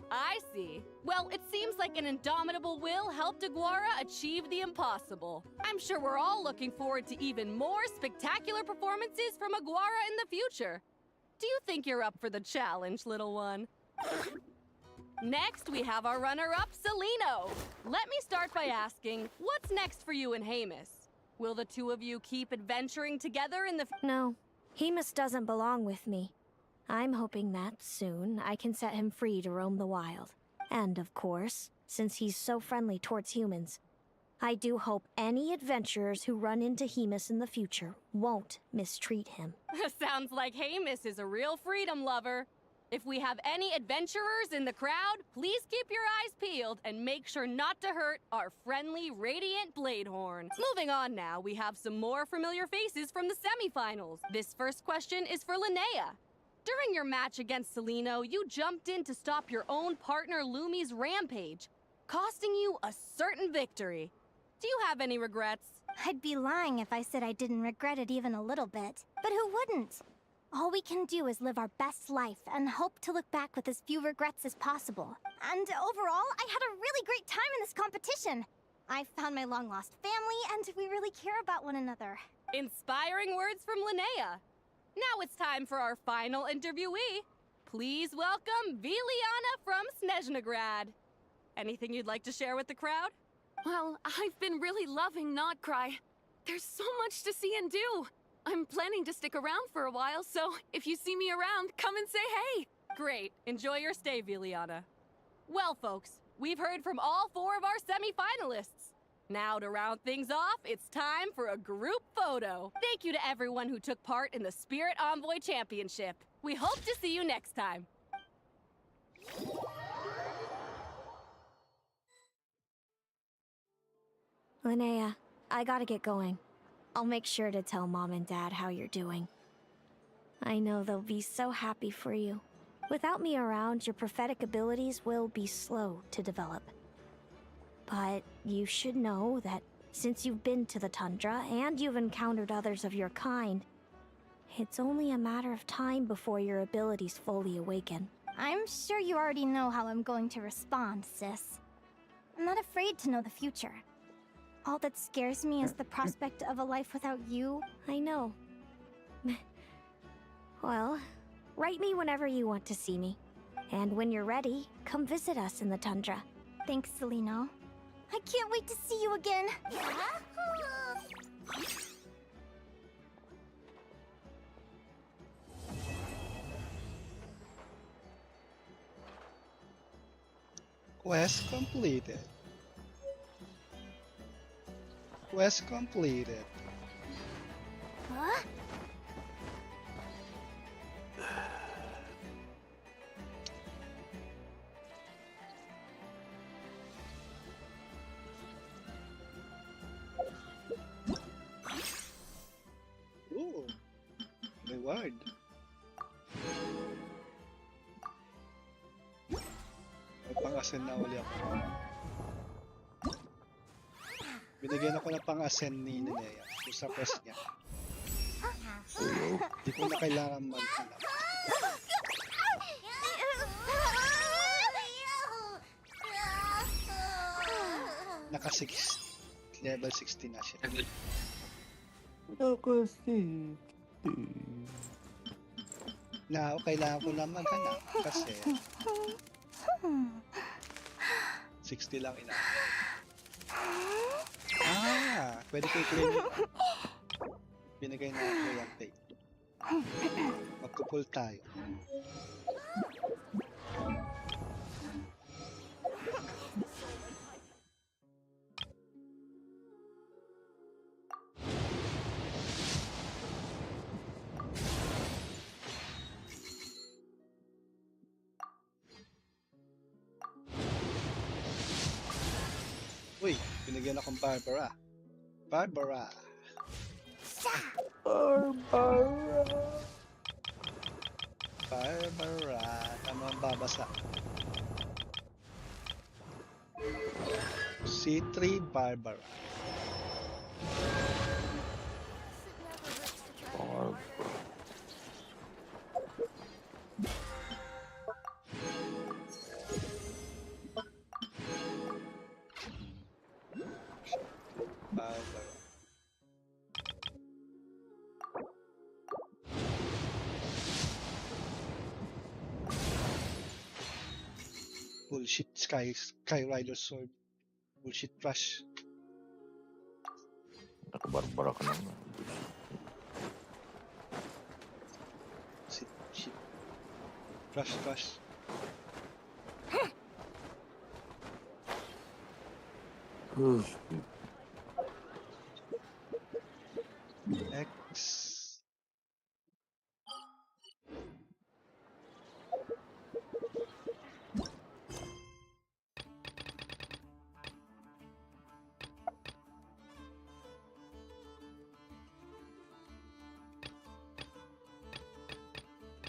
I see. Well, it seems like an indomitable will helped Aguara achieve the impossible. I'm sure we're all looking forward to even more spectacular performances from Aguara in the future. Do you think you're up for the challenge, little one? Next, we have our runner-up, Celino. Let me start by asking, what's next for you and Hemus? Will the two of you keep adventuring together in the... No, Hemus doesn't belong with me. I'm hoping that soon I can set him free to roam the wild. And of course, since he's so friendly towards humans, I do hope any adventurers who run into Hemus in the future won't mistreat him. Sounds like Hemus is a real freedom lover. If we have any adventurers in the crowd, please keep your eyes peeled and make sure not to hurt our friendly, radiant Bladehorn. Moving on now, we have some more familiar faces from the semifinals. This first question is for Linea. During your match against Celino, you jumped in to stop your own partner Lumi's rampage, costing you a certain victory. Do you have any regrets? I'd be lying if I said I didn't regret it even a little bit. But who wouldn't? All we can do is live our best life and hope to look back with as few regrets as possible. And overall, I had a really great time in this competition. I found my long-lost family, and we really care about one another. Inspiring words from Linea. Now it's time for our final interviewee. Please welcome Viliana from Snezhnograd. Anything you'd like to share with the crowd? Well, I've been really loving Nodcry. There's so much to see and do. I'm planning to stick around for a while, so if you see me around, come and say hey. Great. Enjoy your stay, Viliana. Well, folks, we've heard from all 4 of our semi-finalists. Now, to round things off, it's time for a group photo. Thank you to everyone who took part in the Spirit Envoy Championship. We hope to see you next time. Linea, I gotta get going. I'll make sure to tell Mom and Dad how you're doing. I know they'll be so happy for you. Without me around, your prophetic abilities will be slow to develop. But you should know that since you've been to the tundra and you've encountered others of your kind, it's only a matter of time before your abilities fully awaken. I'm sure you already know how I'm going to respond, sis. I'm not afraid to know the future. All that scares me is the prospect of a life without you. I know. Well, write me whenever you want to see me. And when you're ready, come visit us in the tundra. Thanks, Celino. I can't wait to see you again. Quest completed. Quest completed. Huh? Ooh, reward. May pang-ascend na uli ako. Binigyan ako ng pang-ascend ni Linea sa quest niya. Hindi ko na kailangan mag-alap. Level 60 na siya. Now, kailangan ko na maghanap kasi 60 lang ina. Pwede ko i-claim. Binigay na ako yung pay. Magkupul tayo. Uy, binigyan akong Barbara. Barbara. Tama ang babasa. C3 Barbara. Bullshit Sky Rider Sword. Bullshit trash. Nakabarbara ka naman. Shit. Trash. X.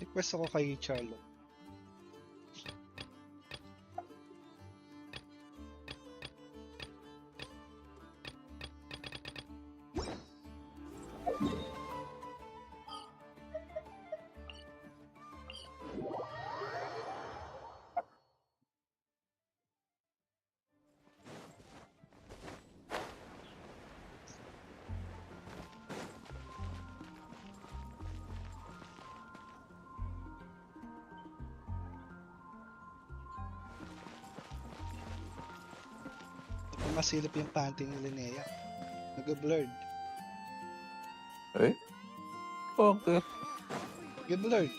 Request ako kay Charlo. Masilip yung panty ni Linea. Nag-blurred. Eh? Okay. Nag-blurred.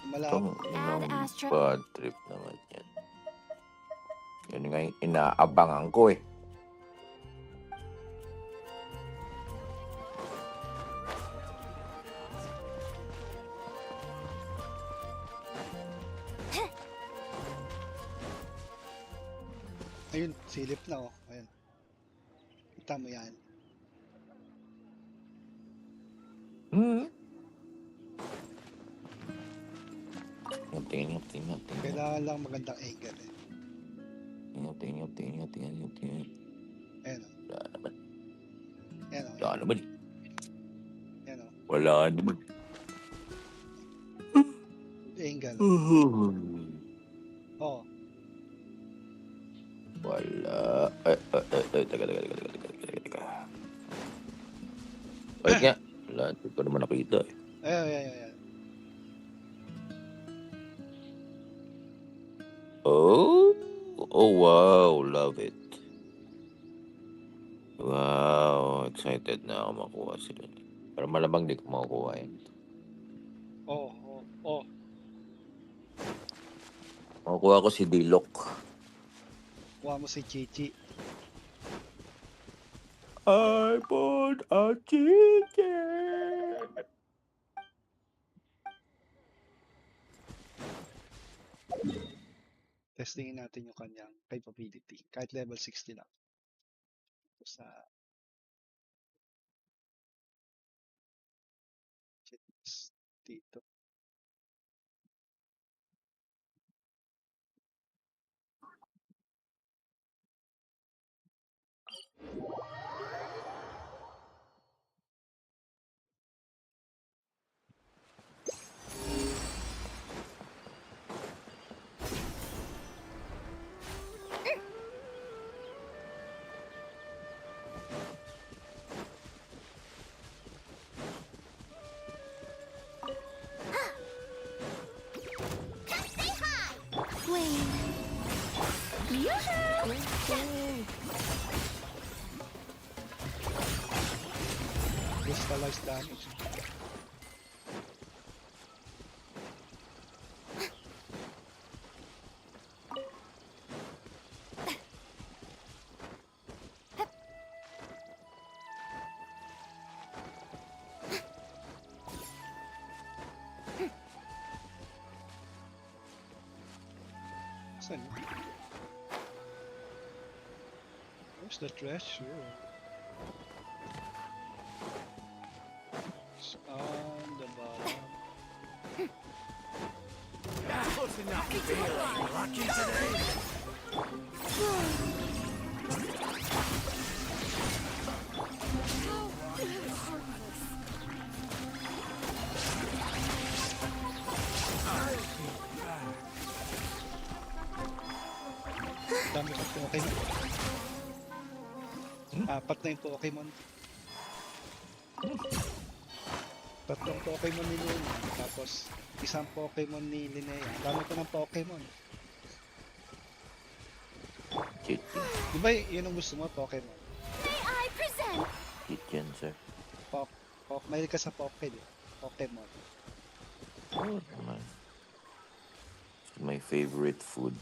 Itong Malabo. inong bad trip naman yan. Yun nga yung inaabangan ko eh. Ayun, silip na oh. Ayun. Kita mo yan. Tingin. Kailangan lang magandang angle eh. Tingin. Ayun oh. Wala naman. Ayun oh. Wala naman. Ayun oh. Wala naman. Angle. Oh. Wala. Teka. Balik nga. Wala, hindi ko naman nakita eh. Ayun. Oh wow, love it. Wow, excited na ako makuha sila. Pero malamang di ko makukuha yun. Oh. Makukuha ko si Dilok. Kuha mo si Chichi. I want a chicken. Testingin natin yung kanyang capability. Kahit level 60 lang. Sa dito. Crystallized damage. Saan? Where's the treasure? It's on the bottom. Close enough, really. Lucky today. Dami kong Pokemon. Apat na yung Pokemon. Tatlong Pokemon ni Luna. Tapos isang Pokemon ni Linea. Dami ko ng Pokemon. Di ba yun ang gusto mo, Pokemon? May I present? Kitchen, sir. Mahilig ka sa Pokemon. Oh, man. It's my favorite food.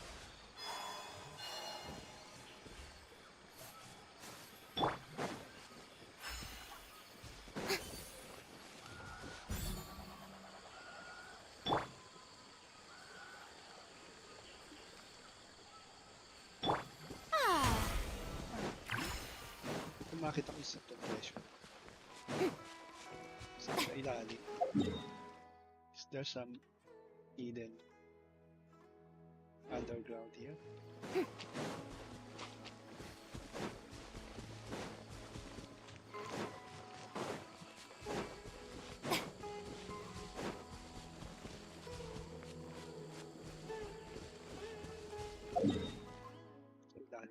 Makita ko sa treasure. Sa ilalim. Is there some hidden underground here? Sa ilalim.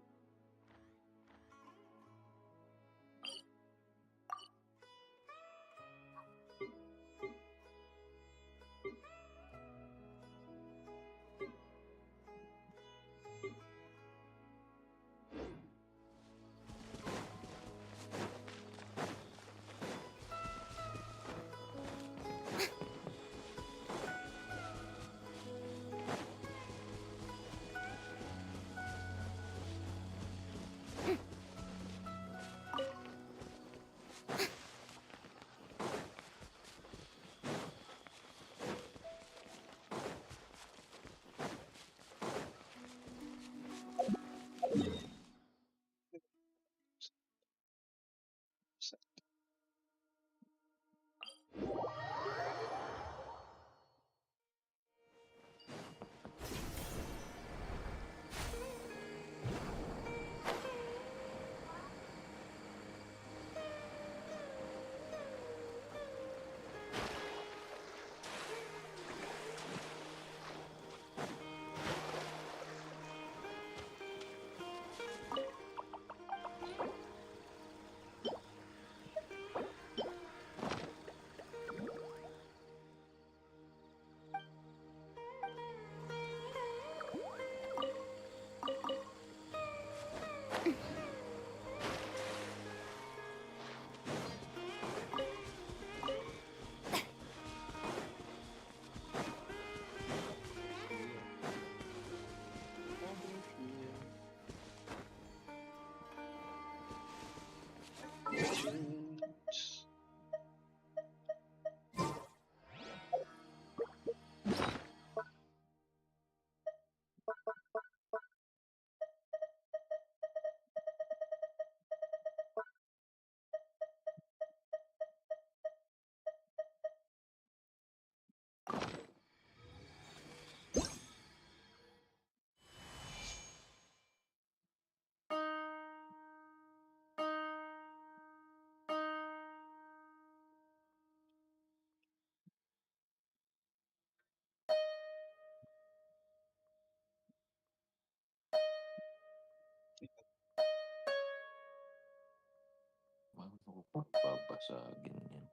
Paano ko pa babasagin yan?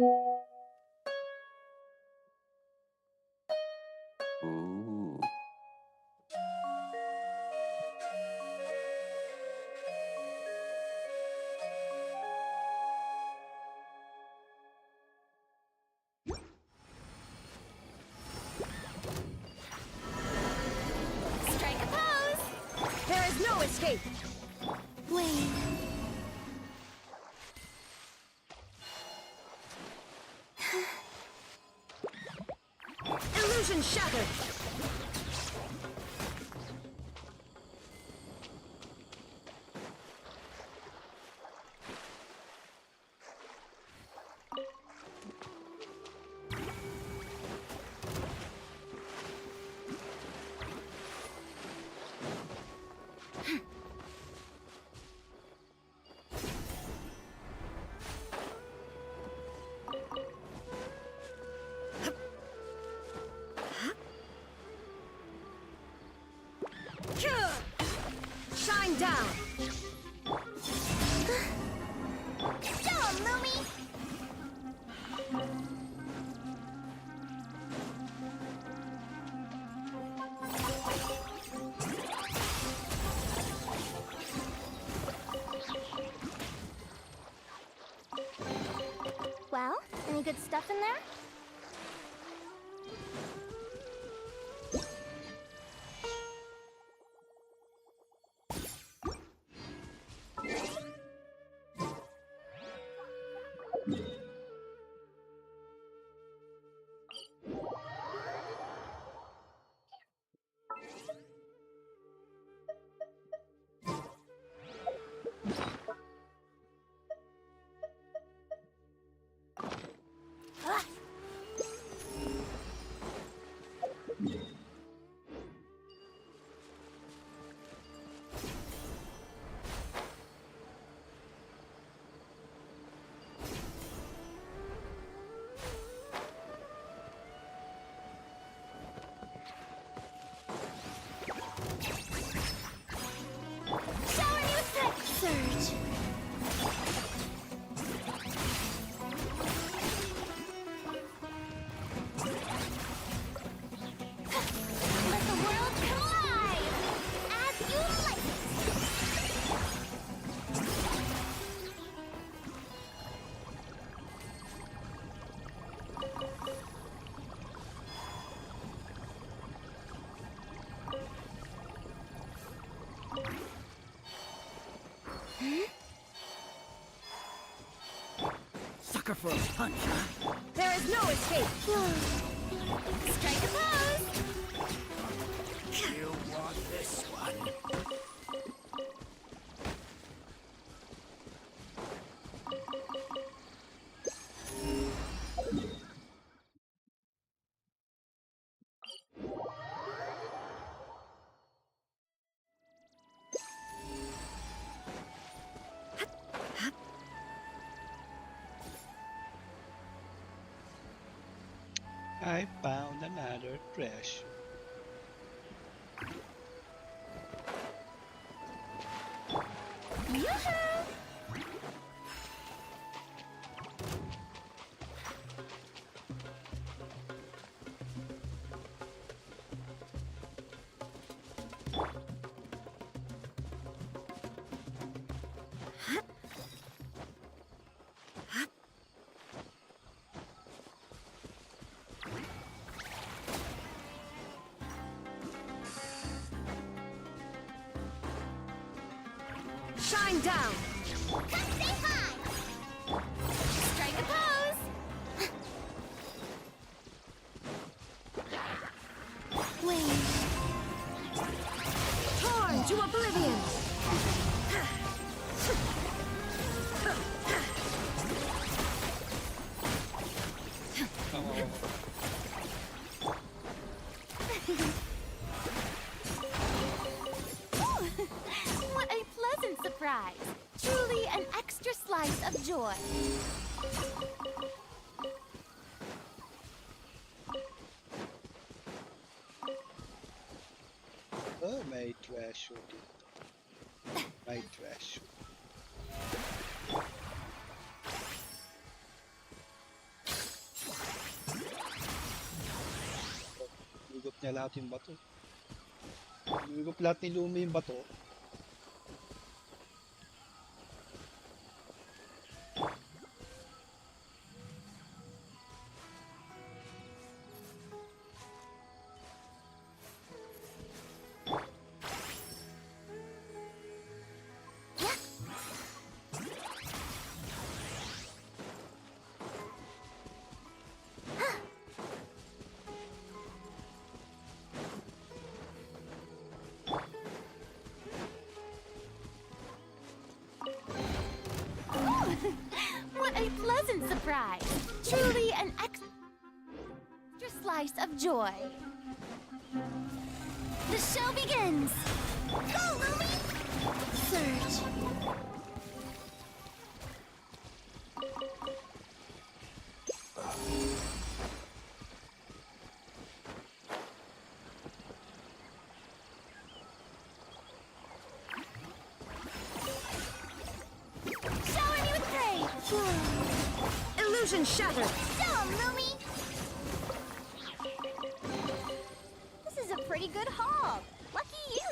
Ooh. Strike a pose! There is no escape! Wait. Illusion shattered! Shine down! Show 'em, Lumi! Well, any good stuff in there? Shower me with that surge! Let the world come alive! As you like it! Sucker for a punch, huh? There is no escape! Strike a pose! You want this one? I found another treasure. Yoo-hoo! Shine down! Say hi! Strike a pose! Wait. Torn to oblivion! What a pleasant surprise! Truly an extra slice of joy. Oh, may treasure dito. My treasure. Higup niya lahat yung bato. Higup lahat ni Lumi yung bato. What a pleasant surprise! Truly an extra slice of joy. The show begins! Go, Lumi! Surge. Shower me with praise! Illusion shattered! Show 'em, Lumi! This is a pretty good haul. Lucky you!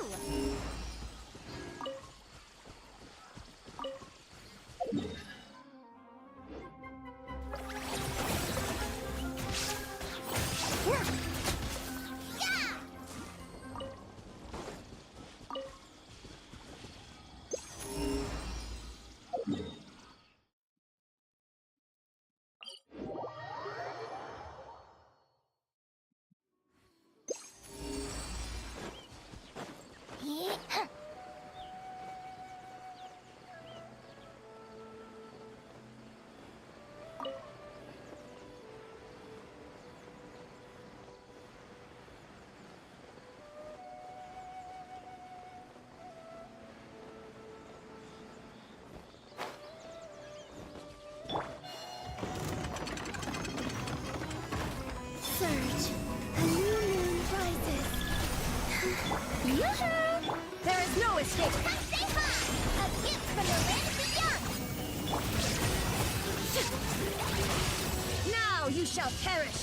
Surge. A new moon rises. Yoo-hoo! There is no escape. Come say hi! A gift from the land beyond! Now you shall perish!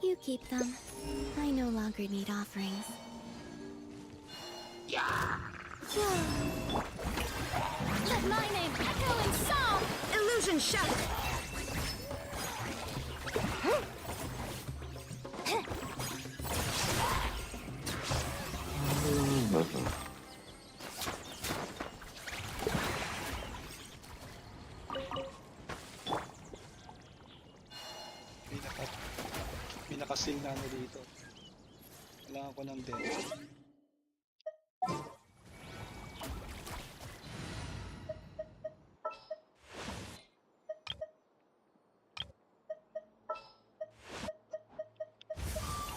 You keep them. I no longer need offerings. Yeah! Let my name echo in song! Illusion shattered! Pinakasil na ano dito. Kailangan ko ng death.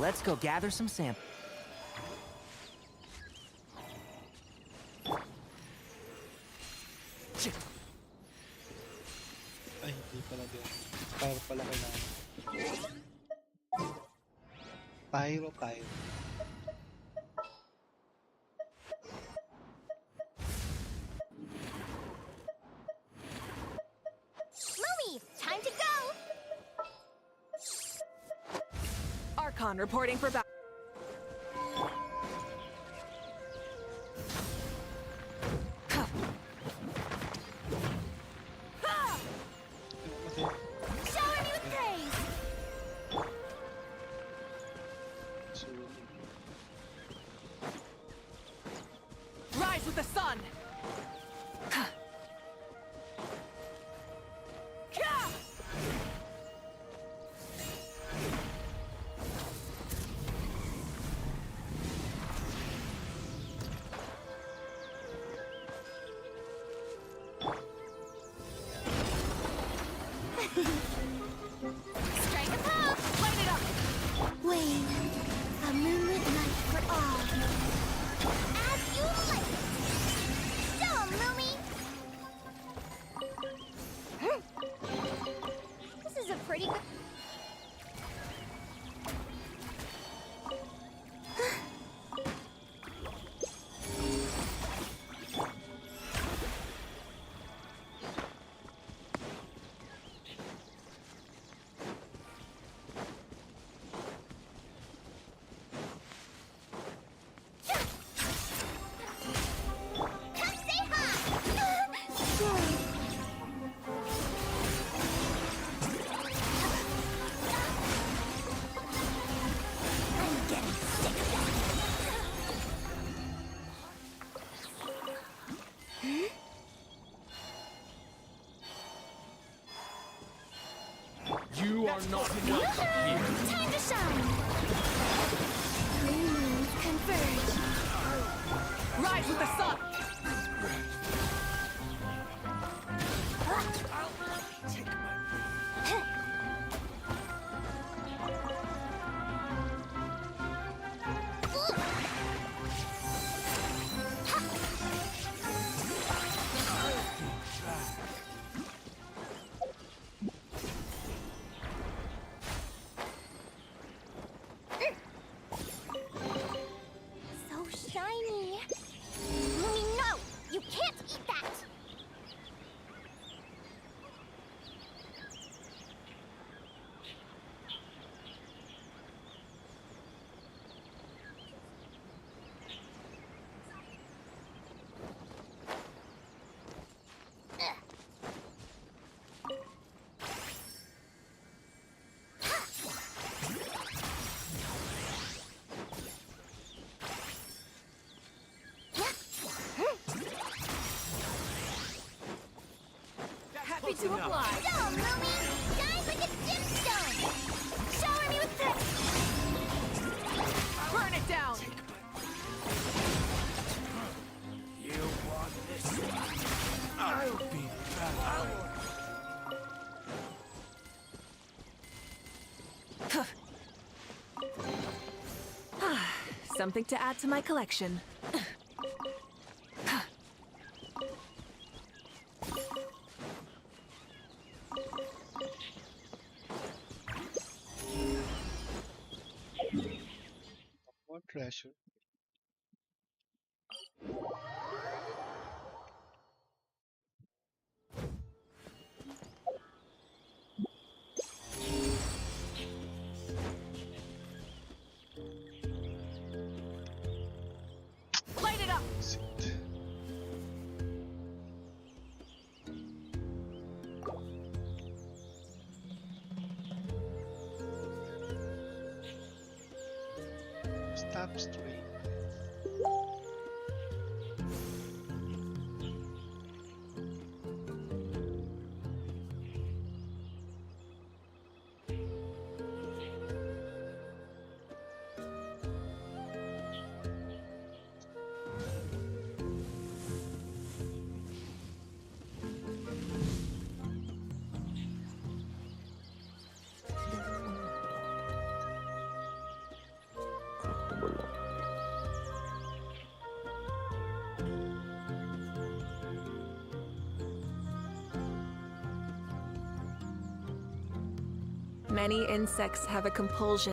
Let's go gather some samples. Ay, hindi pala din. Pyro pala kailangan. Pyro. Lumi, time to go! Archon reporting for battle. Shower me with praise! Rise with the sun! Strike a pose! Light it up! Wayne, a moonlit night for all. As you like! Show 'em, Lumi! This is a pretty good... Come say hi! I'm getting sick of that. You are not welcome here. Time to shine! Three moons converge. Rise with the sun! So shiny. Lumi, no! You can't eat that! Happy to oblige! Show 'em, Lumi! Shine like a gemstone! Shower me with this! Burn it down! You want this one? I'll be back. Something to add to my collection. More treasure. Light it up! Stop stream. Many insects have a compulsion